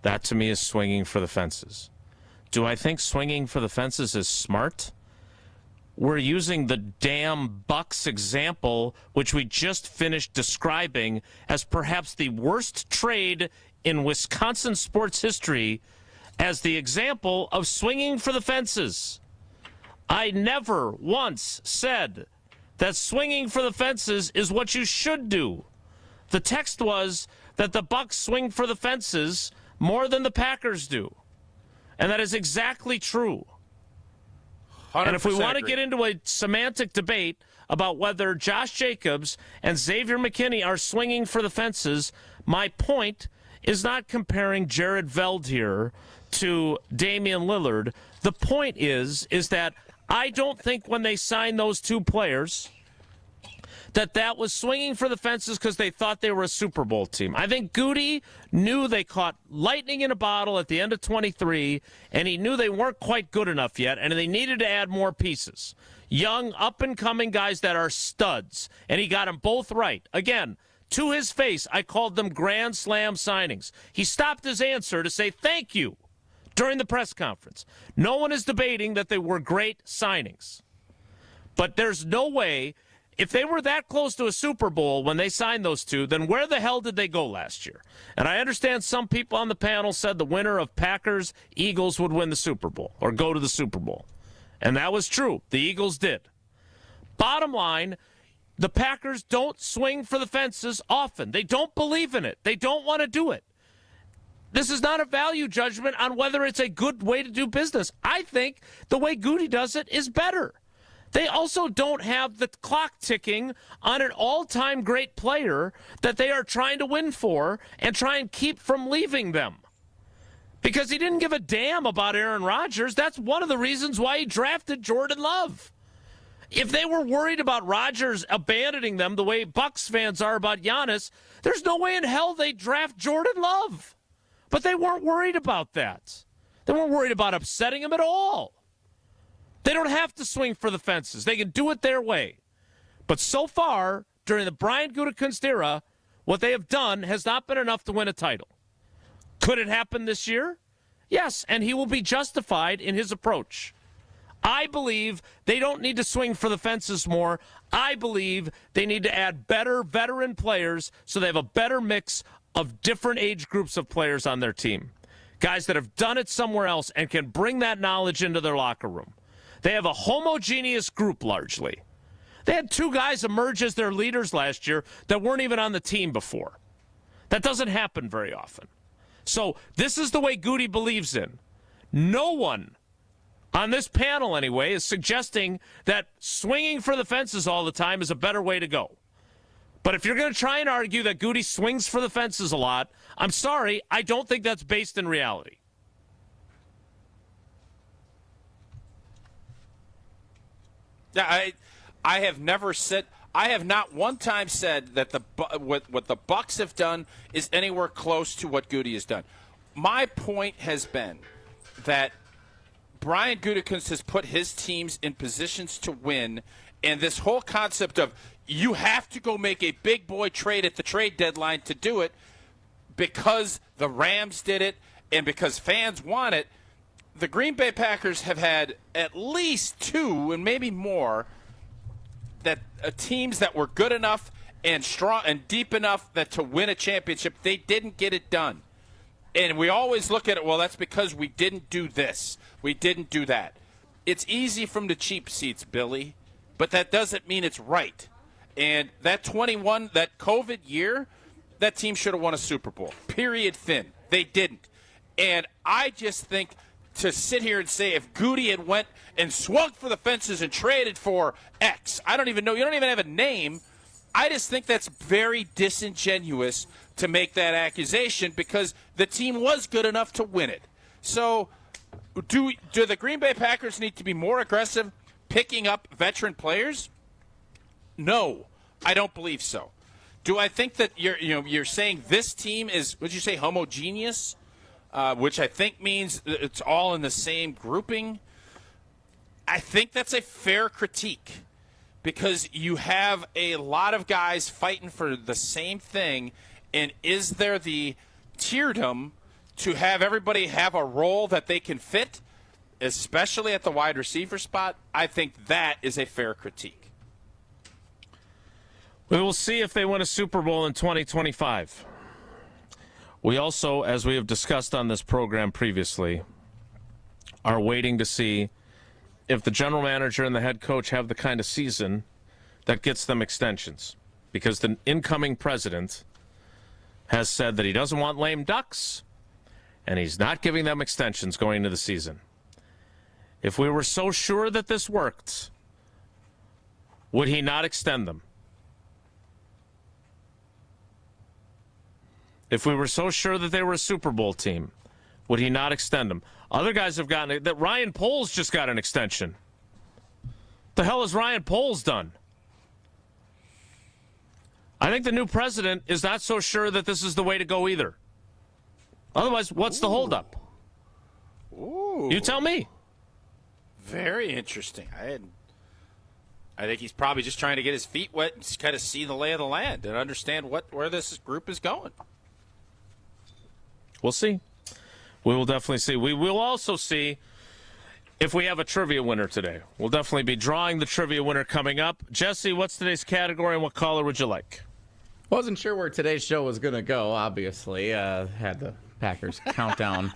that to me is swinging for the fences. Do I think swinging for the fences is smart? We're using the damn Bucs example, which we just finished describing as perhaps the worst trade in Wisconsin sports history, as the example of swinging for the fences. I never once said that swinging for the fences is what you should do. The text was that the Bucs swing for the fences more than the Packers do. And that is exactly true. And if we want to get into a semantic debate about whether Josh Jacobs and Xavier McKinney are swinging for the fences, my point is not comparing Jared Veld here to Damian Lillard. The point is that I don't think when they signed those two players that was swinging for the fences because they thought they were a Super Bowl team. I think Goody knew they caught lightning in a bottle at the end of 23, and he knew they weren't quite good enough yet, and they needed to add more pieces. Young, up-and-coming guys that are studs, and he got them both right. Again, to his face, I called them Grand Slam signings. He stopped his answer to say thank you during the press conference. No one is debating that they were great signings. But there's no way, if they were that close to a Super Bowl when they signed those two, then where the hell did they go last year? And I understand some people on the panel said the winner of Packers-Eagles would win the Super Bowl or go to the Super Bowl. And that was true. The Eagles did. Bottom line, the Packers don't swing for the fences often. They don't believe in it. They don't want to do it. This is not a value judgment on whether it's a good way to do business. I think the way Goody does it is better. They also don't have the clock ticking on an all-time great player that they are trying to win for and try and keep from leaving them. Because he didn't give a damn about Aaron Rodgers. That's one of the reasons why he drafted Jordan Love. If they were worried about Rodgers abandoning them the way Bucs fans are about Giannis, there's no way in hell they'd draft Jordan Love. But they weren't worried about that. They weren't worried about upsetting him at all. They don't have to swing for the fences. They can do it their way. But so far, during the Brian Gutekunst era, what they have done has not been enough to win a title. Could it happen this year? Yes, and he will be justified in his approach. I believe they don't need to swing for the fences more. I believe they need to add better veteran players so they have a better mix of different age groups of players on their team. Guys that have done it somewhere else and can bring that knowledge into their locker room. They have a homogeneous group largely. They had two guys emerge as their leaders last year that weren't even on the team before. That doesn't happen very often. So this is the way Goody believes in. No one on this panel, anyway, is suggesting that swinging for the fences all the time is a better way to go. But if you're going to try and argue that Goody swings for the fences a lot, I'm sorry, I don't think that's based in reality. Yeah, I have never said I have not one time said that what the Bucks have done is anywhere close to what Goody has done. My point has been that Brian Gutekunst has put his teams in positions to win, and this whole concept of you have to go make a big boy trade at the trade deadline to do it because the Rams did it and because fans want it. The Green Bay Packers have had at least 2 and maybe more teams that were good enough and strong and deep enough that to win a championship, they didn't get it done. And we always look at it, well, that's because we didn't do this. We didn't do that. It's easy from the cheap seats, Billy, but that doesn't mean it's right. And that COVID year, that team should have won a Super Bowl. Period, fin. They didn't. And I just think to sit here and say if Goody had went and swung for the fences and traded for X, I don't even know. You don't even have a name. I just think that's very disingenuous to make that accusation because the team was good enough to win it. So do the Green Bay Packers need to be more aggressive picking up veteran players? No, I don't believe so. Do I think that you're saying this team is, would you say, homogeneous? Which I think means it's all in the same grouping. I think that's a fair critique because you have a lot of guys fighting for the same thing, and is there the tierdom to have everybody have a role that they can fit, especially at the wide receiver spot? I think that is a fair critique. We will see if they win a Super Bowl in 2025. We also, as we have discussed on this program previously, are waiting to see if the general manager and the head coach have the kind of season that gets them extensions. Because the incoming president has said that he doesn't want lame ducks, and he's not giving them extensions going into the season. If we were so sure that this worked, would he not extend them? If we were so sure that they were a Super Bowl team, would he not extend them? Other guys have gotten it. That Ryan Poles just got an extension. The hell has Ryan Poles done? I think the new president is not so sure that this is the way to go either. Otherwise, what's the holdup? Ooh. You tell me. Very interesting. I think he's probably just trying to get his feet wet and kind of see the lay of the land and understand where this group is going. We'll see. We will definitely see. We will also see if we have a trivia winner today. We'll definitely be drawing the trivia winner coming up. Jesse, what's today's category and what caller would you like? Wasn't sure where today's show was going to go, obviously. Had the Packers countdown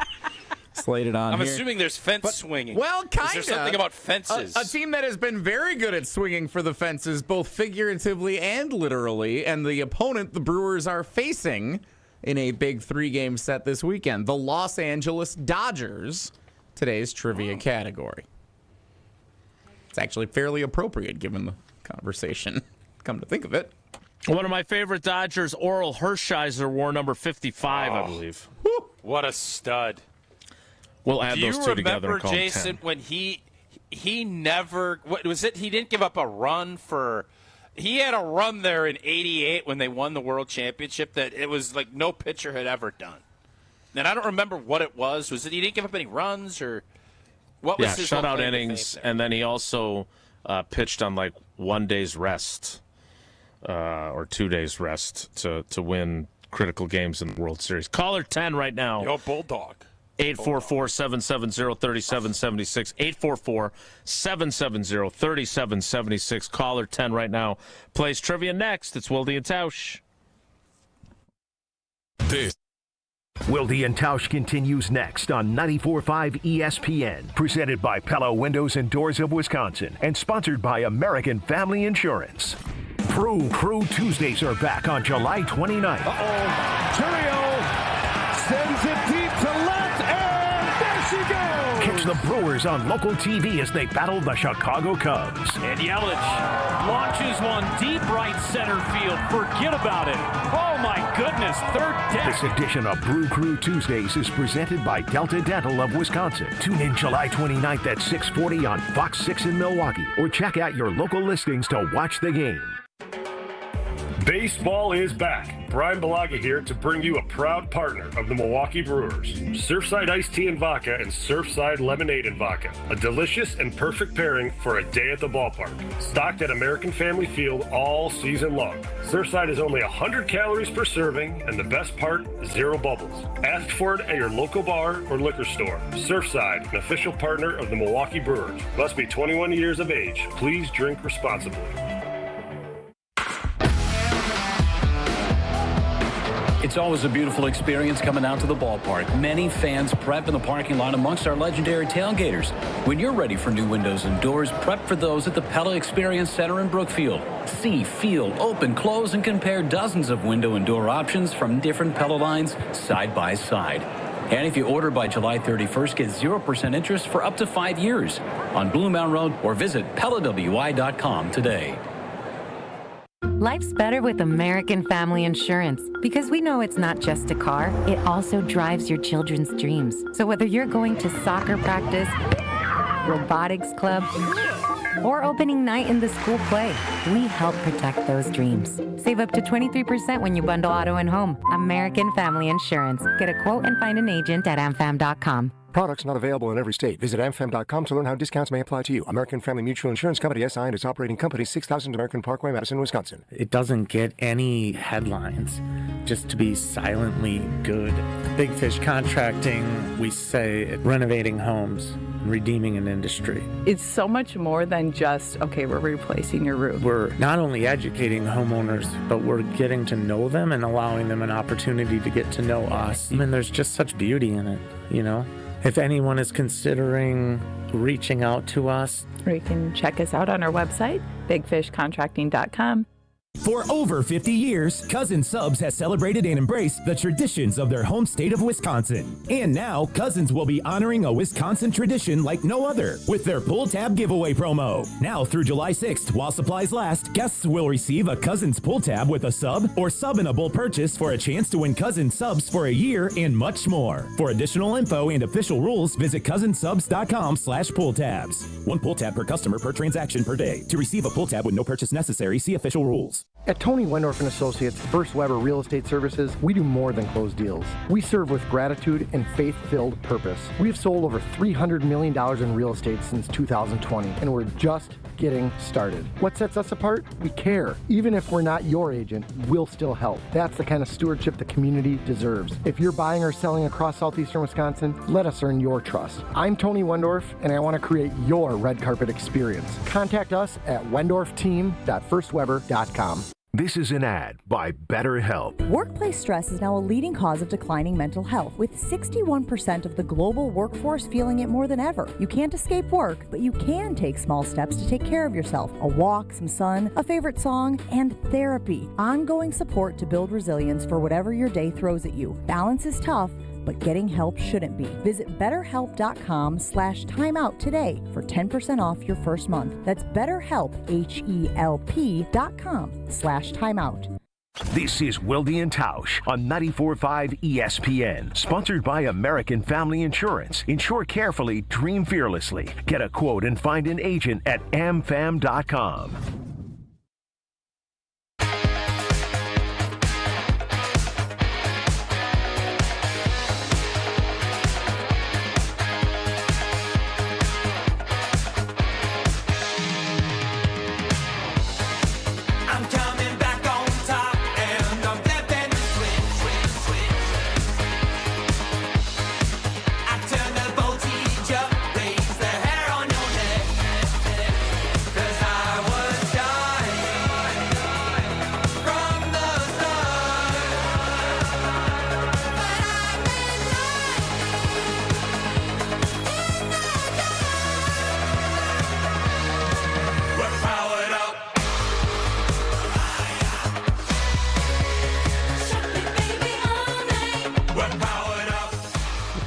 slated on I'm here. assuming there's fence swinging. Well, kind of. Is there something about fences? A team that has been very good at swinging for the fences, both figuratively and literally, and the opponent the Brewers are facing in a big 3-game set this weekend, the Los Angeles Dodgers, today's trivia category. It's actually fairly appropriate given the conversation, come to think of it. One of my favorite Dodgers, Oral Hershiser, wore number 55, I believe. What a stud. We'll add those two together and call Do you remember, Jason, 10. when he never, what was it? He didn't give up a run for, he had a run there in 88 when they won the World Championship that it was like no pitcher had ever done. And I don't remember what it was. Was it he didn't give up any runs or what was his shutout innings, and then he also pitched on like 1 day's rest or 2 days rest to win critical games in the World Series. Caller 10 right now. Yo, Bulldog. 844-770-3776. 844-770-3776. Caller 10 right now. Plays trivia next. It's Wilde Tausch. Wilde and Tausch continues next on 94.5 ESPN. Presented by Pella Windows and Doors of Wisconsin and sponsored by American Family Insurance. Crew Tuesdays are back on July 29th. Churio sends it deep to left, and there she goes! Catch the Brewers on local TV as they battle the Chicago Cubs. And Yelich launches one deep right center field. Forget about it. Oh, my goodness. Third deck. This edition of Brew Crew Tuesdays is presented by Delta Dental of Wisconsin. Tune in July 29th at 6:40 on Fox 6 in Milwaukee or check out your local listings to watch the game. Baseball is back. Brian Balaga here to bring you a proud partner of the Milwaukee Brewers. Surfside iced tea and vodka and Surfside lemonade and vodka. A delicious and perfect pairing for a day at the ballpark. Stocked at American Family Field all season long. Surfside is only 100 calories per serving, and the best part, 0 bubbles. Ask for it at your local bar or liquor store. Surfside, an official partner of the Milwaukee Brewers. Must be 21 years of age. Please drink responsibly. It's always a beautiful experience coming out to the ballpark. Many fans prep in the parking lot amongst our legendary tailgaters. When you're ready for new windows and doors, prep for those at the Pella Experience Center in Brookfield. See, feel, open, close, and compare dozens of window and door options from different Pella lines side by side. And if you order by July 31st, get 0% interest for up to 5 years on Blue Mountain Road, or visit PellaWI.com today. Life's better with American Family Insurance because we know it's not just a car, it also drives your children's dreams. So whether you're going to soccer practice, robotics club, or opening night in the school play, we help protect those dreams. Save up to 23% when you bundle auto and home. American Family Insurance. Get a quote and find an agent at amfam.com. Products not available in every state. Visit amfam.com to learn how discounts may apply to you. American Family Mutual Insurance Company, SI, and its operating company, 6000 American Parkway, Madison, Wisconsin. It doesn't get any headlines just to be silently good. Big Fish Contracting, we say renovating homes, redeeming an industry. It's so much more than just, okay, we're replacing your roof. We're not only educating homeowners, but we're getting to know them and allowing them an opportunity to get to know us. I mean, there's just such beauty in it, you know? If anyone is considering reaching out to us, or you can check us out on our website, bigfishcontracting.com. For over 50 years, Cousins Subs has celebrated and embraced the traditions of their home state of Wisconsin. And now, Cousins will be honoring a Wisconsin tradition like no other with their pull tab giveaway promo. Now through July 6th, while supplies last, guests will receive a Cousins pull tab with a sub or sub-able purchase for a chance to win Cousins Subs for a year and much more. For additional info and official rules, visit cousinsubs.com/pull tabs. One pull tab per customer per transaction per day. To receive a pull tab with no purchase necessary, see official rules. At Tony Wendorf & Associates First Weber Real Estate Services, we do more than close deals. We serve with gratitude and faith-filled purpose. We have sold over $300 million in real estate since 2020, and we're just getting started. What sets us apart? We care. Even if we're not your agent, we'll still help. That's the kind of stewardship the community deserves. If you're buying or selling across southeastern Wisconsin, let us earn your trust. I'm Tony Wendorf, and I want to create your red carpet experience. Contact us at wendorfteam.firstweber.com. This is an ad by BetterHelp. Workplace stress is now a leading cause of declining mental health, with 61% of the global workforce feeling it more than ever. You can't escape work, but you can take small steps to take care of yourself. A walk, some sun, a favorite song, and therapy. Ongoing support to build resilience for whatever your day throws at you. Balance is tough, but getting help shouldn't be. Visit betterhelp.com/timeout today for 10% off your first month. That's BetterHelp, HELP.com/timeout. This is Wilde Tausch on 94.5 ESPN, sponsored by American Family Insurance. Insure carefully, dream fearlessly. Get a quote and find an agent at amfam.com.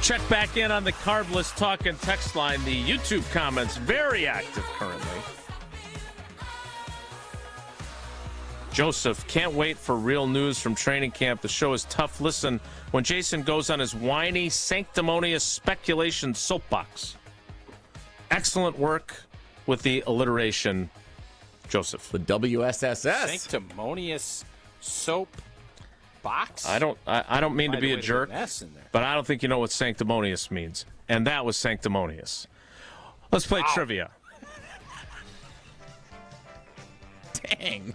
Check back in on the Carbless Talk and text line. The YouTube comments very active currently. Joseph, can't wait for real news from training camp. The show is tough listen when Jason goes on his whiny, sanctimonious speculation soapbox. Excellent work with the alliteration, Joseph. The WSSS. Sanctimonious soap box? I don't mean to be a jerk, but I don't think you know what sanctimonious means. And that was sanctimonious. Let's play trivia. Dang.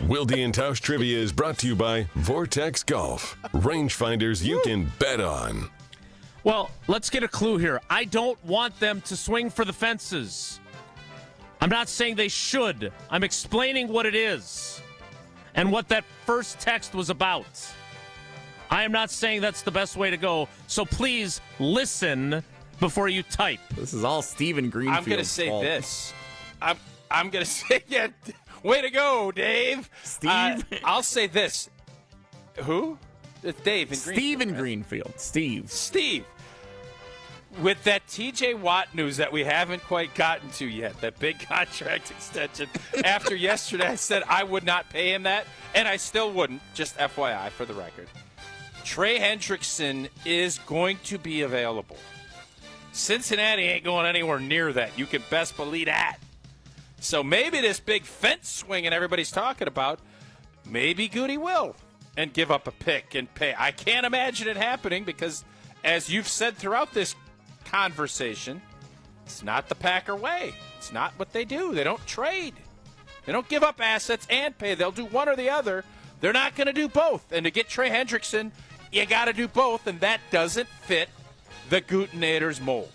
Wilde Tausch Trivia is brought to you by Vortex Golf. Rangefinders you can bet on. Well, let's get a clue here. I don't want them to swing for the fences. I'm not saying they should. I'm explaining what it is and what that first text was about. I am not saying that's the best way to go, so please listen before you type. This is all Stephen Greenfield's I'm going to say fault. this. I'm going to say, yeah, way to go, Dave. Steve? I'll say this. Who? It's Dave in Greenfield. Stephen Greenfield. Steve. With that TJ Watt news that we haven't quite gotten to yet, that big contract extension, after yesterday I said I would not pay him that, and I still wouldn't, just FYI for the record. Trey Hendrickson is going to be available. Cincinnati ain't going anywhere near that. You can best believe that. So maybe this big fence swinging everybody's talking about, maybe Goody will and give up a pick and pay. I can't imagine it happening because, as you've said throughout this conversation, it's not the Packer way. It's not what they do. They don't trade. They don't give up assets and pay. They'll do one or the other. They're not going to do both. And to get Trey Hendrickson, you got to do both, and that doesn't fit the Gutenators mold.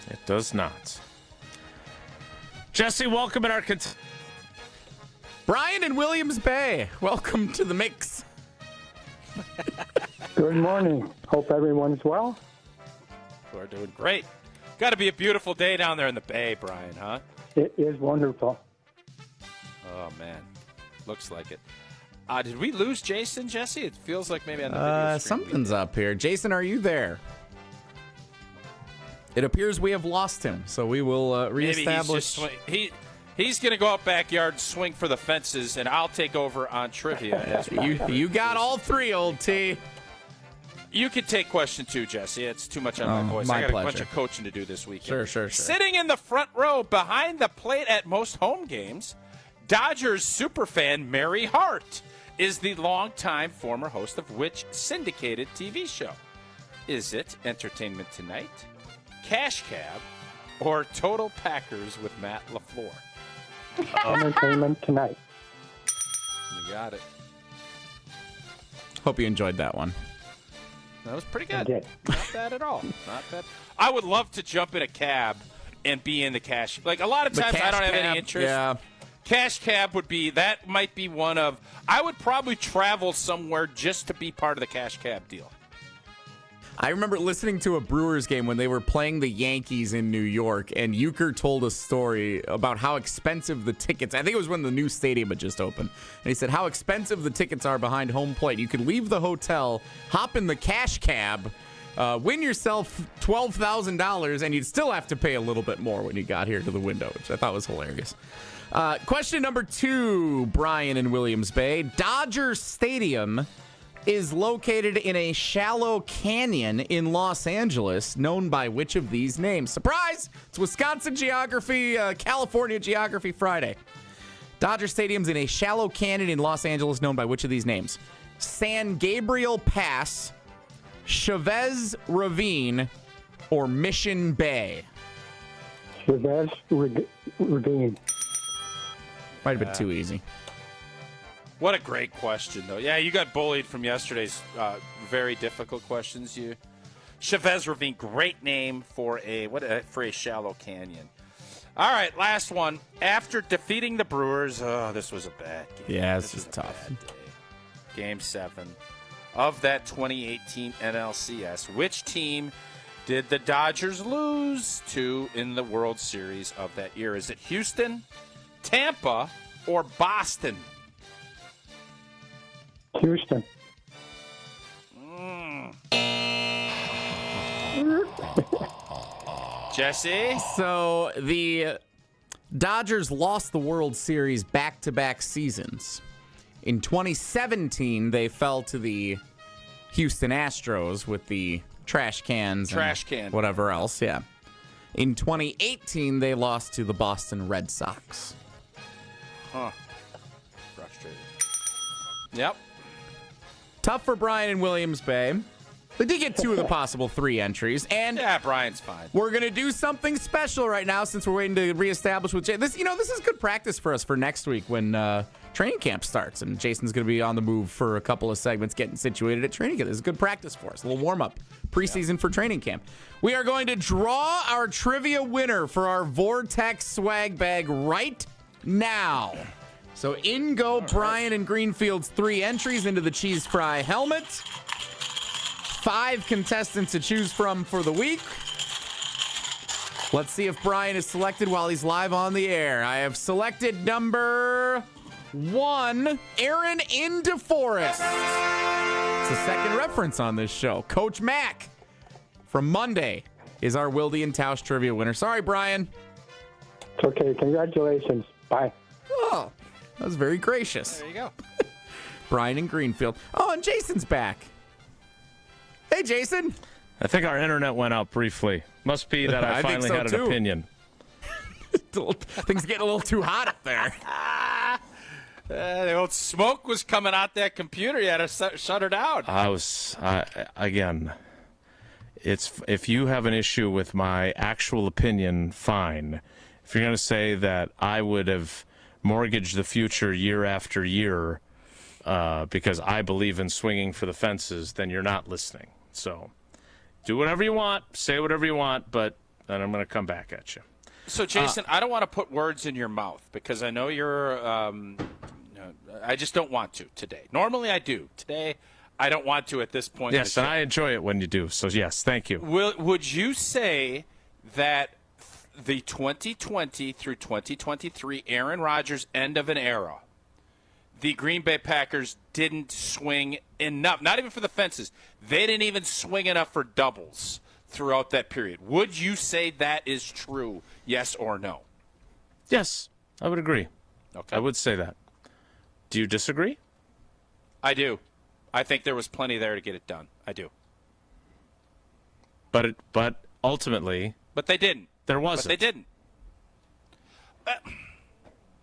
It does not. Jesse, welcome in our Brian in Williams Bay, welcome to the mix. Good morning. Hope everyone's well. We're doing great. Got to be a beautiful day down there in the Bay, Brian, huh? It is wonderful. Oh, man. Looks like it. Did we lose Jason, Jesse? It feels like maybe on the video screen. Something's up here. Jason, are you there? It appears we have lost him, so we will reestablish. He's going to go out backyard and swing for the fences, and I'll take over on trivia. As you got all three, old T. You can take question 2, Jesse. It's too much on my voice. I got a bunch of coaching to do this weekend. Sure. Sitting in the front row behind the plate at most home games, Dodgers superfan Mary Hart is the longtime former host of which syndicated TV show? Is it Entertainment Tonight, Cash Cab, or Total Packers with Matt LaFleur? Entertainment Tonight. You got it. Hope you enjoyed that one. That was pretty good. Not bad at all. Not bad. I would love to jump in a cab and be in the cash. Like, a lot of times I don't have any interest. Yeah. Cash cab that might be one of, I would probably travel somewhere just to be part of the cash cab deal. I remember listening to a Brewers game when they were playing the Yankees in New York, and Euchre told a story about how expensive the tickets. I think it was when the new stadium had just opened. And he said how expensive the tickets are behind home plate. You could leave the hotel, hop in the cash cab, win yourself $12,000, and you'd still have to pay a little bit more when you got here to the window, which I thought was hilarious. Question number 2, Brian in Williams Bay. Dodger Stadium is located in a shallow canyon in Los Angeles, known by which of these names? Surprise! It's Wisconsin Geography, California Geography Friday. Dodger Stadium's in a shallow canyon in Los Angeles, known by which of these names? San Gabriel Pass, Chavez Ravine, or Mission Bay? Chavez Ravine. Might have been too easy. What a great question, though. Yeah, you got bullied from yesterday's very difficult questions. Chavez Ravine, great name for a shallow canyon. All right, last one. After defeating the Brewers, this was a bad game. Yeah, this is tough. Game 7 of that 2018 NLCS. Which team did the Dodgers lose to in the World Series of that year? Is it Houston, Tampa, or Boston? Houston. Jesse? So the Dodgers lost the World Series back-to-back seasons. In 2017, they fell to the Houston Astros with the trash cans and whatever else, yeah. In 2018, they lost to the Boston Red Sox. Huh. Yep. Tough for Brian in Williams Bay. They did get 2 of the possible 3 entries. And yeah, Brian's fine. We're going to do something special right now since we're waiting to reestablish with Jay. This is good practice for us for next week when training camp starts. And Jason's going to be on the move for a couple of segments getting situated at training camp. This is good practice for us. A little warm-up preseason for training camp. We are going to draw our trivia winner for our Vortex swag bag right now. So in go Brian and Greenfield's 3 entries into the cheese fry helmet. 5 contestants to choose from for the week. Let's see if Brian is selected while he's live on the air. I have selected number 1, Aaron in DeForest. It's a second reference on this show. Coach Mac from Monday is our Wilde Tausch trivia winner. Sorry, Brian. It's okay. Congratulations. Bye. Oh, that was very gracious. There you go. Brian in Greenfield. Oh, and Jason's back. Hey, Jason. I think our internet went out briefly. Must be that I finally had an opinion. Things getting a little too hot up there. The old smoke was coming out that computer. You had to shut her down. Again, if you have an issue with my actual opinion, fine. If you're going to say that I would have mortgaged the future year after year because I believe in swinging for the fences, then you're not listening. So do whatever you want, say whatever you want, but then I'm going to come back at you. So, Jason, I don't want to put words in your mouth because I know you're I just don't want to today. Normally I do. Today I don't want to at this point. Yes, and I enjoy it when you do. So, yes, thank you. Would you say that the 2020 through 2023 Aaron Rodgers end of an era, the Green Bay Packers didn't swing enough, not even for the fences. They didn't even swing enough for doubles throughout that period. Would you say that is true, yes or no? Yes, I would agree. Okay. I would say that. Do you disagree? I do. I think there was plenty there to get it done. I do. But ultimately... But they didn't. There wasn't. But they didn't.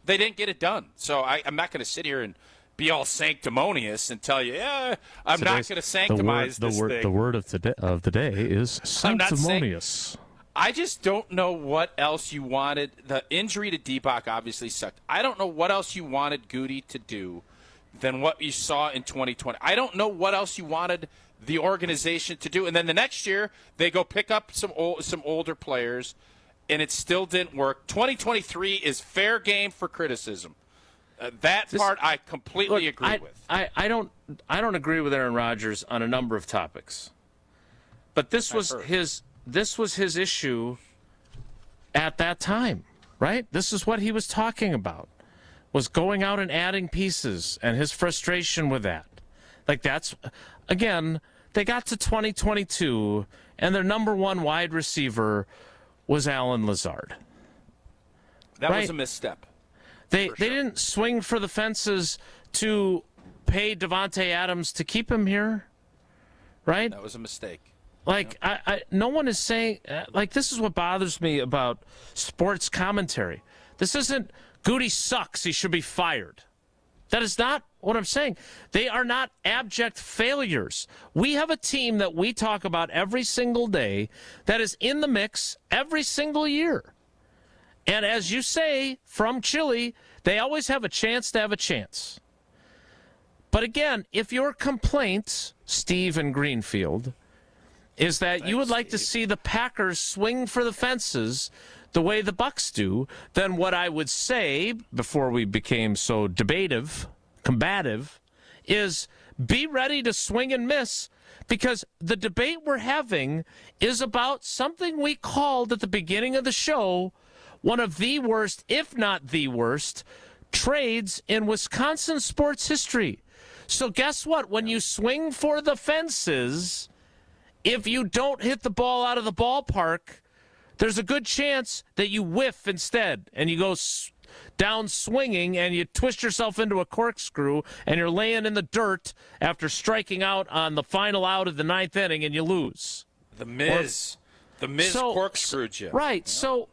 They didn't get it done. So I'm not going to sit here and be all sanctimonious and tell you, I'm not going to sanctimize this thing. The word of the day is sanctimonious. I just don't know what else you wanted. The injury to D-Bach obviously sucked. I don't know what else you wanted Goody to do than what you saw in 2020. I don't know what else you wanted the organization to do. And then the next year, they go pick up some older players, and it still didn't work. 2023 is fair game for criticism. That part I completely agree with. I don't agree with Aaron Rodgers on a number of topics. But this was his issue at that time, right? This is what he was talking about, was going out and adding pieces and his frustration with that. Like that's, again, they got to 2022 and their number 1 wide receiver was Alan Lazard. That was a misstep. They didn't swing for the fences to pay Devontae Adams to keep him here, right? That was a mistake. Like, no one is saying, like, this is what bothers me about sports commentary. This isn't, Goody sucks, he should be fired. That is not what I'm saying. They are not abject failures. We have a team that we talk about every single day that is in the mix every single year. And as you say, from Chile, they always have a chance to have a chance. But again, if your complaint, Steve in Greenfield, is that you would like to see the Packers swing for the fences the way the Bucs do, then what I would say, before we became so combative, is be ready to swing and miss, because the debate we're having is about something we called at the beginning of the show one of the worst, if not the worst, trades in Wisconsin sports history. So guess what? When you swing for the fences, if you don't hit the ball out of the ballpark, there's a good chance that you whiff instead and you go down swinging and you twist yourself into a corkscrew and you're laying in the dirt after striking out on the final out of the 9th inning and you lose. The Miz corkscrewed you. Right. Yeah. So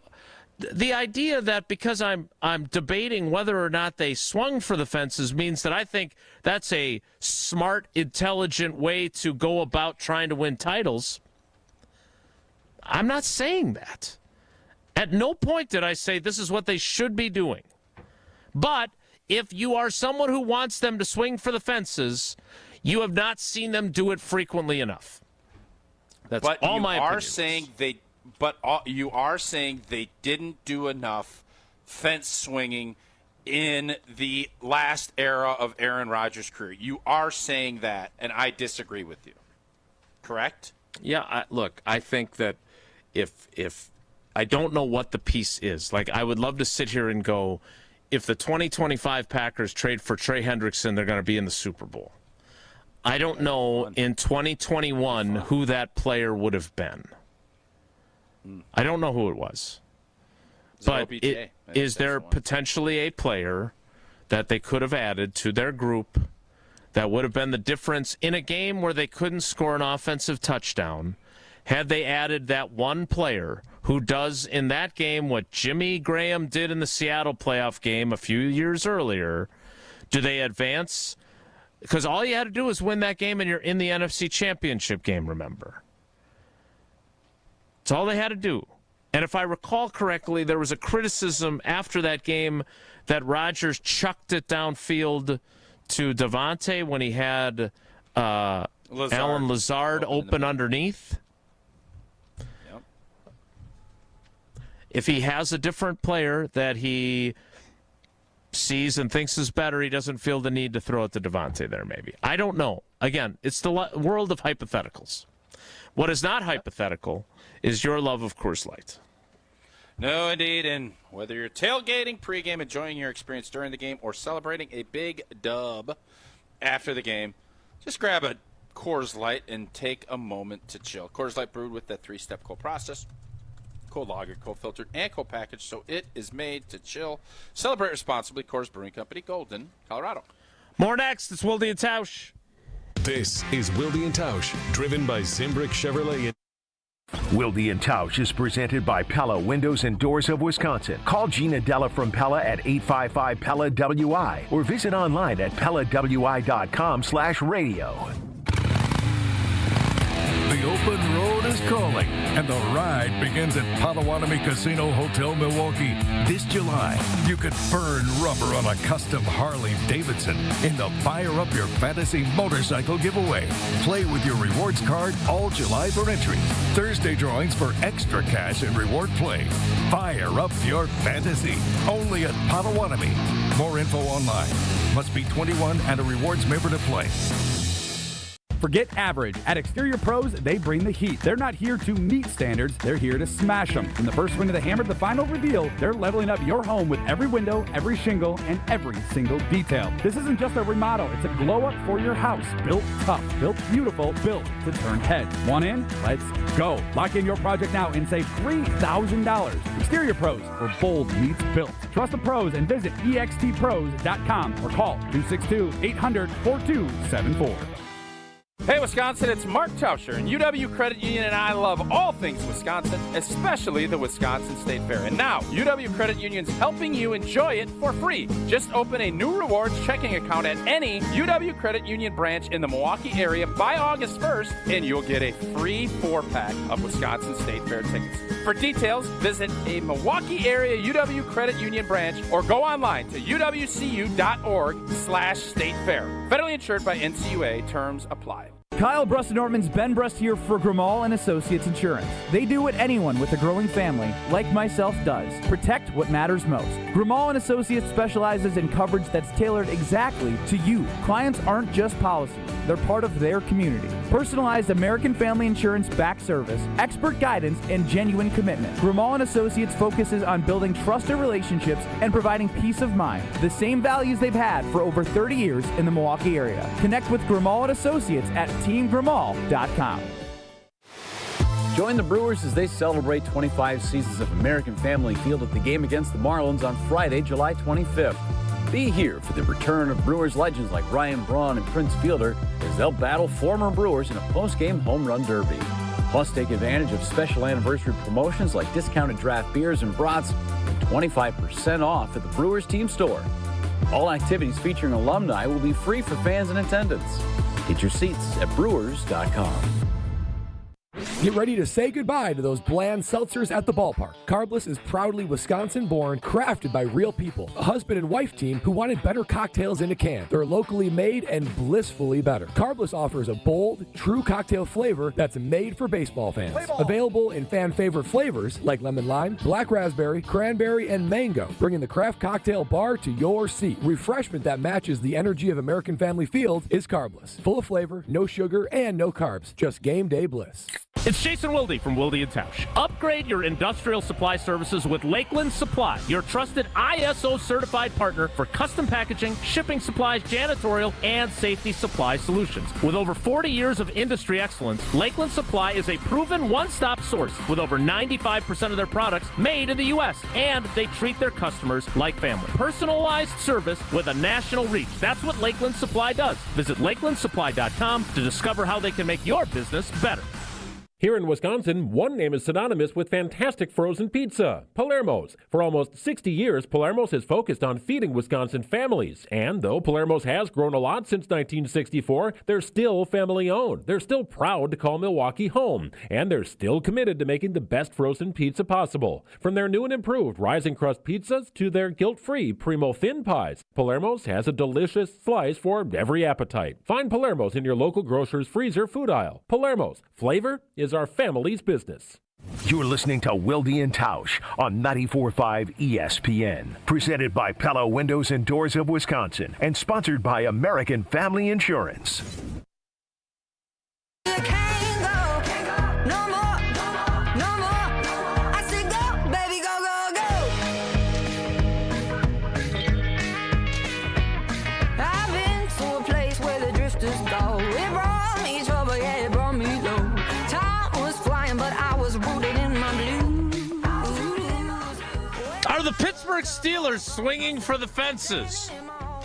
the idea that because I'm debating whether or not they swung for the fences means that I think that's a smart, intelligent way to go about trying to win titles. I'm not saying that. At no point did I say this is what they should be doing. But if you are someone who wants them to swing for the fences, you have not seen them do it frequently enough. That's all my opinion. You are saying they didn't do enough fence swinging in the last era of Aaron Rodgers' career. You are saying that, and I disagree with you. Correct? Yeah, look, I think that if I don't know what the piece is. Like, I would love to sit here and go, if the 2025 Packers trade for Trey Hendrickson, they're going to be in the Super Bowl. I don't know in 2021 who that player would have been. I don't know who it was. But is there potentially a player that they could have added to their group that would have been the difference in a game where they couldn't score an offensive touchdown? Had they added that one player who does in that game what Jimmy Graham did in the Seattle playoff game a few years earlier, do they advance? Because all you had to do was win that game and you're in the NFC Championship game, remember? That's all they had to do. And if I recall correctly, there was a criticism after that game that Rodgers chucked it downfield to Devontae when he had Alan Lazard open underneath. Yep. If he has a different player that he sees and thinks is better, he doesn't feel the need to throw it to Devontae there, maybe. I don't know. Again, it's the world of hypotheticals. What is not hypothetical is your love of Coors Light. No, indeed. And whether you're tailgating, pregame, enjoying your experience during the game, or celebrating a big dub after the game, just grab a Coors Light and take a moment to chill. Coors Light brewed with that 3-step cold process. Cold lagered, cold filtered, and cold packaged, so it is made to chill. Celebrate responsibly. Coors Brewing Company, Golden, Colorado. More next. It's Wilde Tausch. This is Wilde Tausch, driven by Zimbrick Chevrolet. Wilde Tausch is presented by Pella Windows and Doors of Wisconsin. Call Gina Della from Pella at 855-PELLA-WI or visit online at PellaWI.com/radio. The open road is calling, and the ride begins at Potawatomi Casino Hotel Milwaukee. This July, you could burn rubber on a custom Harley-Davidson in the Fire Up Your Fantasy motorcycle giveaway. Play with your rewards card all July for entry. Thursday drawings for extra cash and reward play. Fire Up Your Fantasy, only at Potawatomi. More info online. Must be 21 and a rewards member to play. Forget average. At Exterior Pros, they bring the heat. They're not here to meet standards, they're here to smash them. From the first swing of the hammer to the final reveal, they're leveling up your home with every window, every shingle, and every single detail. This isn't just a remodel, it's a glow up for your house. Built tough, built beautiful, built to turn heads. Want in? Let's go. Lock in your project now and save $3,000. Exterior Pros, where bold meets built. Trust the pros and visit extpros.com or call 262-800-4274. Hey, Wisconsin, it's Mark Tauscher, and UW Credit Union and I love all things Wisconsin, especially the Wisconsin State Fair. And now, UW Credit Union's helping you enjoy it for free. Just open a new rewards checking account at any UW Credit Union branch in the Milwaukee area by August 1st, and you'll get a free 4-pack of Wisconsin State Fair tickets. For details, visit a Milwaukee area UW Credit Union branch or go online to uwcu.org/State Fair. Federally insured by NCUA. Terms apply. Kyle Brust-Nortman's Ben Brust here for Grimal and Associates Insurance. They do what anyone with a growing family, like myself, does. Protect what matters most. Grimal and Associates specializes in coverage that's tailored exactly to you. Clients aren't just policies. They're part of their community. Personalized American Family Insurance back service, expert guidance, and genuine commitment. Grimal and Associates focuses on building trusted relationships and providing peace of mind. The same values they've had for over 30 years in the Milwaukee area. Connect with Grimal and Associates at teamgrimal.com. Join the Brewers as they celebrate 25 seasons of American Family Field at the game against the Marlins on Friday, July 25th. Be here for the return of Brewers legends like Ryan Braun and Prince Fielder as they'll battle former Brewers in a post-game home run derby. Plus, take advantage of special anniversary promotions like discounted draft beers and brats and 25% off at the Brewers team store. All activities featuring alumni will be free for fans in attendance. Get your seats at brewers.com. Get ready to say goodbye to those bland seltzers at the ballpark. Carbless is proudly Wisconsin-born, crafted by real people. A husband and wife team who wanted better cocktails in a can. They're locally made and blissfully better. Carbless offers a bold, true cocktail flavor that's made for baseball fans. Available in fan-favorite flavors like lemon lime, black raspberry, cranberry, and mango, bringing the craft cocktail bar to your seat. Refreshment that matches the energy of American Family Field is Carbless. Full of flavor, no sugar, and no carbs. Just game day bliss. It's Jason Wilde from Wilde Tausch. Upgrade your industrial supply services with Lakeland Supply, your trusted ISO certified partner for custom packaging, shipping supplies, janitorial, and safety supply solutions. With over 40 years of industry excellence, Lakeland Supply is a proven one-stop source with over 95% of their products made in the U.S. And they treat their customers like family. Personalized service with a national reach. That's what Lakeland Supply does. Visit lakelandsupply.com to discover how they can make your business better. Here in Wisconsin, one name is synonymous with fantastic frozen pizza, Palermo's. For almost 60 years, Palermo's has focused on feeding Wisconsin families. And though Palermo's has grown a lot since 1964, they're still family-owned. They're still proud to call Milwaukee home. And they're still committed to making the best frozen pizza possible. From their new and improved rising crust pizzas to their guilt-free Primo thin pies, Palermo's has a delicious slice for every appetite. Find Palermo's in your local grocer's freezer food aisle. Palermo's. Flavor is our family's business. You're listening to Wilde Tausch on 94.5 ESPN. Presented by Pella Windows and Doors of Wisconsin and sponsored by American Family Insurance. Are the Pittsburgh Steelers swinging for the fences?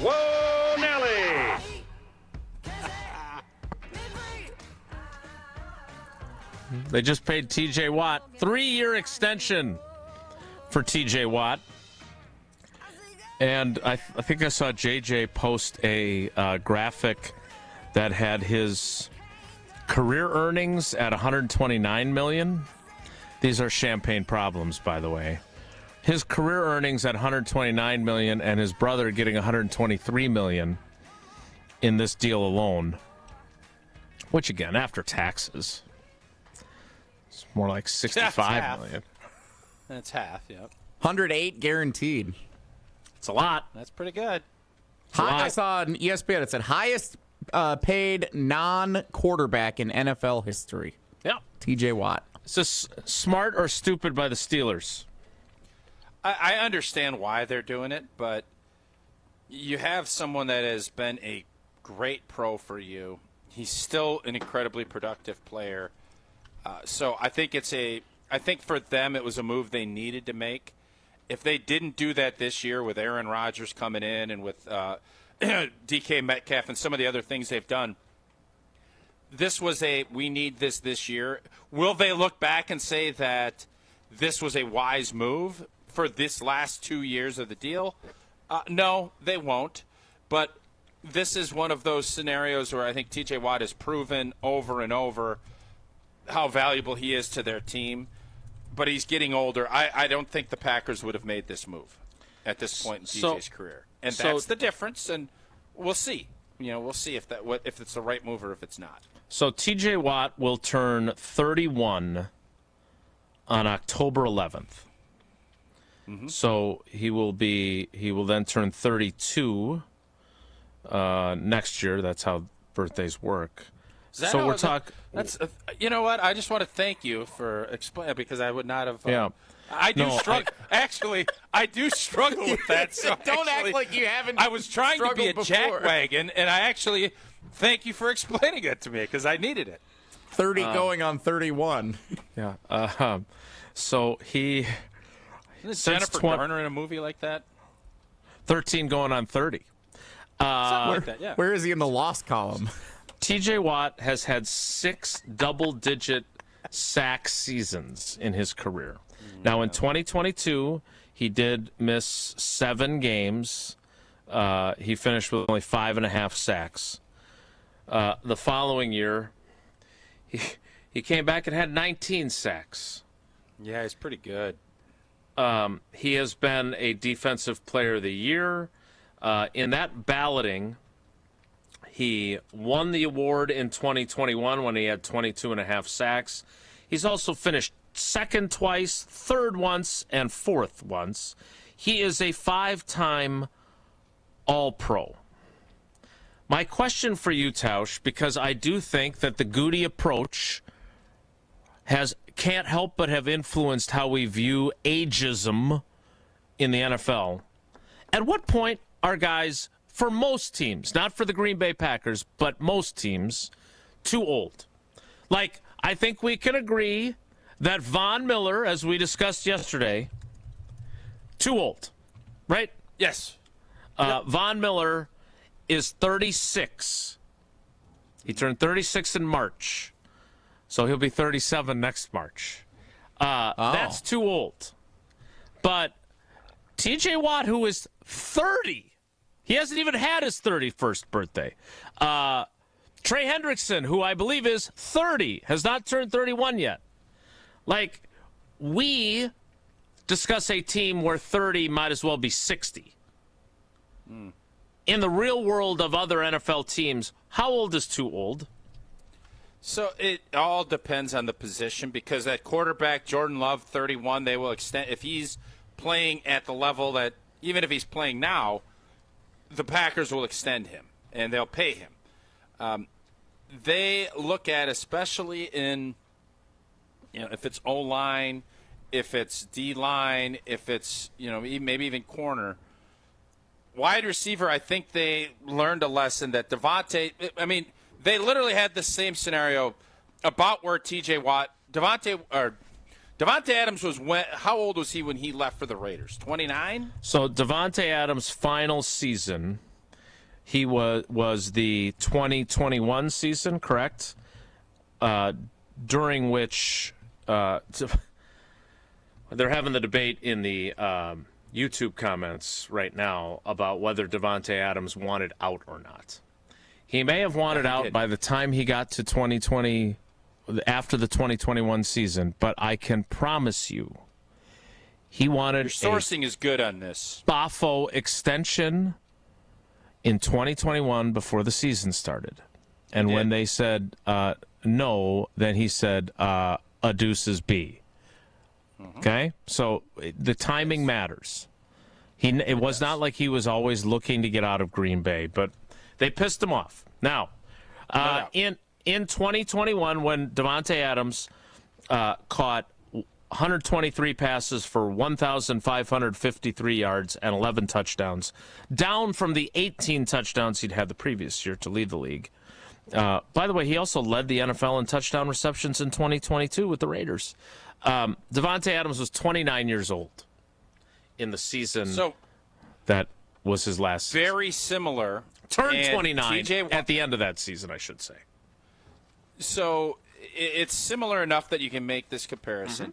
Whoa, Nelly! They just paid T.J. Watt. 3-year extension for T.J. Watt. And I think I saw J.J. post a graphic that had his career earnings at $129 million. These are champagne problems, by the way. His career earnings at $129 million and his brother getting $123 million in this deal alone. Which, again, after taxes, it's more like $65 million. That's half, yep. 108 guaranteed. It's a lot. That's pretty good. I saw on ESPN, it said highest paid non-quarterback in NFL history. Yeah. T.J. Watt. Is this smart or stupid by the Steelers? I understand why they're doing it, but you have someone that has been a great pro for you. He's still an incredibly productive player. So I think for them it was a move they needed to make. If they didn't do that this year with Aaron Rodgers coming in and with DK Metcalf and some of the other things they've done, this was we need this year. Will they look back and say that this was a wise move for this last 2 years of the deal? No, they won't. But this is one of those scenarios where I think T.J. Watt has proven over and over how valuable he is to their team. But he's getting older. I don't think the Packers would have made this move at this point in TJ's career. And that's the difference, and we'll see. We'll see if it's the right move or if it's not. So T.J. Watt will turn 31 on October 11th. Mm-hmm. So he will then turn 32 next year. That's how birthdays work. So we're talking. You know what? I just want to thank you for explaining, because I would not have. Yeah. I do struggle. Actually, I do struggle with that. So don't act like you haven't. I was trying to be a before. jackwagon, and I actually thank you for explaining it to me because I needed it. 30 going on 31. Yeah. So he. Isn't Jennifer Garner in a movie like that? 13 going on 30. Something like that, yeah. Where is he in the lost column? T.J. Watt has had 6 double-digit sack seasons in his career. Now, in 2022, he did miss 7 games. He finished with only 5.5 sacks. The following year, he came back and had 19 sacks. Yeah, he's pretty good. He has been a Defensive Player of the Year. In that balloting, he won the award in 2021 when he had 22.5 sacks. He's also finished second twice, third once, and fourth once. He is a 5-time All-Pro. My question for you, Tausch, because I do think that the Goody approach can't help but have influenced how we view ageism in the NFL. At what point are guys, for most teams, not for the Green Bay Packers, but most teams, too old? Like, I think we can agree that Von Miller, as we discussed yesterday, too old, right? Yes. Von Miller is 36. He turned 36 in March, so he'll be 37 next March. That's too old. But T.J. Watt, who is 30, he hasn't even had his 31st birthday. Trey Hendrickson, who I believe is 30, has not turned 31 yet. Like, we discuss a team where 30 might as well be 60. In the real world of other NFL teams, how old is too old? So it all depends on the position, because at quarterback, Jordan Love, 31, they will extend. If he's playing at the level that, even if he's playing now, the Packers will extend him, and they'll pay him. They look at, especially in, if it's O-line, if it's D-line, if it's, maybe even corner. Wide receiver, I think they learned a lesson that Devontae, they literally had the same scenario about where T.J. Watt, Devontae Adams was how old was he when he left for the Raiders? 29? So Devontae Adams' final season, he was the 2021 season, correct? During which they're having the debate in the YouTube comments right now about whether Devontae Adams wanted out or not. He may have wanted out by the time he got to 2020, after the 2021 season, but I can promise you he wanted Your sourcing is good on this. Bafo extension in 2021 before the season started. And when they said no, then he said a deuces B. Okay? So the timing matters. It was not like he was always looking to get out of Green Bay, but they pissed him off. Now, in 2021, when Devontae Adams caught 123 passes for 1,553 yards and 11 touchdowns, down from the 18 touchdowns he'd had the previous year to lead the league. By the way, he also led the NFL in touchdown receptions in 2022 with the Raiders. Devontae Adams was 29 years old in the season that was his last season. Very similar. Turned 29 at the end of that season, I should say. So it's similar enough that you can make this comparison.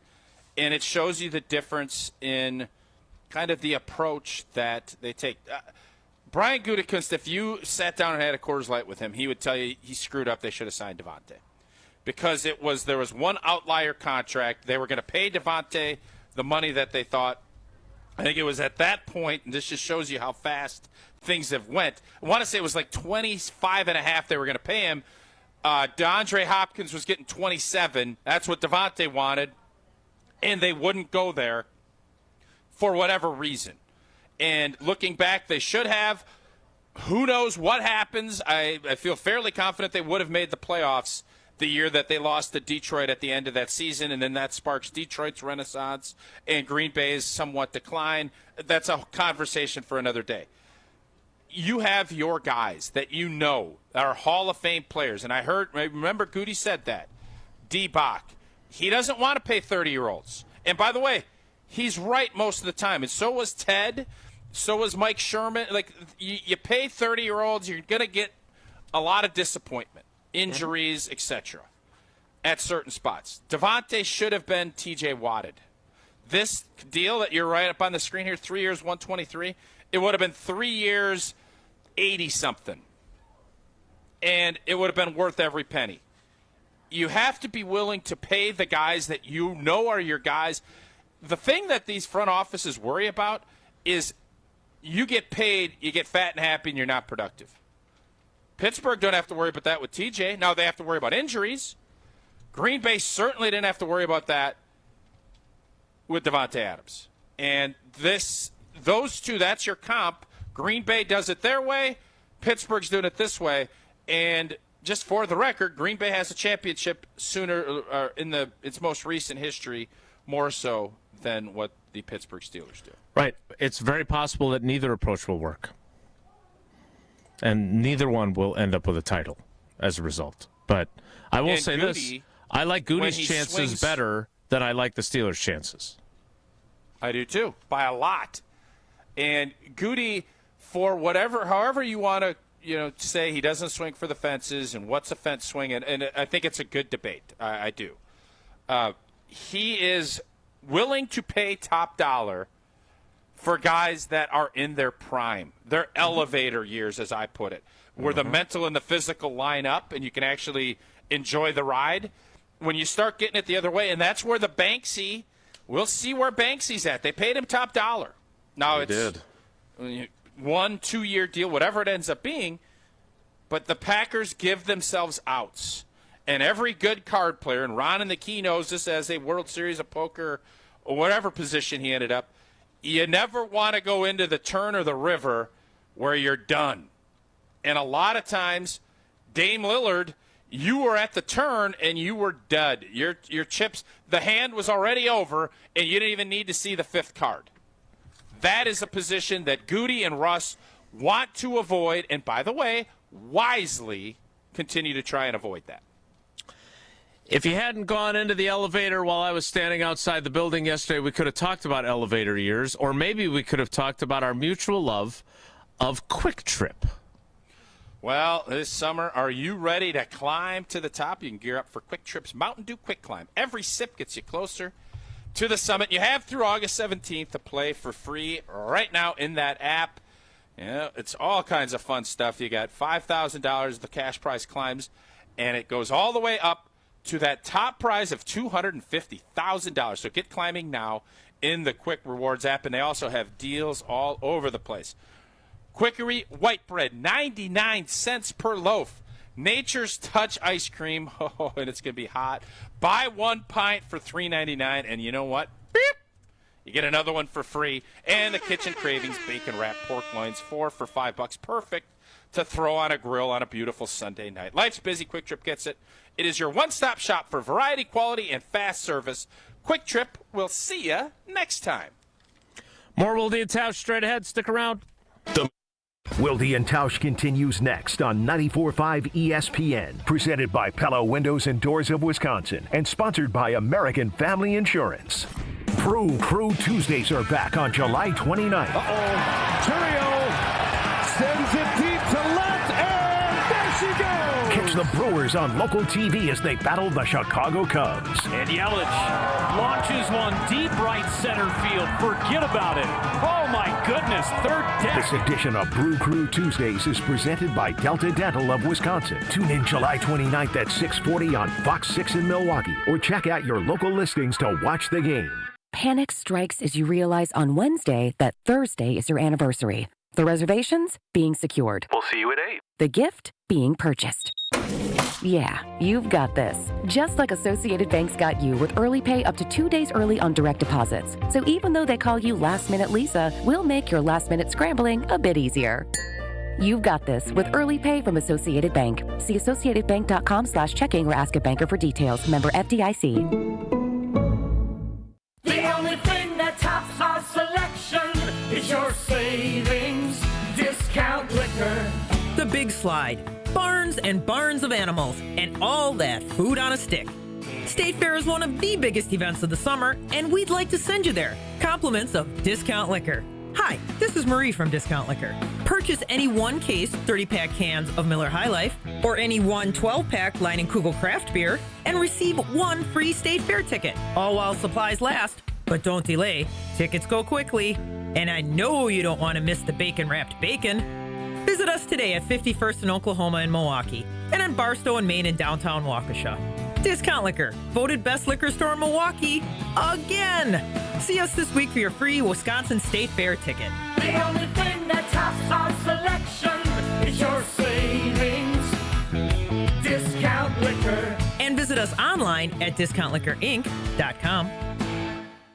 And it shows you the difference in kind of the approach that they take. Brian Gutekunst, if you sat down and had a Coors Light with him, he would tell you he screwed up. They should have signed Devontae. Because there was one outlier contract. They were going to pay Devontae the money that they thought. I think it was at that point, and this just shows you how fast things have went. I want to say it was like 25.5 they were going to pay him. DeAndre Hopkins was getting 27. That's what Devontae wanted. And they wouldn't go there for whatever reason. And looking back, they should have. Who knows what happens? I feel fairly confident they would have made the playoffs the year that they lost to Detroit at the end of that season, and then that sparks Detroit's renaissance and Green Bay's somewhat decline. That's a conversation for another day. You have your guys that you know are Hall of Fame players, and I remember Goody said that. D-Bach. He doesn't want to pay 30-year-olds. And by the way, he's right most of the time, and so was Ted, so was Mike Sherman. Like, you pay 30-year-olds, you're going to get a lot of disappointment. Injuries, etc. at certain spots. Devontae should have been TJ Wadded. This deal that you're right up on the screen here, 3 years, 123, it would have been 3 years, 80-something. And it would have been worth every penny. You have to be willing to pay the guys that you know are your guys. The thing that these front offices worry about is you get paid, you get fat and happy, and you're not productive. Pittsburgh don't have to worry about that with TJ. Now they have to worry about injuries. Green Bay certainly didn't have to worry about that with Davante Adams. And those two, that's your comp. Green Bay does it their way. Pittsburgh's doing it this way. And just for the record, Green Bay has a championship sooner in its most recent history, more so than what the Pittsburgh Steelers do. Right. It's very possible that neither approach will work. And neither one will end up with a title as a result. But I will say this. I like Goody's chances better than I like the Steelers' chances. I do too, by a lot. And Goody, for however you want to say he doesn't swing for the fences and what's a fence swing, and I think it's a good debate. I do. He is willing to pay top dollar for guys that are in their prime, their elevator years, as I put it, where the mental and the physical line up and you can actually enjoy the ride. When you start getting it the other way, and that's where the Banksy, we'll see where Banksy's at. They paid him top dollar. Now it's 1-2 year deal, whatever it ends up being, but the Packers give themselves outs. And every good card player, and Ron in the key knows this as a World Series of Poker or whatever position he ended up, you never want to go into the turn or the river where you're done. And a lot of times, Dame Lillard, you were at the turn and you were dud. Your chips, the hand was already over, and you didn't even need to see the fifth card. That is a position that Goody and Russ want to avoid, and by the way, wisely continue to try and avoid that. If you hadn't gone into the elevator while I was standing outside the building yesterday, we could have talked about elevator years, or maybe we could have talked about our mutual love of Quick Trip. Well, this summer, are you ready to climb to the top? You can gear up for Quick Trip's Mountain Dew Quick Climb. Every sip gets you closer to the summit. You have through August 17th to play for free right now in that app. It's all kinds of fun stuff. You got $5,000, the cash prize climbs, and it goes all the way up to that top prize of $250,000. So get climbing now in the Quick Rewards app, and they also have deals all over the place. Quickery white bread, 99 cents per loaf. Nature's Touch ice cream, and it's going to be hot. Buy 1 pint for $3.99, and you know what? Beep! You get another one for free. And the Kitchen Cravings bacon wrapped pork loins, 4 for $5. Perfect to throw on a grill on a beautiful Sunday night. Life's busy. Quick Trip gets it. It is your one-stop shop for variety, quality, and fast service. Quick Trip. We'll see you next time. More Wilde Tausch straight ahead. Stick around. Wilde and Tausch continues next on 94.5 ESPN, presented by Pella Windows and Doors of Wisconsin, and sponsored by American Family Insurance. Brew Crew Tuesdays are back on July 29th. Turio sends it deep to left, and there she goes! Catch the Brewers on local TV as they battle the Chicago Cubs. And Yelich launches one deep right center field. Forget about it. Oh, my goodness. Third deck. This edition of Brew Crew Tuesdays is presented by Delta Dental of Wisconsin. Tune in July 29th at 6:40 on Fox 6 in Milwaukee, or check out your local listings to watch the game. Panic strikes as you realize on Wednesday that Thursday is your anniversary. The reservations being secured. We'll see you at 8. The gift being purchased. Yeah, you've got this. Just like Associated Bank's got you with early pay up to 2 days early on direct deposits. So even though they call you Last Minute Lisa, we'll make your last minute scrambling a bit easier. You've got this with early pay from Associated Bank. See associatedbank.com/checking or ask a banker for details. Member FDIC. The only thing that tops our selection is your savings discount liquor. The Big Slide. Barns and barns of animals, and all that food on a stick. State Fair is one of the biggest events of the summer, and we'd like to send you there. Compliments of discount liquor. Hi, this is Marie from Discount Liquor. Purchase any one case 30-pack cans of Miller High Life or any one 12-pack Leinenkugel craft beer and receive one free state fair ticket, all while supplies last. But don't delay. Tickets go quickly. And I know you don't want to miss the bacon-wrapped bacon. Visit us today at 51st in Oklahoma and Milwaukee, and on Barstow and Main in downtown Waukesha. Discount Liquor, voted best liquor store in Milwaukee, again! See us this week for your free Wisconsin State Fair ticket. The only thing that tops our selection is your savings. Discount Liquor. And visit us online at discountliquorinc.com.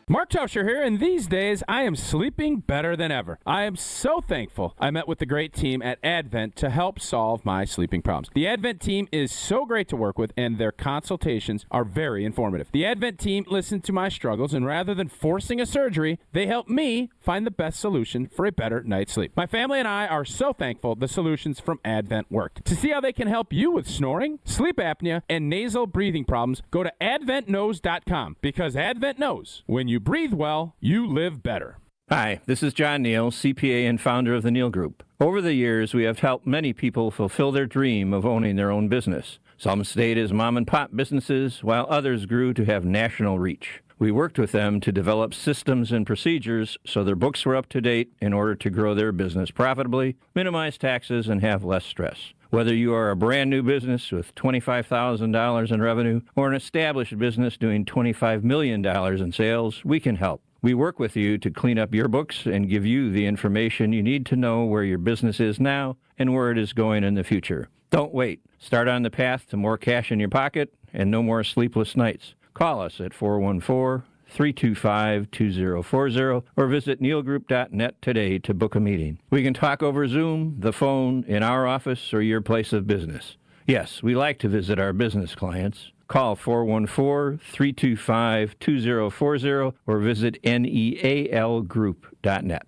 Mark Tauscher here, and these days I am sleeping better than ever. I am so thankful I met with the great team at Advent to help solve my sleeping problems. The Advent team is so great to work with, and their consultations are very informative. The Advent team listened to my struggles, and rather than forcing a surgery, they helped me find the best solution for a better night's sleep. My family and I are so thankful the solutions from Advent worked. To see how they can help you with snoring, sleep apnea, and nasal breathing problems, go to adventknows.com, because Advent knows when you breathe well, you live better. Hi, this is John Neal, CPA and founder of the Neal Group. Over the years, we have helped many people fulfill their dream of owning their own business. Some stayed as mom-and-pop businesses, while others grew to have national reach. We worked with them to develop systems and procedures so their books were up to date in order to grow their business profitably, minimize taxes, and have less stress. Whether you are a brand new business with $25,000 in revenue or an established business doing $25 million in sales, we can help. We work with you to clean up your books and give you the information you need to know where your business is now and where it is going in the future. Don't wait. Start on the path to more cash in your pocket and no more sleepless nights. Call us at 414-325-2040 or visit nealgroup.net today to book a meeting. We can talk over Zoom, the phone, in our office, or your place of business. Yes, we like to visit our business clients. Call 414-325-2040 or visit nealgroup.net.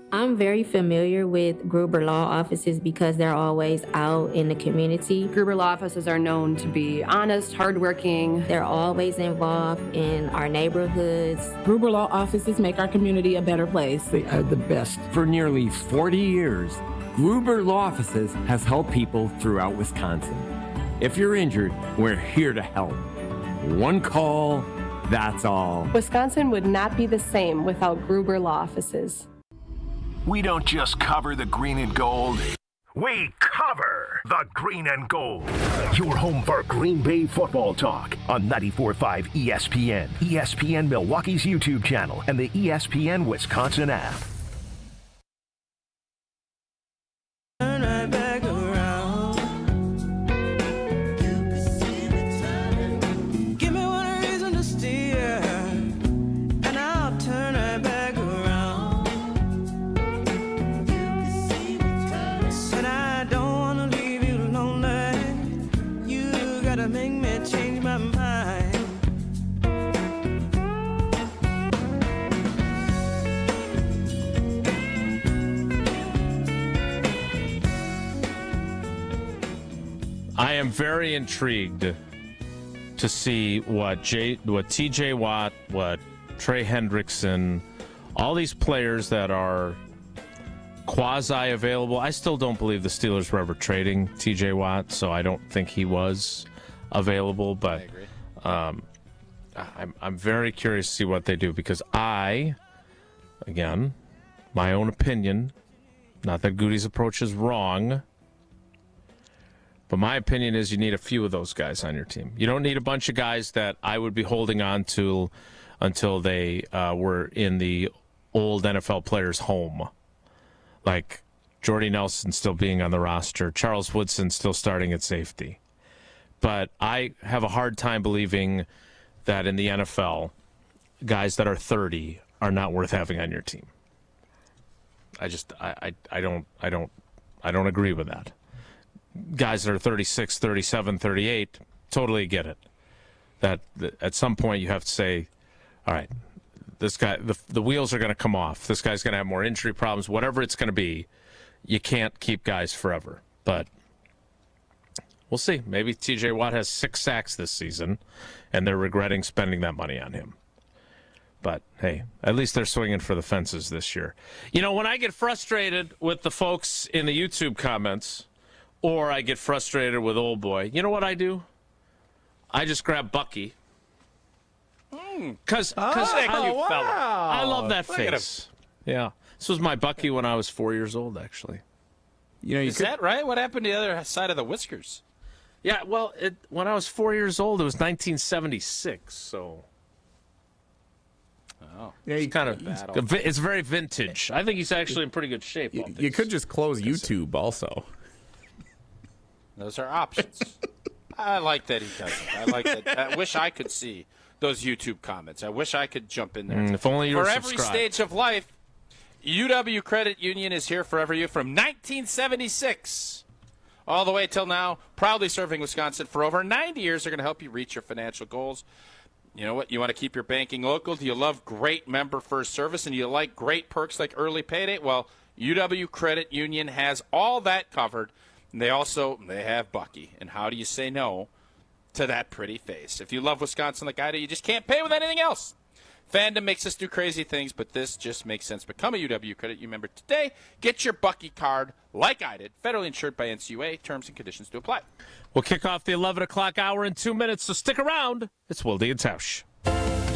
I'm very familiar with Gruber Law Offices because they're always out in the community. Gruber Law Offices are known to be honest, hardworking. They're always involved in our neighborhoods. Gruber Law Offices make our community a better place. They are the best. For nearly 40 years, Gruber Law Offices has helped people throughout Wisconsin. If you're injured, we're here to help. One call, that's all. Wisconsin would not be the same without Gruber Law Offices. We don't just cover the green and gold. We cover the green and gold. Your home for Green Bay football talk on 94.5 ESPN, ESPN Milwaukee's YouTube channel, and the ESPN Wisconsin app. Turn right back around. You can see me turning. Give me one reason to steer, and I'll turn right back around. You can see me turning. Said I don't wanna leave you lonely. You gotta make me change my mind. I am very intrigued to see what T.J. Watt, what Trey Hendrickson, all these players that are quasi-available. I still don't believe the Steelers were ever trading T.J. Watt, so I don't think he was available. But I'm very curious to see what they do because again, my own opinion, not that Goody's approach is wrong, but my opinion is you need a few of those guys on your team. You don't need a bunch of guys that I would be holding on to until they were in the old NFL players' home. Like Jordy Nelson still being on the roster, Charles Woodson still starting at safety. But I have a hard time believing that in the NFL, guys that are 30 are not worth having on your team. I don't agree with that. Guys that are 36, 37, 38, totally get it. That at some point you have to say, all right, this guy, the wheels are going to come off. This guy's going to have more injury problems, whatever it's going to be. You can't keep guys forever. But we'll see. Maybe T.J. Watt has 6 sacks this season, and they're regretting spending that money on him. But, hey, at least they're swinging for the fences this year. You know, when I get frustrated with the folks in the YouTube comments, or I get frustrated with old boy, you know what I do? I just grab Bucky. Because I love that face. Yeah. This was my Bucky when I was 4 years old, actually. Is that right? What happened to the other side of the whiskers? Yeah, well, when I was 4 years old, it was 1976, so... Oh. Yeah, it's kind of it's very vintage. I think he's actually in pretty good shape. You could just close YouTube also. Those are options. I like that he doesn't. I like that. I wish I could see those YouTube comments. I wish I could jump in there. If only you were For every subscribed. stage of life, UW Credit Union is here forever you from 1976 all the way till now. Proudly serving Wisconsin for over 90 years. They're going to help you reach your financial goals. You know what? You want to keep your banking local? Do you love great member-first service and you like great perks like early payday? Well, UW Credit Union has all that covered. And they have Bucky. And how do you say no to that pretty face? If you love Wisconsin like I do, you just can't pay with anything else. Fandom makes us do crazy things, but this just makes sense. Become a UW Credit Union member today. Get your Bucky card like I did. Federally insured by NCUA. Terms and conditions to apply. We'll kick off the 11 o'clock hour in 2 minutes, so stick around. It's Wilde Tausch.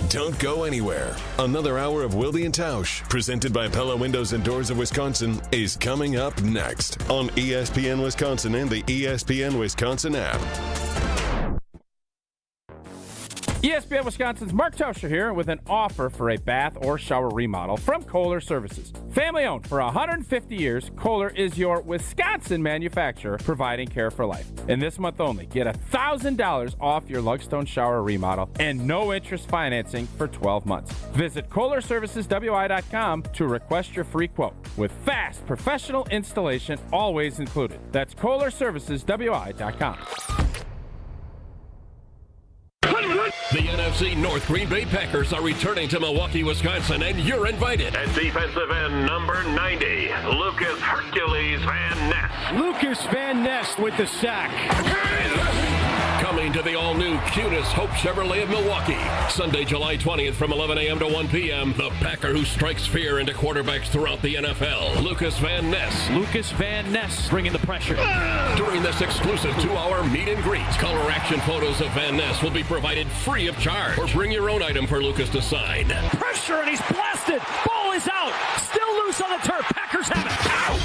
Don't go anywhere. Another hour of Wilde Tausch, presented by Pella Windows and Doors of Wisconsin, is coming up next on ESPN Wisconsin and the ESPN Wisconsin app. ESPN Wisconsin's Mark Tauscher here with an offer for a bath or shower remodel from Kohler Services. Family owned for 150 years, Kohler is your Wisconsin manufacturer providing care for life. And this month only, get $1,000 off your Lugstone shower remodel and no interest financing for 12 months. Visit KohlerServicesWI.com to request your free quote with fast professional installation always included. That's KohlerServicesWI.com. The NFC North Green Bay Packers are returning to Milwaukee, Wisconsin, and you're invited. At defensive end number 90, Lucas Hercules Van Ness. Lucas Van Ness with the sack. Coming to the all-new Cunis Hope Chevrolet of Milwaukee. Sunday, July 20th from 11 a.m. to 1 p.m. The Packer who strikes fear into quarterbacks throughout the NFL. Lucas Van Ness. Lucas Van Ness bringing the pressure. During this exclusive 2-hour meet and greet, color action photos of Van Ness will be provided free of charge. Or bring your own item for Lucas to sign. Pressure and he's blasted. Ball is out. Still loose on the turf. Packers have it.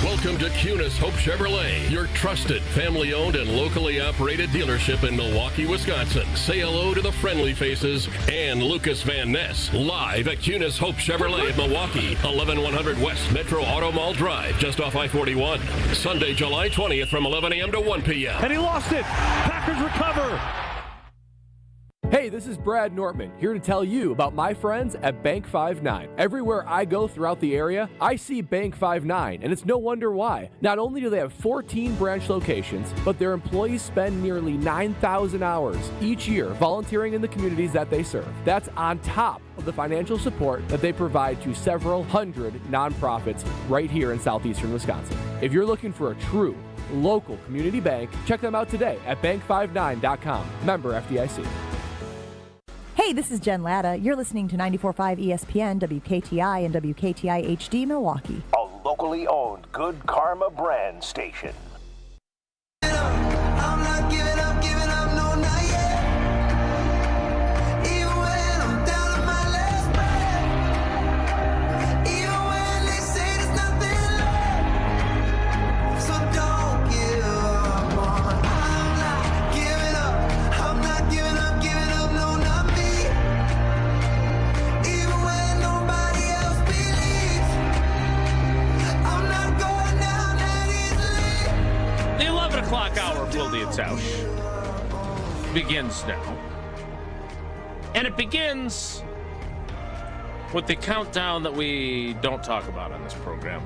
Welcome to Cunis Hope Chevrolet, your trusted, family-owned and locally operated dealership in Milwaukee, Wisconsin. Say hello to the friendly faces and Lucas Van Ness, live at Cunis Hope Chevrolet in Milwaukee, 11100 West Metro Auto Mall Drive, just off I-41. Sunday, July 20th from 11 a.m. to 1 p.m. And he lost it. Packers recover. Hey, this is Brad Nortman, here to tell you about my friends at Bank 5-9. Everywhere I go throughout the area, I see Bank 5-9, and it's no wonder why. Not only do they have 14 branch locations, but their employees spend nearly 9,000 hours each year volunteering in the communities that they serve. That's on top of the financial support that they provide to several hundred nonprofits right here in southeastern Wisconsin. If you're looking for a true local community bank, check them out today at bank59.com. Member FDIC. Hey, this is Jen Latta. You're listening to 94.5 ESPN, WKTI, and WKTI HD Milwaukee. A locally owned Good Karma brand station. I'm not giving up, no, not yet. Even when I'm down on my last breath. Even when they say there's nothing left. So don't give up on. I'm not giving up. I'm not giving up, no, not me. Even when nobody else believes. I'm not going down that easily. The 11 o'clock hour of Wilde Tausch begins now. And it begins with the countdown that we don't talk about on this program.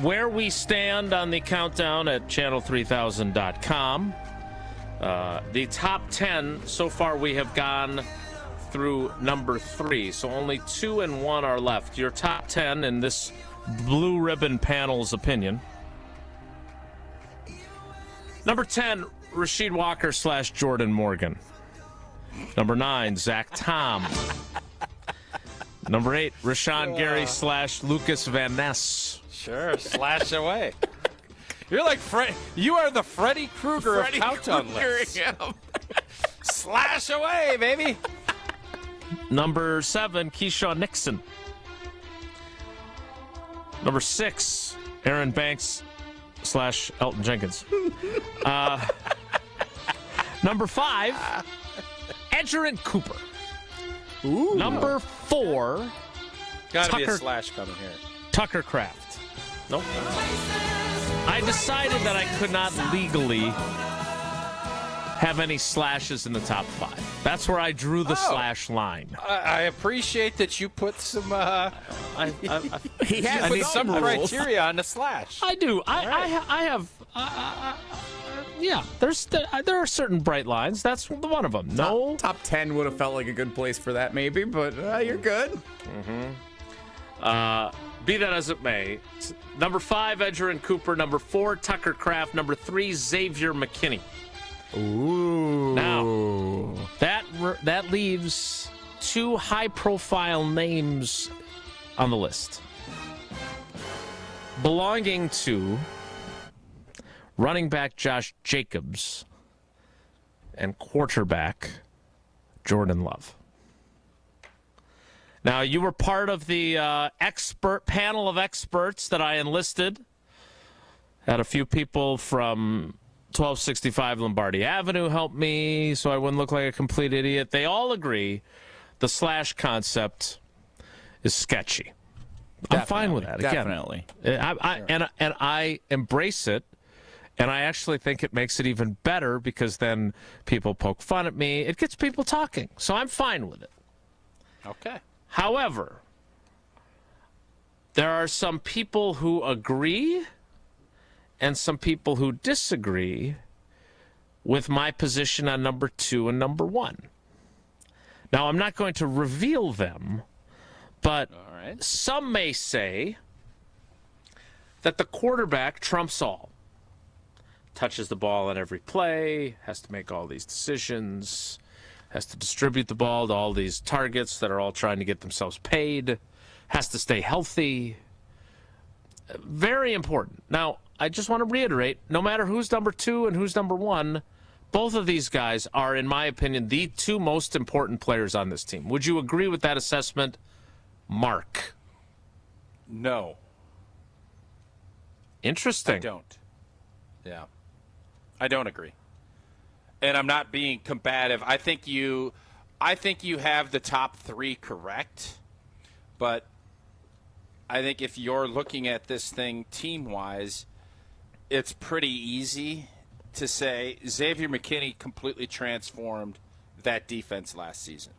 Where we stand on the countdown at channel3000.com. The top 10, so far we have gone through number 3. So only 2 and 1 are left. Your top 10 in this blue ribbon panel's opinion. Number 10, Rasheed Walker / Jordan Morgan. Number 9, Zach Tom. Number 8, Rashawn Gary / Lucas Van Ness. Sure, slash away. You're like you are the Freddy Krueger of countdown lists. Slash away, baby. Number 7, Keyshawn Nixon. Number 6, Aaron Banks / Elton Jenkins. Number 5, Edgerrin Cooper. Ooh. Number 4, Gotta be a slash coming here. Tucker Kraft. Nope. I decided that I could not legally have any slashes in the top 5. That's where I drew the slash line. I appreciate that you put some. He has some criteria on the slash. I do. I have. Yeah, there are certain bright lines. That's one of them. No, top 10 would have felt like a good place for that, maybe, but you're good. Be that as it may, number 5, Edgerrin Cooper. Number 4, Tucker Kraft. Number 3, Xavier McKinney. Ooh. Now that leaves 2 high-profile names on the list, belonging to running back Josh Jacobs and quarterback Jordan Love. Now, you were part of the panel of experts that I enlisted. Had a few people from 1265 Lombardi Avenue help me so I wouldn't look like a complete idiot. They all agree the slash concept is sketchy. I'm fine with that. Again, definitely. And I embrace it. And I actually think it makes it even better because then people poke fun at me. It gets people talking. So I'm fine with it. Okay. However, there are some people who agree and some people who disagree with my position on number 2 and number 1. Now, I'm not going to reveal them, but some may say that the quarterback trumps all. Touches the ball on every play, has to make all these decisions, has to distribute the ball to all these targets that are all trying to get themselves paid, has to stay healthy. Very important. Now, I just want to reiterate, no matter who's number 2 and who's number 1, both of these guys are, in my opinion, the 2 most important players on this team. Would you agree with that assessment, Mark? No. Interesting. I don't. Yeah. I don't agree. And I'm not being combative. I think you have the top 3 correct. But I think if you're looking at this thing team-wise, it's pretty easy to say Xavier McKinney completely transformed that defense last season.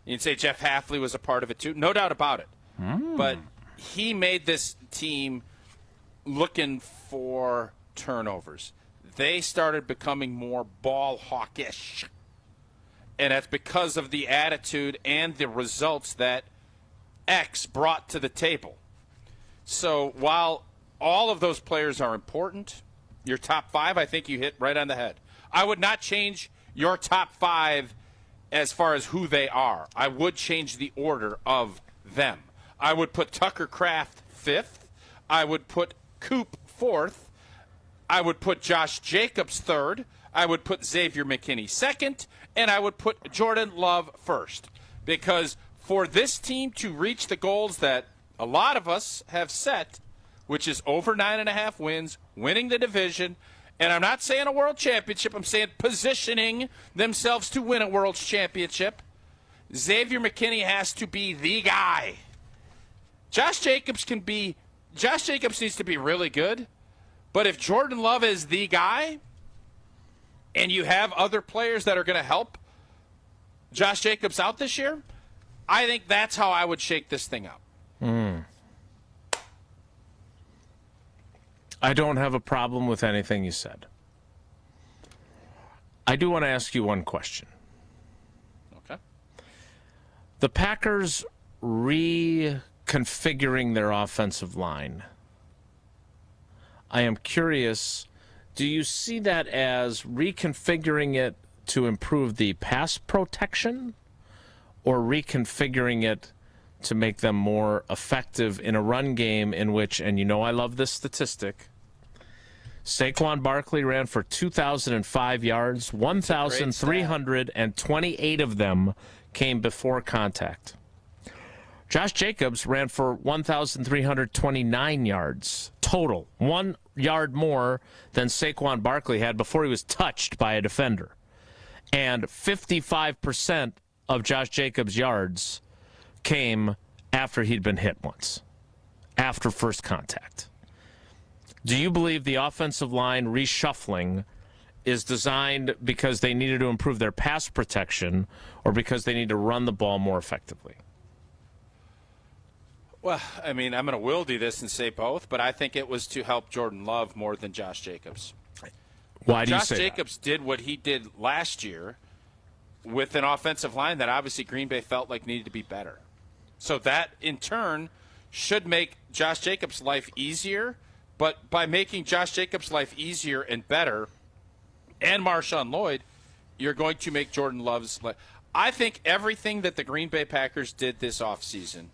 You can say Jeff Hafley was a part of it too. No doubt about it. But he made this team looking for turnovers. They started becoming more ball hawkish. And that's because of the attitude and the results that X brought to the table. So while all of those players are important, your top 5, I think you hit right on the head. I would not change your top 5 as far as who they are. I would change the order of them. I would put Tucker Kraft 5th. I would put Coop 4th. I would put Josh Jacobs 3rd. I would put Xavier McKinney 2nd. And I would put Jordan Love 1st. Because for this team to reach the goals that a lot of us have set, which is over 9.5 wins, winning the division, and I'm not saying a world championship, I'm saying positioning themselves to win a world championship, Xavier McKinney has to be the guy. Josh Jacobs needs to be really good. But if Jordan Love is the guy and you have other players that are going to help Josh Jacobs out this year, I think that's how I would shake this thing up. I don't have a problem with anything you said. I do want to ask you one question. Okay. The Packers reconfiguring their offensive line. I am curious, do you see that as reconfiguring it to improve the pass protection or reconfiguring it to make them more effective in a run game in which, and you know I love this statistic, Saquon Barkley ran for 2,005 yards, 1,328 of them came before contact. Josh Jacobs ran for 1,329 yards total, 1 yard more than Saquon Barkley had before he was touched by a defender. And 55% of Josh Jacobs' yards came after he'd been hit once, after first contact. Do you believe the offensive line reshuffling is designed because they needed to improve their pass protection or because they need to run the ball more effectively? Well, I mean, I'm going to wildy this and say both, but I think it was to help Jordan Love more than Josh Jacobs. Why do you say Josh Jacobs did what he did last year with an offensive line that obviously Green Bay felt like needed to be better. So that, in turn, should make Josh Jacobs' life easier, but by making Josh Jacobs' life easier and better, and Marshawn Lloyd, you're going to make Jordan Love's life. I think everything that the Green Bay Packers did this offseason,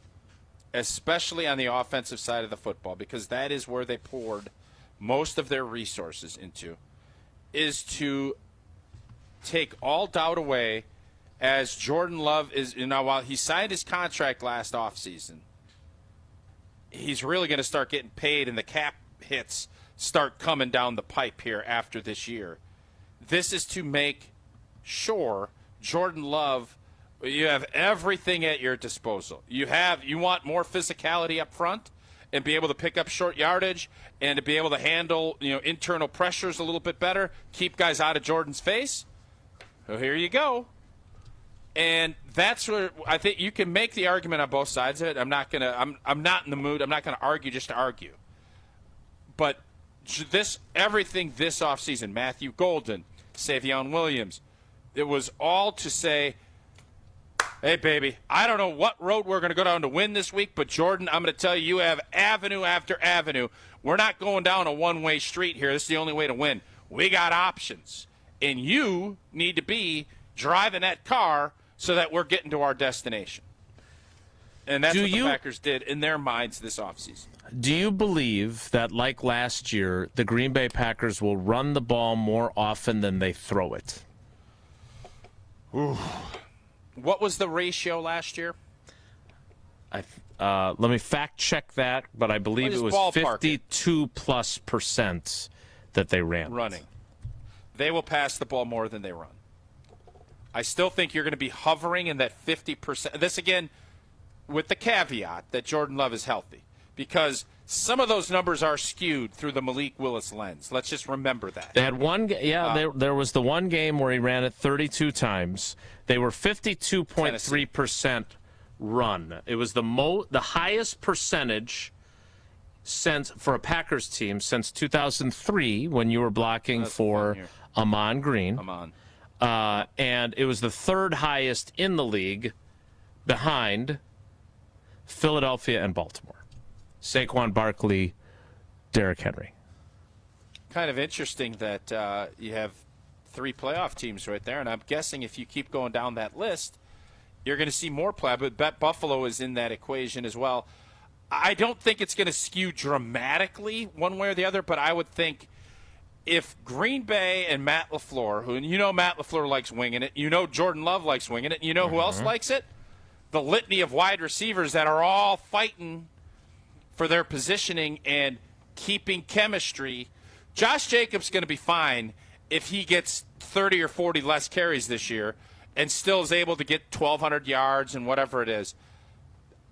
especially on the offensive side of the football, because that is where they poured most of their resources into, is to take all doubt away as Jordan Love is, while he signed his contract last offseason, he's really going to start getting paid and the cap hits start coming down the pipe here after this year. This is to make sure Jordan Love, you have everything at your disposal. You want more physicality up front and be able to pick up short yardage and to be able to handle, internal pressures a little bit better, keep guys out of Jordan's face. So here you go. And that's where I think you can make the argument on both sides of it. I'm not in the mood. I'm not going to argue just to argue. But everything this offseason, Matthew Golden, Savion Williams, it was all to say, hey, baby, I don't know what road we're going to go down to win this week, but Jordan, I'm going to tell you, you have avenue after avenue. We're not going down a one-way street here. This is the only way to win. We got options. And you need to be driving that car so that we're getting to our destination. And that's what the Packers did in their minds this offseason. Do you believe that, like last year, the Green Bay Packers will run the ball more often than they throw it? Ooh. What was the ratio last year? Let me fact check that, but I believe it was 52+% that they ran. Running. They will pass the ball more than they run. I still think you're going to be hovering in that 50%. This, again, with the caveat that Jordan Love is healthy, because some of those numbers are skewed through the Malik Willis lens. Let's just remember that. They had one, there was the one game where he ran it 32 times. They were 52.3% run. It was the highest percentage for a Packers team since 2003 when you were blocking for Amon Green. And it was the third highest in the league behind Philadelphia and Baltimore. Saquon Barkley, Derrick Henry. Kind of interesting that you have 3 playoff teams right there, and I'm guessing if you keep going down that list, you're going to see more play. But Buffalo is in that equation as well. I don't think it's going to skew dramatically one way or the other, but I would think if Green Bay and Matt LaFleur, who Matt LaFleur likes winging it, Jordan Love likes winging it, and who else likes it? The litany of wide receivers that are all fighting for their positioning and keeping chemistry. Josh Jacobs going to be fine if he gets 30 or 40 less carries this year and still is able to get 1,200 yards and whatever it is.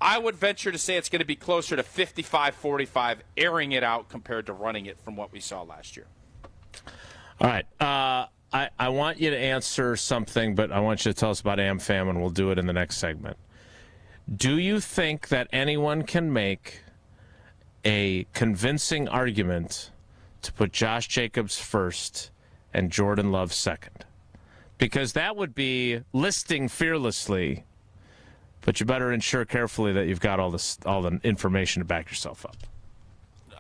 I would venture to say it's going to be closer to 55-45, airing it out compared to running it from what we saw last year. All right. I want you to answer something, but I want you to tell us about AmFam, and we'll do it in the next segment. Do you think that anyone can make a convincing argument to put Josh Jacobs first and Jordan Love second? Because that would be listing fearlessly, but you better ensure carefully that you've got all the information to back yourself up.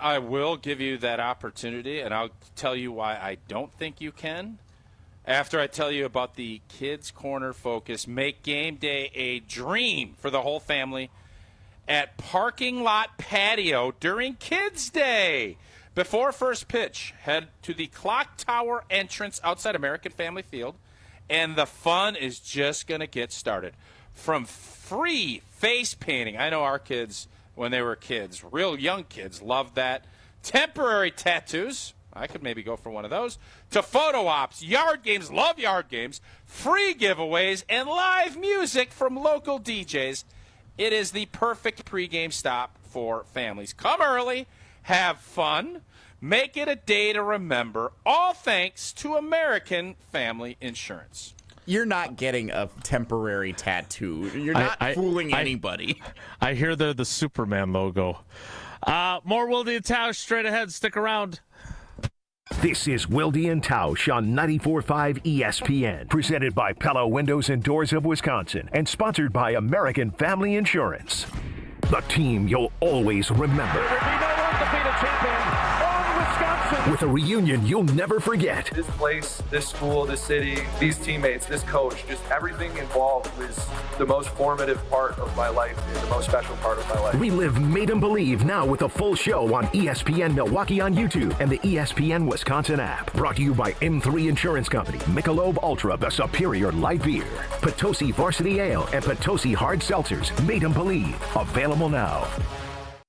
I will give you that opportunity, and I'll tell you why I don't think you can after I tell you about the Kids Corner Focus. Make game day a dream for the whole family. at Parking Lot Patio during Kids Day. Before first pitch, head to the clock tower entrance outside American Family Field, and the fun is just going to get started. From free face painting, I know our kids, when they were kids, real young kids, loved that. Temporary tattoos, I could maybe go for one of those, to photo ops, yard games, love yard games, free giveaways, and live music from local DJs. It is the perfect pregame stop for families. Come early, have fun, make it a day to remember, all thanks to American Family Insurance. You're not getting a temporary tattoo. You're not fooling anybody. I hear they're the Superman logo. More Wilde Tausch straight ahead. Stick around. This is Wilde Tausch on 94.5 ESPN, presented by Pella Windows and Doors of Wisconsin, and sponsored by American Family Insurance. The team you'll always remember. There will be no undefeated champion on Wisconsin. With a reunion you'll never forget. This place, this school, this city, these teammates, this coach, just everything involved was the most formative part of my life and the most special part of my life. Relive Made 'em Believe now with a full show on ESPN Milwaukee on YouTube and the ESPN Wisconsin app. Brought to you by M3 Insurance Company, Michelob Ultra, the superior light beer, Potosi Varsity Ale, and Potosi Hard Seltzers. Made 'em Believe. Available now.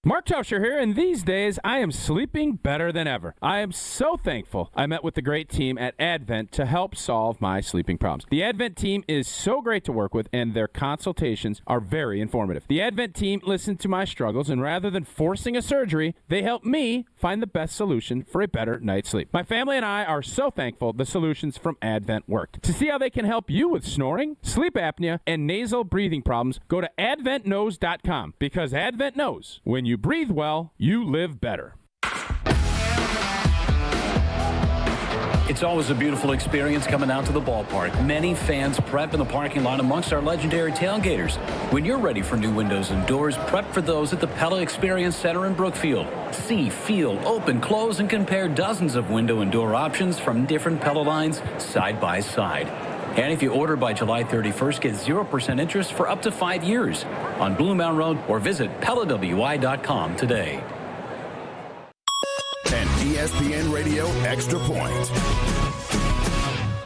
Mark Tauscher here, and these days I am sleeping better than ever. I am so thankful I met with the great team at Advent to help solve my sleeping problems. The Advent team is so great to work with, and their consultations are very informative. The Advent team listened to my struggles, and rather than forcing a surgery, they helped me find the best solution for a better night's sleep. My family and I are so thankful the solutions from Advent worked. To see how they can help you with snoring, sleep apnea, and nasal breathing problems, go to adventknows.com, because Advent knows when you breathe well, you live better. It's always a beautiful experience coming out to the ballpark. Many fans prep in the parking lot amongst our legendary tailgaters. When you're ready for new windows and doors, prep for those at the Pella Experience Center in Brookfield. See, feel, open, close, and compare dozens of window and door options from different Pella lines side by side. And if you order by July 31st, get 0% interest for up to 5 years on Blue Mountain Road, or visit PellaWI.com today. An ESPN Radio Extra Point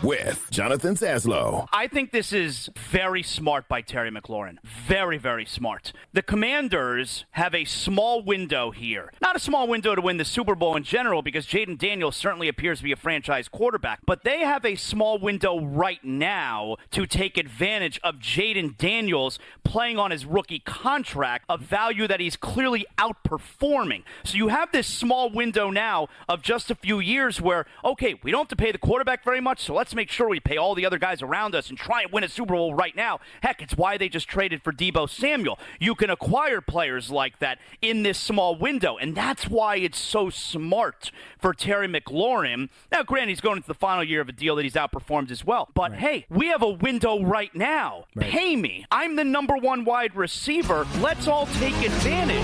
with Jonathan Zaslow. I think this is very smart by Terry McLaurin. Very, very smart. The Commanders have a small window here. Not a small window to win the Super Bowl in general, because Jaden Daniels certainly appears to be a franchise quarterback. But they have a small window right now to take advantage of Jaden Daniels playing on his rookie contract, a value that he's clearly outperforming. So you have this small window now of just a few years where, okay, we don't have to pay the quarterback very much, so let's make sure we pay all the other guys around us and try and win a Super Bowl right now. Heck, it's why they just traded for Deebo Samuel. You can acquire players like that in this small window, and that's why it's so smart for Terry McLaurin. Now, granted, he's going into the final year of a deal that he's outperformed as well, but hey, we have a window right now. Pay me. I'm the number one wide receiver. Let's all take advantage.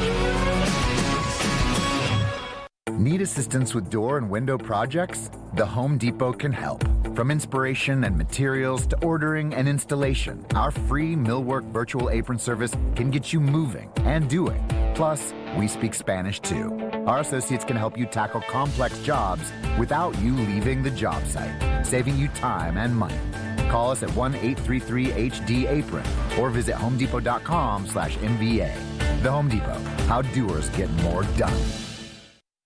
Need assistance with door and window projects? The Home Depot can help. From inspiration and materials to ordering and installation, our free Millwork virtual apron service can get you moving and doing. Plus, we speak Spanish too. Our associates can help you tackle complex jobs without you leaving the job site, saving you time and money. Call us at 1-833-HD-APRON or visit homedepot.com/MVA. The Home Depot, how doers get more done.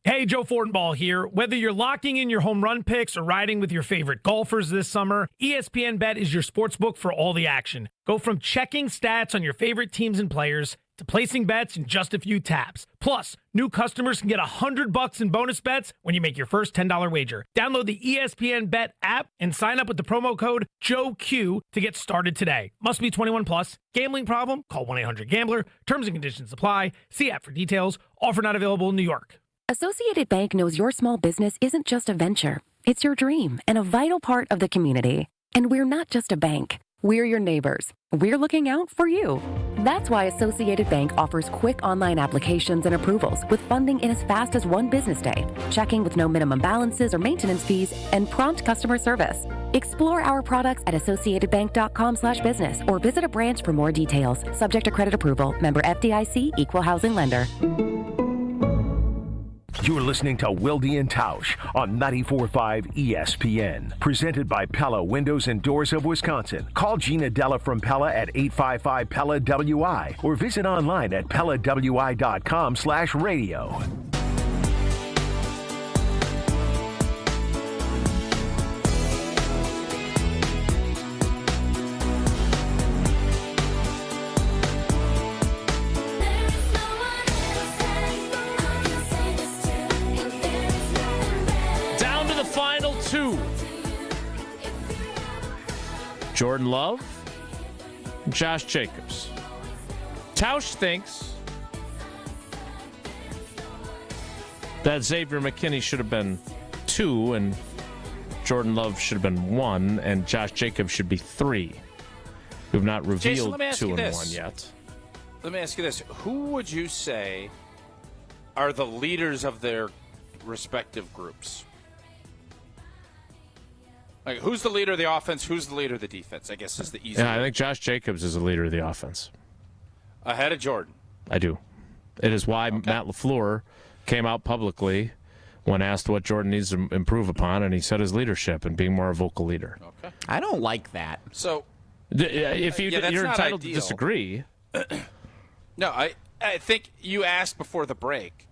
Hey, Joe Fortenbaugh here. Whether you're locking in your home run picks or riding with your favorite golfers this summer, ESPN Bet is your sportsbook for all the action. Go from checking stats on your favorite teams and players to placing bets in just a few taps. Plus, new customers can get $100 in bonus bets when you make your first $10 wager. Download the ESPN Bet app and sign up with the promo code JOEQ to get started today. Must be 21 plus. Gambling problem? Call 1-800-GAMBLER. Terms and conditions apply. See app for details. Offer not available in New York. Associated Bank knows your small business isn't just a venture. It's your dream and a vital part of the community. And we're not just a bank. We're your neighbors. We're looking out for you. That's why Associated Bank offers quick online applications and approvals with funding in as fast as 1 business day, checking with no minimum balances or maintenance fees, and prompt customer service. Explore our products at associatedbank.com/business or visit a branch for more details. Subject to credit approval. Member FDIC, Equal Housing Lender. You're listening to Wilde Tausch on 94.5 ESPN. Presented by Pella Windows and Doors of Wisconsin. Call Gina Della from Pella at 855-PELLA-WI or visit online at PellaWI.com/radio. Jordan Love, Josh Jacobs. Tausch thinks that Xavier McKinney should have been 2 and Jordan Love should have been 1 and Josh Jacobs should be 3. We've not revealed Jason, 2 and 1 yet. Let me ask you this. Who would you say are the leaders of their respective groups? Like, who's the leader of the offense? Who's the leader of the defense? I guess is the easy. Yeah, I think Josh Jacobs is the leader of the offense. Ahead of Jordan. I do. It is why Matt LaFleur came out publicly when asked what Jordan needs to improve upon, and he said his leadership and being more a vocal leader. Okay. I don't like that. So, if you're entitled to disagree. No, I think you asked before the break,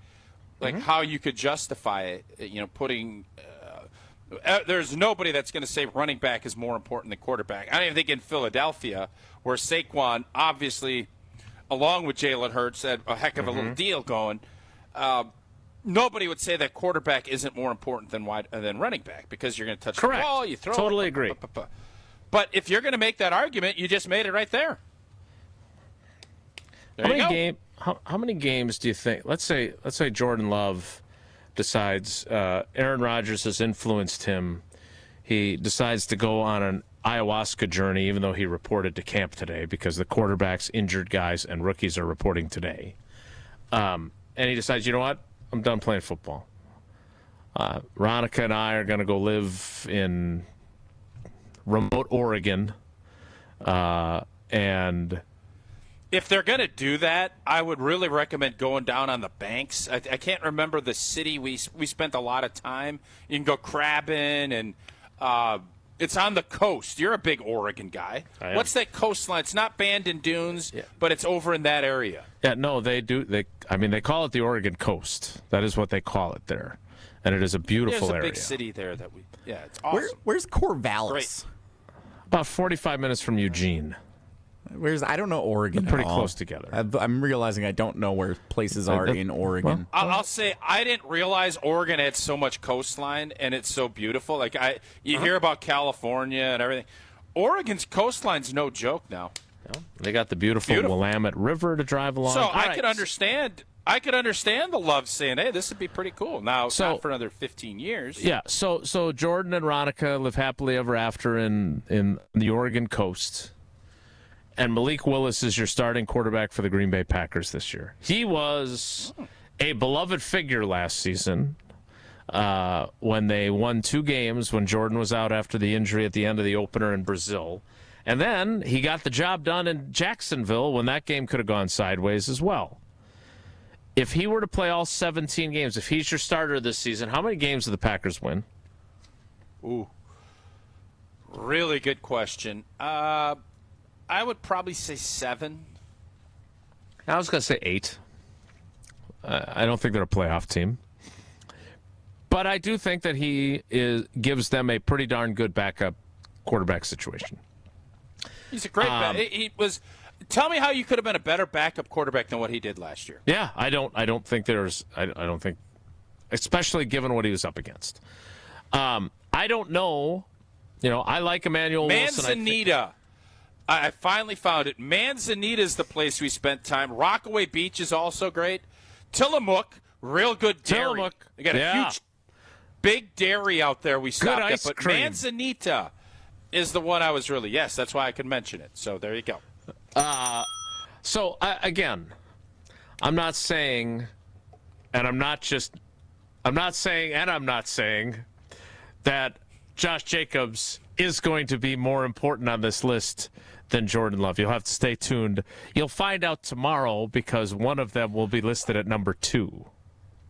like how you could justify it. Putting. There's nobody that's going to say running back is more important than quarterback. I don't even think in Philadelphia, where Saquon obviously, along with Jalen Hurts, had a heck of a little deal going. Nobody would say that quarterback isn't more important than running back because you're going to touch the ball, you throw. Totally agree. But if you're going to make that argument, you just made it right there. How many games do you think? Let's say Jordan Love decides Aaron Rodgers has influenced him. He decides to go on an ayahuasca journey, even though he reported to camp today because the quarterbacks, injured guys, and rookies are reporting today. And he decides, you know what? I'm done playing football. Ronica and I are going to go live in remote Oregon. And if they're going to do that, I would really recommend going down on the banks. I can't remember the city we spent a lot of time. You can go crabbing, and it's on the coast. You're a big Oregon guy. What's that coastline? It's not Bandon Dunes, but it's over in that area. Yeah, no, they do. They call it the Oregon coast. That is what they call it there, and it is a beautiful area. There's a big city there that it's awesome. Where's Corvallis? Great. About 45 minutes from Eugene. I don't know Oregon. They're pretty close together. I'm realizing I don't know where places are in Oregon. I'll say I didn't realize Oregon had so much coastline and it's so beautiful. Like you hear about California and everything. Oregon's coastline's no joke now. They got the beautiful Willamette River to drive along. So I could understand the love saying, "Hey, this would be pretty cool." Now, not for another 15 years. Yeah. So Jordan and Ronica live happily ever after in the Oregon coast. And Malik Willis is your starting quarterback for the Green Bay Packers this year. He was a beloved figure last season when they won 2 games when Jordan was out after the injury at the end of the opener in Brazil. And then he got the job done in Jacksonville when that game could have gone sideways as well. If he were to play all 17 games, if he's your starter this season, how many games do the Packers win? Ooh. Really good question. I would probably say 7. I was going to say 8. I don't think they're a playoff team. But I do think that he gives them a pretty darn good backup quarterback situation. He's a great he was. Tell me how you could have been a better backup quarterback than what he did last year. Yeah, I don't think there's. I don't think, especially given what he was up against. I don't know. I like Emmanuel Wilson. Manzanita. I finally found it. Manzanita is the place we spent time. Rockaway Beach is also great. Tillamook, real good dairy. Tillamook. They got a huge, big dairy out there we stopped at. But cream. Manzanita is the one I was really, that's why I could mention it. So there you go. So, again, I'm not saying that Josh Jacobs is going to be more important on this list than Jordan Love. You'll have to stay tuned. You'll find out tomorrow because one of them will be listed at number 2.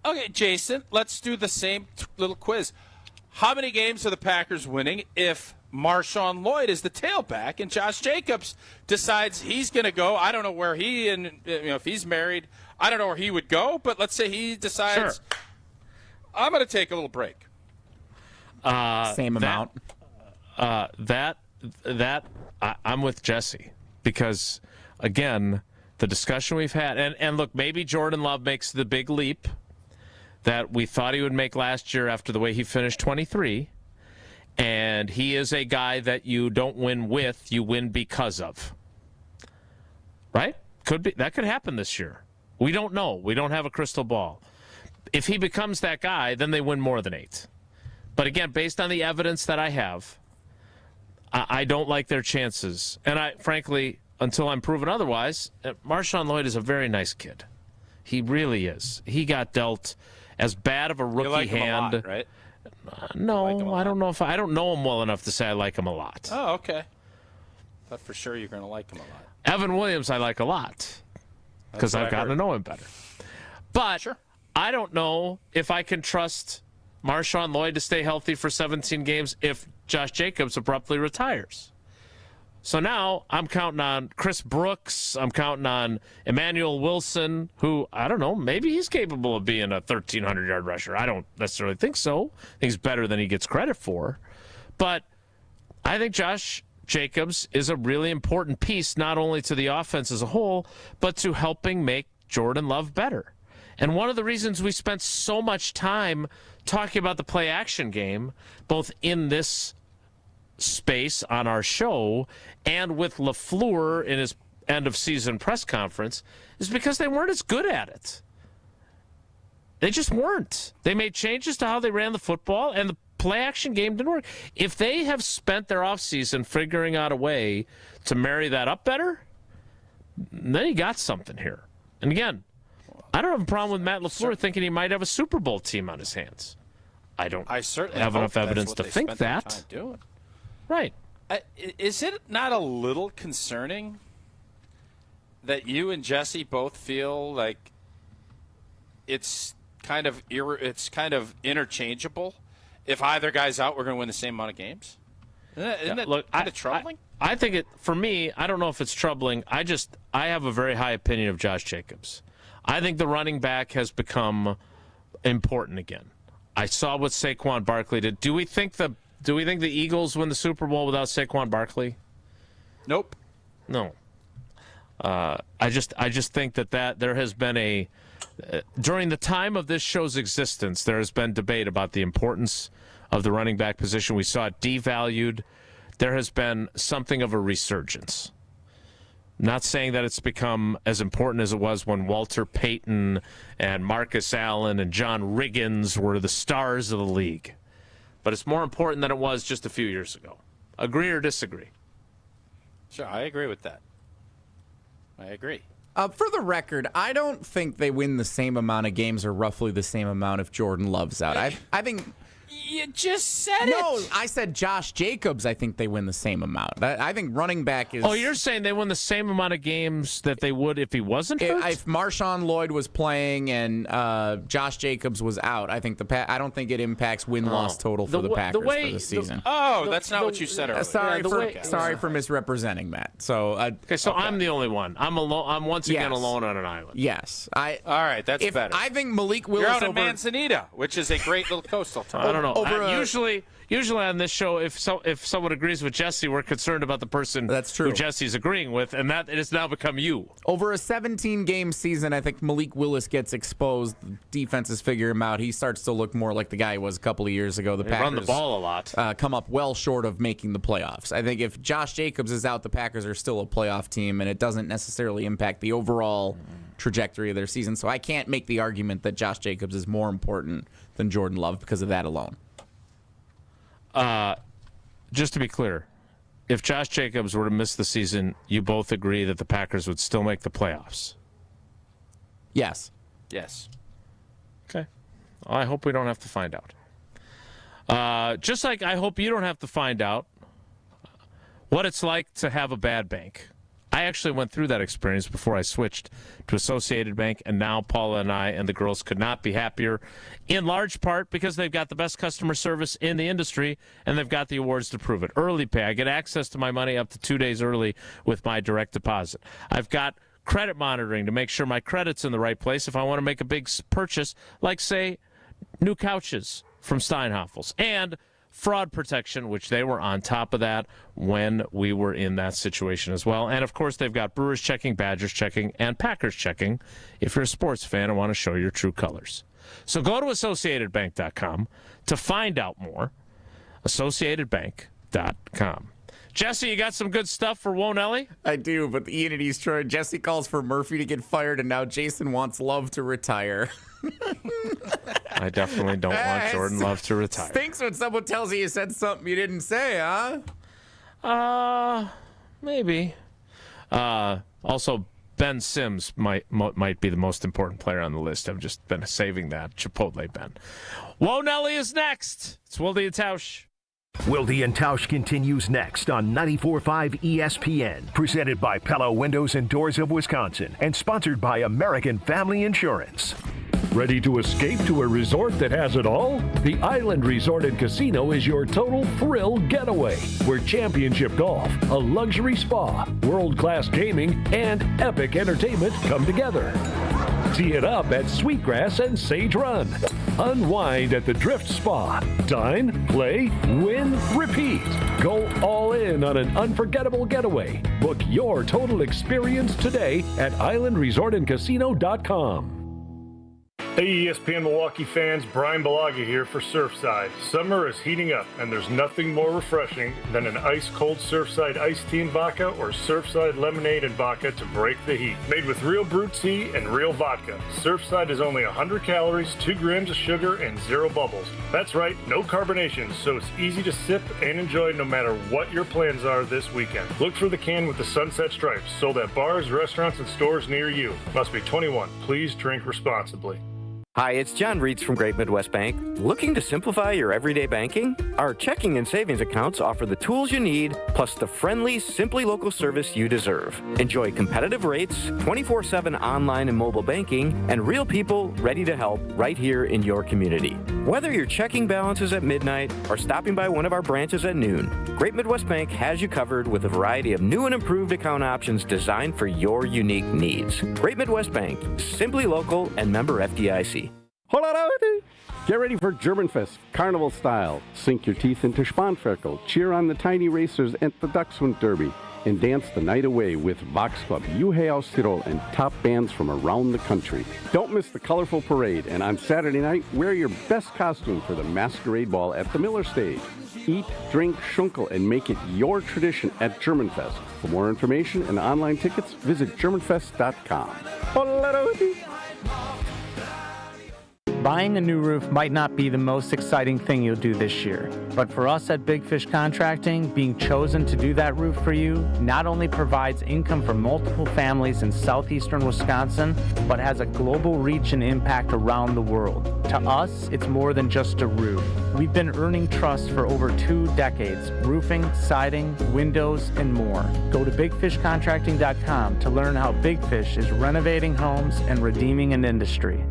Okay, Jason, let's do the same little quiz. How many games are the Packers winning if Marshawn Lloyd is the tailback and Josh Jacobs decides he's going to go? I don't know where if he's married, I don't know where he would go, but let's say he decides, I'm going to take a little break. Same amount. I'm with Jesse because, again, the discussion we've had, and look, maybe Jordan Love makes the big leap that we thought he would make last year after the way he finished 23, and he is a guy that you don't win with, you win because of. Right? That could happen this year. We don't know. We don't have a crystal ball. If he becomes that guy, then they win more than 8. But again, based on the evidence that I have, I don't like their chances. And frankly, until I'm proven otherwise, Marshawn Lloyd is a very nice kid. He really is. He got dealt as bad of a rookie you like hand. Him a lot, right? No, I don't know if I don't know him well enough to say I like him a lot. Oh, okay. Thought for sure you're going to like him a lot. Evan Williams, I like a lot because I've gotten to know him better. But I don't know if I can trust Marshawn Lloyd to stay healthy for 17 games if Josh Jacobs abruptly retires. So now I'm counting on Chris Brooks. I'm counting on Emmanuel Wilson, who, I don't know, maybe he's capable of being a 1,300-yard rusher. I don't necessarily think so. I think he's better than he gets credit for. But I think Josh Jacobs is a really important piece, not only to the offense as a whole, but to helping make Jordan Love better. And one of the reasons we spent so much time talking about the play-action game, both in this space on our show and with LaFleur in his end-of-season press conference, is because they weren't as good at it. They just weren't. They made changes to how they ran the football, and the play-action game didn't work. If they have spent their offseason figuring out a way to marry that up better, then you got something here. And again, I don't have a problem with Matt LaFleur thinking he might have a Super Bowl team on his hands. I certainly have enough evidence to think that. Right. Is it not a little concerning that you and Jesse both feel like it's kind of interchangeable? If either guy's out, we're going to win the same amount of games. Isn't that kind of troubling? I think for me, I don't know if it's troubling. I have a very high opinion of Josh Jacobs. I think the running back has become important again. I saw what Saquon Barkley did. Do we think the Eagles win the Super Bowl without Saquon Barkley? Nope. No. I just think that there has been during the time of this show's existence, there has been debate about the importance of the running back position. We saw it devalued. There has been something of a resurgence. Not saying that it's become as important as it was when Walter Payton and Marcus Allen and John Riggins were the stars of the league. But it's more important than it was just a few years ago. Agree or disagree? Sure, I agree with that. I agree. For the record, I don't think they win the same amount of games or roughly the same amount if Jordan Love's out. I think... You just said it. No, I said Josh Jacobs, I think they win the same amount. I think running back is... Oh, you're saying they win the same amount of games that they would if he wasn't hurt? If Marshawn Lloyd was playing and Josh Jacobs was out, I think I don't think it impacts win-loss total for the Packers for the season. That's not what you said earlier. Sorry for misrepresenting that. So I'm the only one. I'm alone. I'm once again alone on an island. Yes. All right, that's better. I think Malik Willis... You're out of Manzanita, which is a great little coastal town. I don't know. Usually on this show, if someone agrees with Jesse, we're concerned about the person who Jesse's agreeing with, and that it has now become you. Over a 17-game season, I think Malik Willis gets exposed. Defenses figure him out. He starts to look more like the guy he was a couple of years ago. The Packers run the ball a lot. Come up well short of making the playoffs. I think if Josh Jacobs is out, the Packers are still a playoff team, and it doesn't necessarily impact the overall trajectory of their season. So I can't make the argument that Josh Jacobs is more important than Jordan Love because of that alone. Just to be clear, if Josh Jacobs were to miss the season, you both agree that the Packers would still make the playoffs? Yes. Yes. Okay. Well, I hope we don't have to find out. Just like I hope you don't have to find out what it's like to have a bad bank. I actually went through that experience before I switched to Associated Bank, and now Paula and I and the girls could not be happier, in large part because they've got the best customer service in the industry, and they've got the awards to prove it. Early pay. I get access to my money up to 2 days early with my direct deposit. I've got credit monitoring to make sure my credit's in the right place if I want to make a big purchase, like, say, new couches from Steinhofels, and fraud protection, which they were on top of that when we were in that situation as well. And, of course, they've got Brewers checking, Badgers checking, and Packers checking if you're a sports fan and want to show your true colors. So go to AssociatedBank.com to find out more. AssociatedBank.com. Jesse, you got some good stuff for Wonelli? I do, but Ian and East Troy, Jesse calls for Murphy to get fired, and now Jason wants Love to retire. I definitely don't want Jordan Love to retire. Stinks when someone tells you said something you didn't say, huh? Maybe. Also, Ben Sims might be the most important player on the list. I've just been saving that. Chipotle Ben. Wonelli is next. It's Wilde Tausch. Wilde and Tausch continues next on 94.5 ESPN, presented by Pella Windows and Doors of Wisconsin, and sponsored by American Family Insurance. Ready to escape to a resort that has it all? The Island Resort and Casino is your total thrill getaway, where championship golf, a luxury spa, world-class gaming, and epic entertainment come together. Tee it up at Sweetgrass and Sage Run. Unwind at the Drift Spa. Dine, play, win, repeat. Go all in on an unforgettable getaway. Book your total experience today at islandresortandcasino.com. Hey ESPN Milwaukee fans, Brian Balaga here for Surfside. Summer is heating up, and there's nothing more refreshing than an ice-cold Surfside iced tea and vodka or Surfside lemonade and vodka to break the heat. Made with real brewed tea and real vodka, Surfside is only 100 calories, 2 grams of sugar, and 0 bubbles. That's right, no carbonation, so it's easy to sip and enjoy no matter what your plans are this weekend. Look for the can with the sunset stripes, sold at bars, restaurants, and stores near you. Must be 21. Please drink responsibly. Hi, it's John Reitz from Great Midwest Bank. Looking to simplify your everyday banking? Our checking and savings accounts offer the tools you need, plus the friendly, simply local service you deserve. Enjoy competitive rates, 24/7 online and mobile banking, and real people ready to help right here in your community. Whether your checking balance is at midnight or stopping by one of our branches at noon, Great Midwest Bank has you covered with a variety of new and improved account options designed for your unique needs. Great Midwest Bank, simply local and member FDIC. Get ready for Germanfest, carnival style. Sink your teeth into Spanferkel, cheer on the tiny racers at the Dachshund Derby, and dance the night away with Vox Club, Juhe aus Tirol, and top bands from around the country. Don't miss the colorful parade, and on Saturday night, wear your best costume for the masquerade ball at the Miller Stage. Eat, drink, schunkel, and make it your tradition at Germanfest. For more information and online tickets, visit germanfest.com. Buying a new roof might not be the most exciting thing you'll do this year, but for us at Big Fish Contracting, being chosen to do that roof for you not only provides income for multiple families in southeastern Wisconsin, but has a global reach and impact around the world. To us, it's more than just a roof. We've been earning trust for over 2 decades, roofing, siding, windows, and more. Go to bigfishcontracting.com to learn how Big Fish is renovating homes and redeeming an industry.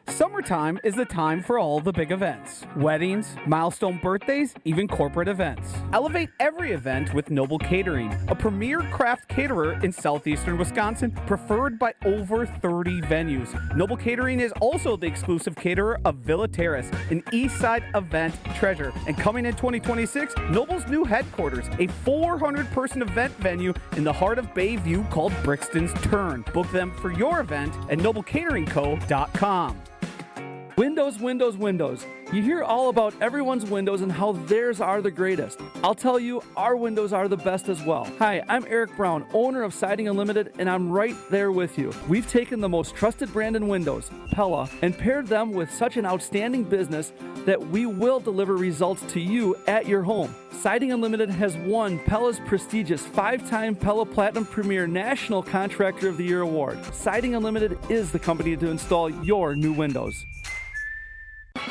Summertime is the time for all the big events. Weddings, milestone birthdays, even corporate events. Elevate every event with Noble Catering, a premier craft caterer in southeastern Wisconsin, preferred by over 30 venues. Noble Catering is also the exclusive caterer of Villa Terrace, an East Side event treasure. And coming in 2026, Noble's new headquarters, a 400-person event venue in the heart of Bayview called Brixton's Turn. Book them for your event at noblecateringco.com. Windows, windows, windows. You hear all about everyone's windows and how theirs are the greatest. I'll tell you, our windows are the best as well. Hi, I'm Eric Brown, owner of Siding Unlimited, and I'm right there with you. We've taken the most trusted brand in windows, Pella, and paired them with such an outstanding business that we will deliver results to you at your home. Siding Unlimited has won Pella's prestigious 5-time Pella Platinum Premier National Contractor of the Year award. Siding Unlimited is the company to install your new windows.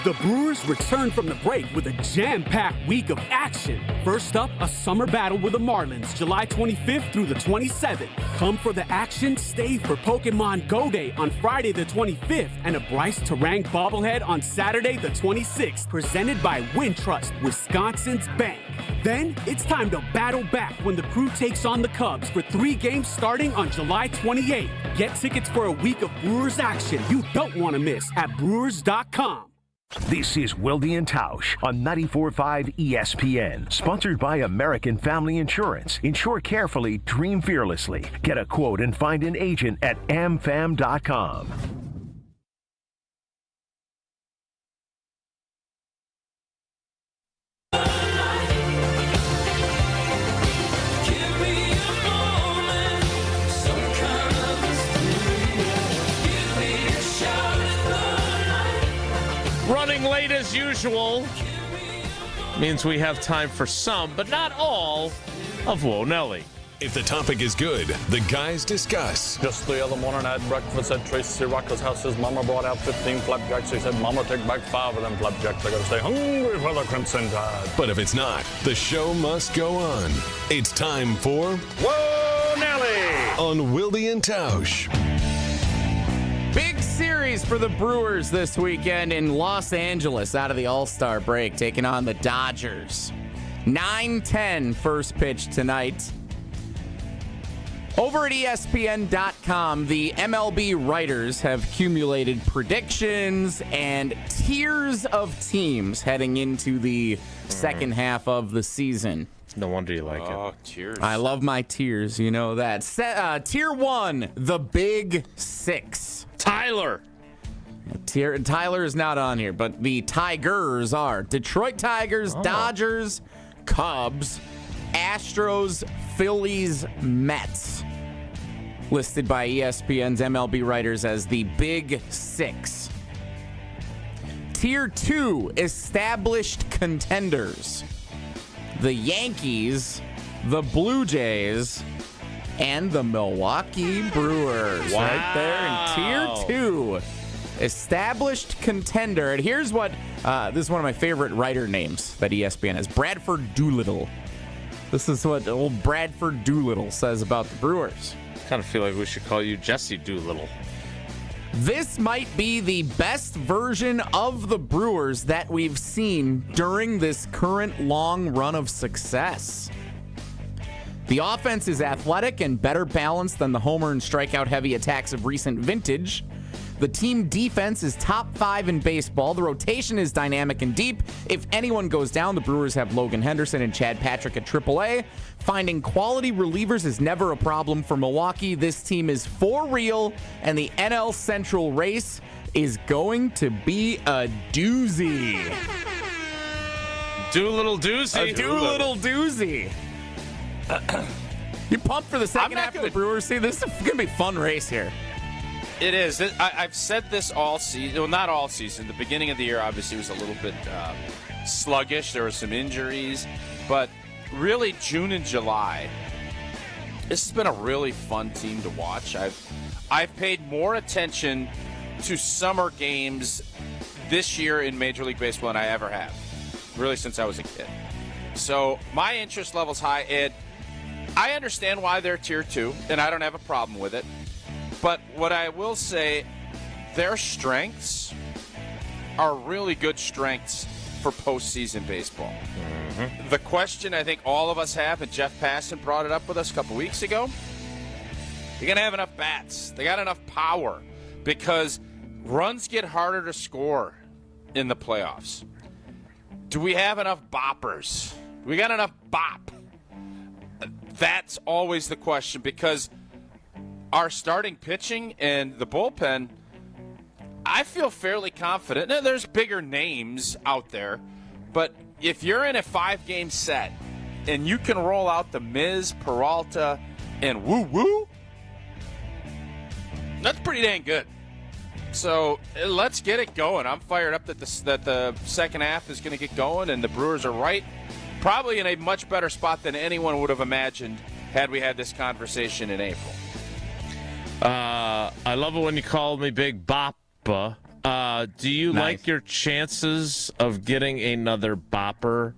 The Brewers return from the break with a jam-packed week of action. First up, a summer battle with the Marlins, July 25th through the 27th. Come for the action, stay for Pokemon Go Day on Friday the 25th, and a Bryce Terang bobblehead on Saturday the 26th, presented by Wintrust, Wisconsin's bank. Then, it's time to battle back when the crew takes on the Cubs for 3 games starting on July 28th. Get tickets for a week of Brewers action you don't want to miss at Brewers.com. This is Wilde Tausch on 94.5 ESPN, sponsored by American Family Insurance. Insure carefully, dream fearlessly. Get a quote and find an agent at amfam.com. Running late as usual means we have time for some, but not all, of Whoa Nelly. If the topic is good, the guys discuss. Just the other morning I had breakfast at Tracy Rocker's house. His mama brought out 15 flapjacks. He said, Mama, take back 5 of them flapjacks. I gotta stay hungry for the Crimson Tide. But if it's not, the show must go on. It's time for Whoa Nelly on Wilde Tausch. Big series for the Brewers this weekend in Los Angeles out of the All-Star break, taking on the Dodgers. 9:10 first pitch tonight. Over at ESPN.com, the MLB writers have accumulated predictions and tiers of teams heading into the second half of the season. No wonder you like it. Oh, tiers. I love my tiers, you know that. Tier 1, the Big Six. Tyler is not on here, but the Tigers are Detroit Tigers, Dodgers, Cubs, Astros, Phillies, Mets. Listed by ESPN's MLB writers as the Big Six. Tier 2, established contenders. The Yankees, the Blue Jays, and the Milwaukee Brewers. Wow. Right there in Tier 2. Established contender. And here's what, this is one of my favorite writer names that ESPN has. Bradford Doolittle. This is what old Bradford Doolittle says about the Brewers. I kind of feel like we should call you Jesse Doolittle. This might be the best version of the Brewers that we've seen during this current long run of success. The offense is athletic and better balanced than the homer and strikeout heavy attacks of recent vintage. The team defense is top 5 in baseball. The rotation is dynamic and deep. If anyone goes down, the Brewers have Logan Henderson and Chad Patrick at AAA. Finding quality relievers is never a problem for Milwaukee. This team is for real, and the NL Central race is going to be a doozy. Doolittle doozy. A Doolittle doozy. You pumped for the second half of the Brewers? See, this is going to be a fun race here. It is. I've said this all season. Well, not all season. The beginning of the year, obviously, was a little bit sluggish. There were some injuries. But really, June and July, this has been a really fun team to watch. I've paid more attention to summer games this year in Major League Baseball than I ever have, really since I was a kid. So my interest level's high. Ed, I understand why they're Tier 2, and I don't have a problem with it. But what I will say, their strengths are really good strengths for postseason baseball. Mm-hmm. The question I think all of us have, and Jeff Passan brought it up with us a couple weeks ago, you're going to have enough bats. They got enough power because runs get harder to score in the playoffs. Do we have enough boppers? We got enough bop? That's always the question because our starting pitching and the bullpen, I feel fairly confident. Now, there's bigger names out there, but if you're in a 5-game set and you can roll out the Miz, Peralta, and Woo, that's pretty dang good. So let's get it going. I'm fired up that the second half is going to get going, and the Brewers are probably in a much better spot than anyone would have imagined had we had this conversation in April. I love it when you call me Big Boppa. Do you like your chances of getting another bopper?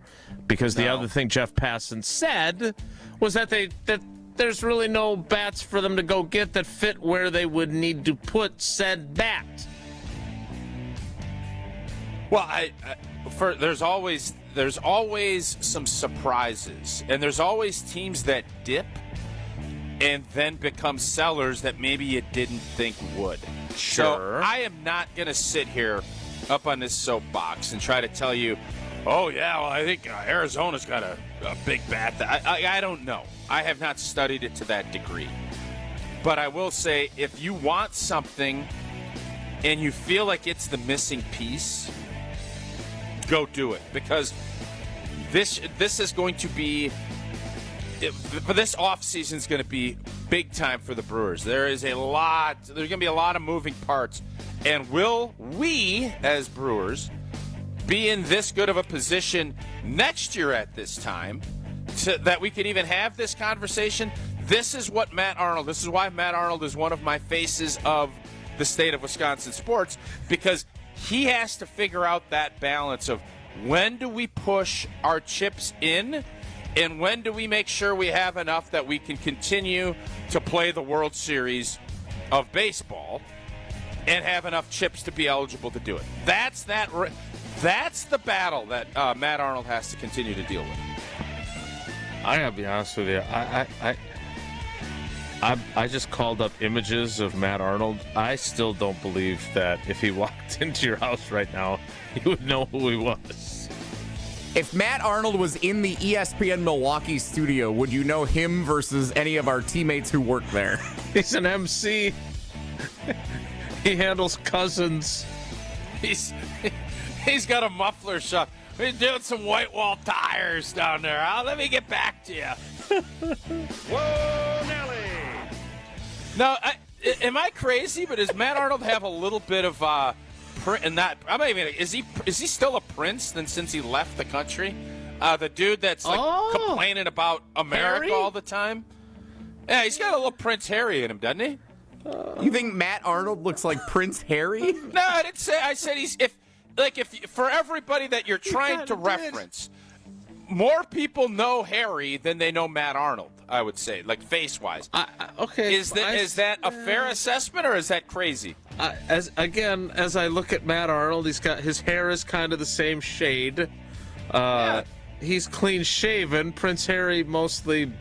Because the other thing Jeff Passan said was that there's really no bats for them to go get that fit where they would need to put said bat. Well, there's always some surprises, and there's always teams that dip and then become sellers that maybe you didn't think would. Sure. So I am not going to sit here up on this soapbox and try to tell you, oh, yeah, well, I think Arizona's got a big bat. I don't know. I have not studied it to that degree. But I will say, if you want something and you feel like it's the missing piece, go do it. Because this is going to be, this offseason is going to be big time for the Brewers. There's going to be a lot of moving parts. And will we, as Brewers, be in this good of a position next year at this time that we can even have this conversation? This is why Matt Arnold is one of my faces of the state of Wisconsin sports, because he has to figure out that balance of when do we push our chips in and when do we make sure we have enough that we can continue to play the World Series of baseball and have enough chips to be eligible to do it. That's the battle that Matt Arnold has to continue to deal with. I gotta be honest with you. I just called up images of Matt Arnold. I still don't believe that if he walked into your house right now, you would know who he was. If Matt Arnold was in the ESPN Milwaukee studio, would you know him versus any of our teammates who work there? He's an MC. He handles Cousins. He's got a muffler shop. We're doing some white wall tires down there. Let me get back to you. Whoa, Nelly. No, am I crazy? But does Matt Arnold have a little bit of is he still a Prince since he left the country? The dude that's complaining about America all the time. Yeah, he's got a little Prince Harry in him, doesn't he? You think Matt Arnold looks like Prince Harry? No, I didn't say. I said if for everybody that you're trying to reference, more people know Harry than they know Matt Arnold. I would say, like face-wise. Okay. Is that a fair assessment, or is that crazy? As I look at Matt Arnold, his hair is kind of the same shade. He's clean shaven. Prince Harry mostly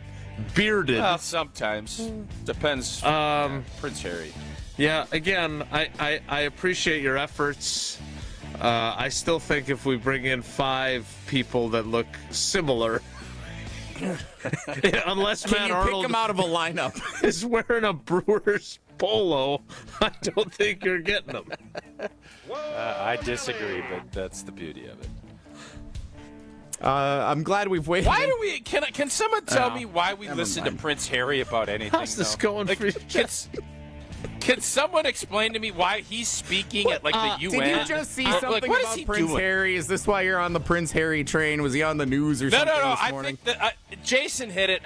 bearded. Well, sometimes depends. Prince Harry. Yeah. Again, I appreciate your efforts. I still think if we bring in 5 people that look similar, unless Matt Arnold pick him out of a lineup is wearing a Brewers polo, I don't think you're getting them. I disagree, but that's the beauty of it. I'm glad we've waited. Why do we? Can someone tell me why we listen to Prince Harry about anything? How's this going for you? Can someone explain to me why he's speaking at the UN? Did you just see something about Prince Harry? Is this why you're on the Prince Harry train? Was he on the news or something this morning? I think that Jason hit it.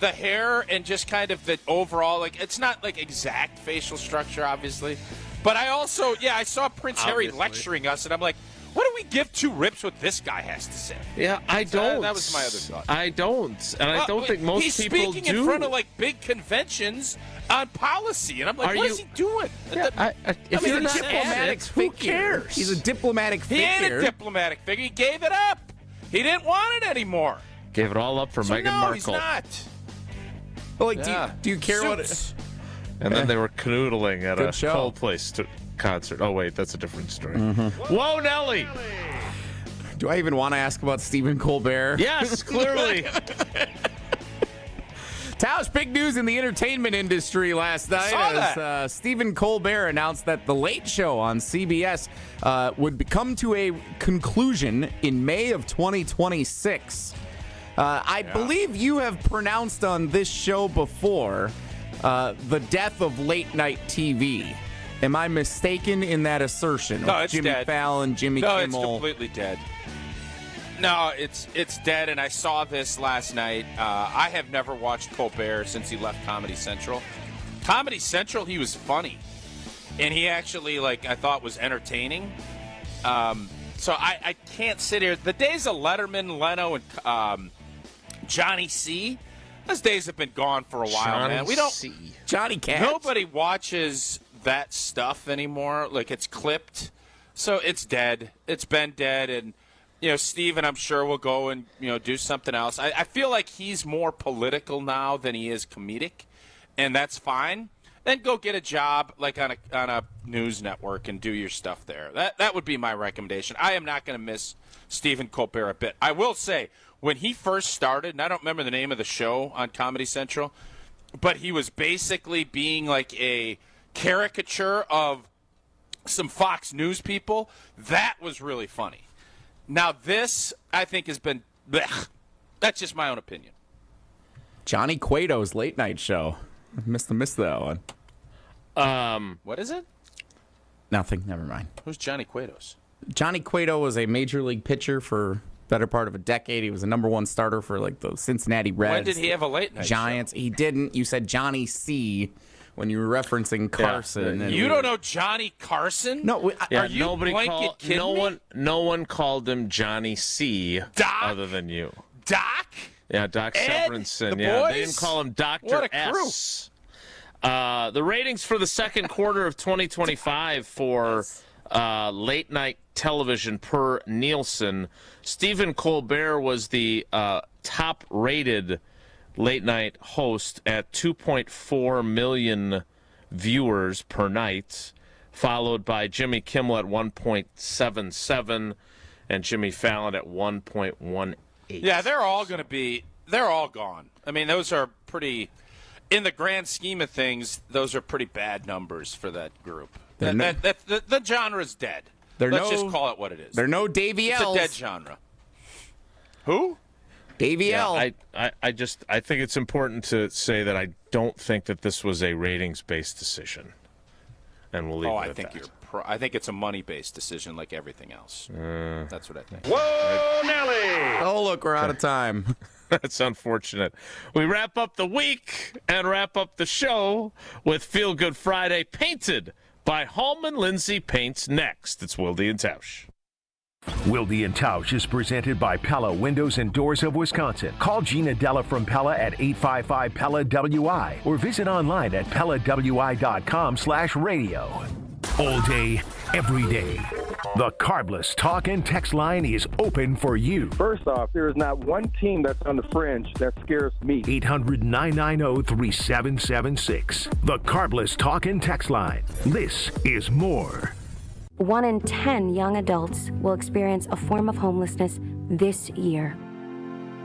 The hair and just kind of the overall, it's not exact facial structure, obviously. But I also, I saw Prince Harry lecturing us, and I'm like, what do we give 2 rips what this guy has to say? Yeah, I don't. That was my other thought. I don't. And I don't think most people do. He's speaking in front of big conventions on policy, and I'm like, what is he doing? Yeah, if you're not diplomatic, who cares? He's a diplomatic figure. He ain't a diplomatic figure. He gave it up. He didn't want it anymore. Gave it all up for Meghan Markle. No, he's not. Well, do you care what? And then they were canoodling at a Coldplay concert. Oh wait, that's a different story. Mm-hmm. Whoa, Nelly! Do I even want to ask about Stephen Colbert? Yes, clearly. Tausch, big news in the entertainment industry last night as Stephen Colbert announced that The Late Show on CBS would come to a conclusion in May of 2026. I believe you have pronounced on this show before the death of late night TV. Am I mistaken in that assertion? No, it's Jimmy dead. Fallon, Jimmy Kimmel. No, it's completely dead. No, it's dead, and I saw this last night. I have never watched Colbert since he left Comedy Central. Comedy Central, he was funny, and he actually, I thought was entertaining. So I can't sit here. The days of Letterman, Leno, and Johnny C., those days have been gone for a while, man. Johnny Cash. Nobody watches that stuff anymore. It's clipped, so it's dead. It's been dead, and Steven, I'm sure, will go and, do something else. I feel like he's more political now than he is comedic, and that's fine. Then go get a job, on a news network and do your stuff there. That would be my recommendation. I am not going to miss Stephen Colbert a bit. I will say, when he first started, and I don't remember the name of the show on Comedy Central, but he was basically being a caricature of some Fox News people. That was really funny. Now, this, I think, has been blech. That's just my own opinion. Johnny Cueto's late night show. I missed that one. What is it? Nothing. Never mind. Who's Johnny Cueto's? Johnny Cueto was a major league pitcher for better part of a decade. He was a number one starter for the Cincinnati Reds. When did he have a late night Giants? Show? He didn't. You said Johnny C. when you were referencing Carson. Yeah. You don't know Johnny Carson? No, are you blanket kidding me? No one called him Johnny C. Doc? Other than you. Doc? Yeah, Doc Ed? Severinsen. The Yeah, boys? they didn't call him Dr. What a crew. S. The ratings for the second quarter of 2025 for late night television per Nielsen, Stephen Colbert was the top-rated late night host at 2.4 million viewers per night, followed by Jimmy Kimmel at 1.77 and Jimmy Fallon at 1.18. Yeah, they're all gone. I mean, those are pretty, in the grand scheme of things, those are pretty bad numbers for that group. The genre's dead. Let's just call it what it is. There are no Davey It's L's. a dead genre. Who? Davey L. I think it's important to say that I don't think that this was a ratings-based decision, and we'll leave it at that. I think it's a money-based decision, like everything else. That's what I think. Whoa, Nelly! Oh, look, we're out of time. That's unfortunate. We wrap up the week and wrap up the show with Feel Good Friday, painted by Hallman Lindsay Paints. Next, it's Wilde Tausch. Wilde Tausch is presented by Pella Windows and Doors of Wisconsin. Call Gina Della from Pella at 855-PELLA-WI or visit online at PellaWI.com/radio. All day, every day. The Carbless Talk and Text line is open for you. First off, there is not one team that's on the fringe that scares me. 800-990-3776. The Carbless Talk and Text line. This is more. 1 in 10 young adults will experience a form of homelessness this year.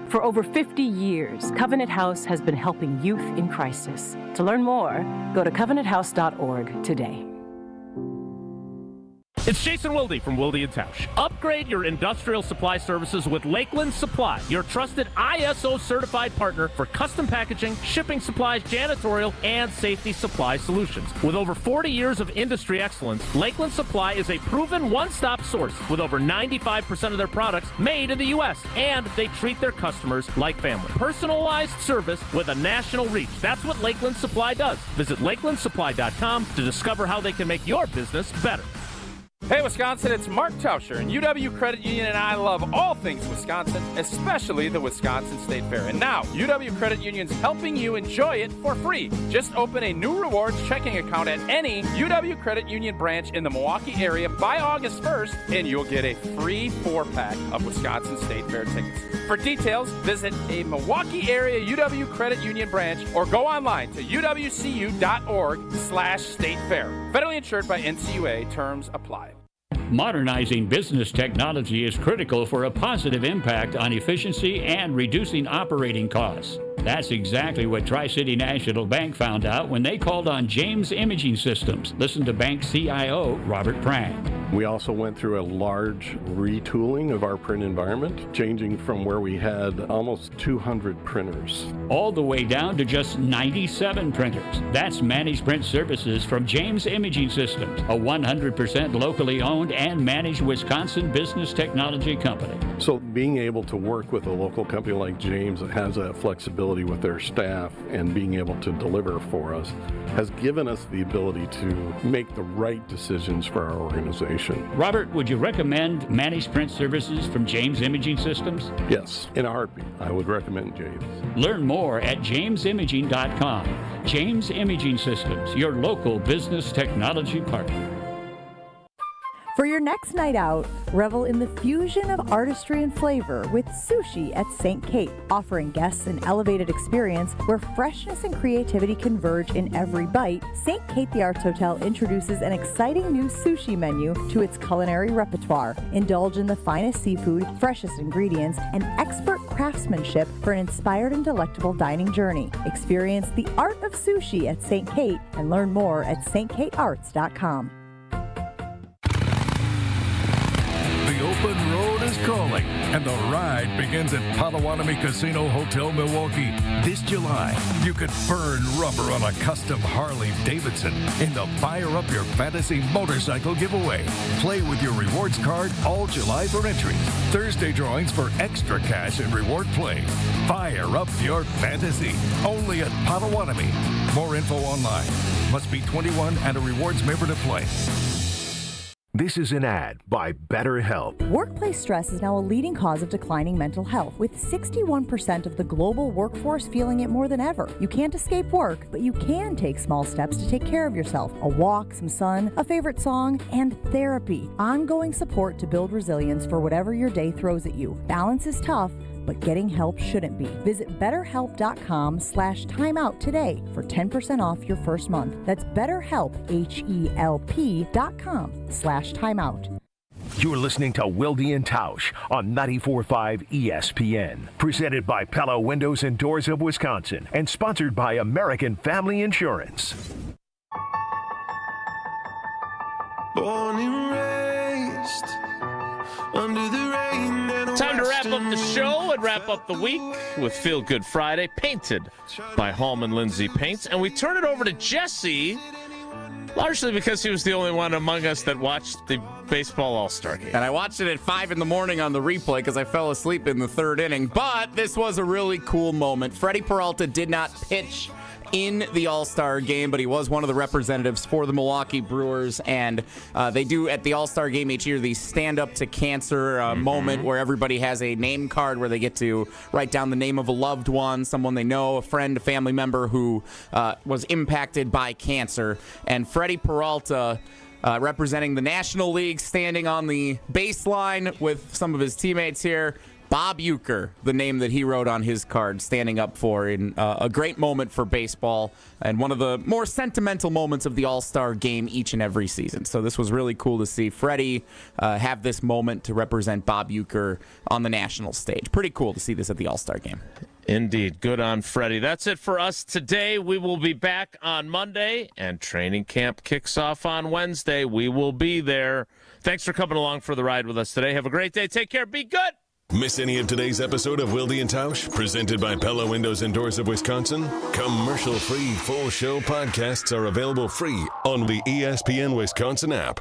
For over 50 years, Covenant House has been helping youth in crisis. To learn more, go to covenanthouse.org today. It's Jason Wilde from Wilde Tausch. Upgrade your industrial supply services with Lakeland Supply, your trusted ISO-certified partner for custom packaging, shipping supplies, janitorial, and safety supply solutions. With over 40 years of industry excellence, Lakeland Supply is a proven one-stop source with over 95% of their products made in the U.S., and they treat their customers like family. Personalized service with a national reach. That's what Lakeland Supply does. Visit lakelandsupply.com to discover how they can make your business better. Hey, Wisconsin, it's Mark Tauscher, and UW Credit Union and I love all things Wisconsin, especially the Wisconsin State Fair. And now, UW Credit Union's helping you enjoy it for free. Just open a new rewards checking account at any UW Credit Union branch in the Milwaukee area by August 1st, and you'll get a free 4-pack of Wisconsin State Fair tickets. For details, visit a Milwaukee area UW Credit Union branch or go online to uwcu.org/State Fair. Federally insured by NCUA. Terms apply. Modernizing business technology is critical for a positive impact on efficiency and reducing operating costs. That's exactly what Tri-City National Bank found out when they called on James Imaging Systems. Listen to bank CIO Robert Prang. We also went through a large retooling of our print environment, changing from where we had almost 200 printers. All the way down to just 97 printers. That's managed print services from James Imaging Systems, a 100% locally owned and managed Wisconsin business technology company. So being able to work with a local company like James that has that flexibility with their staff and being able to deliver for us has given us the ability to make the right decisions for our organization. Robert, would you recommend managed print services from James Imaging Systems? Yes, in a heartbeat. I would recommend James. Learn more at jamesimaging.com. James Imaging Systems, your local business technology partner. For your next night out, revel in the fusion of artistry and flavor with Sushi at St. Kate, offering guests an elevated experience where freshness and creativity converge in every bite. St. Kate the Arts Hotel introduces an exciting new sushi menu to its culinary repertoire. Indulge in the finest seafood, freshest ingredients, and expert craftsmanship for an inspired and delectable dining journey. Experience the art of sushi at St. Kate and learn more at stkatearts.com. The open road is calling, and the ride begins at Potawatomi Casino Hotel Milwaukee. This July, you could burn rubber on a custom Harley-Davidson in the Fire Up Your Fantasy motorcycle giveaway. Play with your rewards card all July for entries. Thursday drawings for extra cash and reward play. Fire Up Your Fantasy, only at Potawatomi. More info online. Must be 21 and a rewards member to play. This is an ad by BetterHelp. Workplace stress is now a leading cause of declining mental health, with 61% of the global workforce feeling it more than ever. You can't escape work, but you can take small steps to take care of yourself. A walk, some sun, a favorite song, and therapy. Ongoing support to build resilience for whatever your day throws at you. Balance is tough, but getting help shouldn't be. Visit BetterHelp.com/timeout today for 10% off your first month. That's BetterHelp, HELP.com/timeout. You're listening to Wilde Tausch on 94.5 ESPN. Presented by Pella Windows and Doors of Wisconsin and sponsored by American Family Insurance. Born and raised under the rain. Time to wrap up the show and wrap up the week with Feel Good Friday, painted by Hallman Lindsay Paints. And we turn it over to Jesse, largely because he was the only one among us that watched the baseball All-Star game. And I watched it at 5 in the morning on the replay because I fell asleep in the third inning. But this was a really cool moment. Freddie Peralta did not pitch in the All-Star game, but he was one of the representatives for the Milwaukee Brewers, and they do at the All-Star game each year the Stand Up to Cancer moment where everybody has a name card where they get to write down the name of a loved one, someone they know, a friend, a family member who was impacted by cancer. And Freddie Peralta, representing the National League, standing on the baseline with some of his teammates here. Bob Uecker, the name that he wrote on his card, standing up for in a great moment for baseball and one of the more sentimental moments of the All-Star game each and every season. So this was really cool to see Freddie have this moment to represent Bob Uecker on the national stage. Pretty cool to see this at the All-Star game. Indeed. Good on Freddie. That's it for us today. We will be back on Monday, and training camp kicks off on Wednesday. We will be there. Thanks for coming along for the ride with us today. Have a great day. Take care. Be good. Miss any of today's episode of Wilde Tausch, presented by Pella Windows and Doors of Wisconsin? Commercial-free full show podcasts are available free on the ESPN Wisconsin app.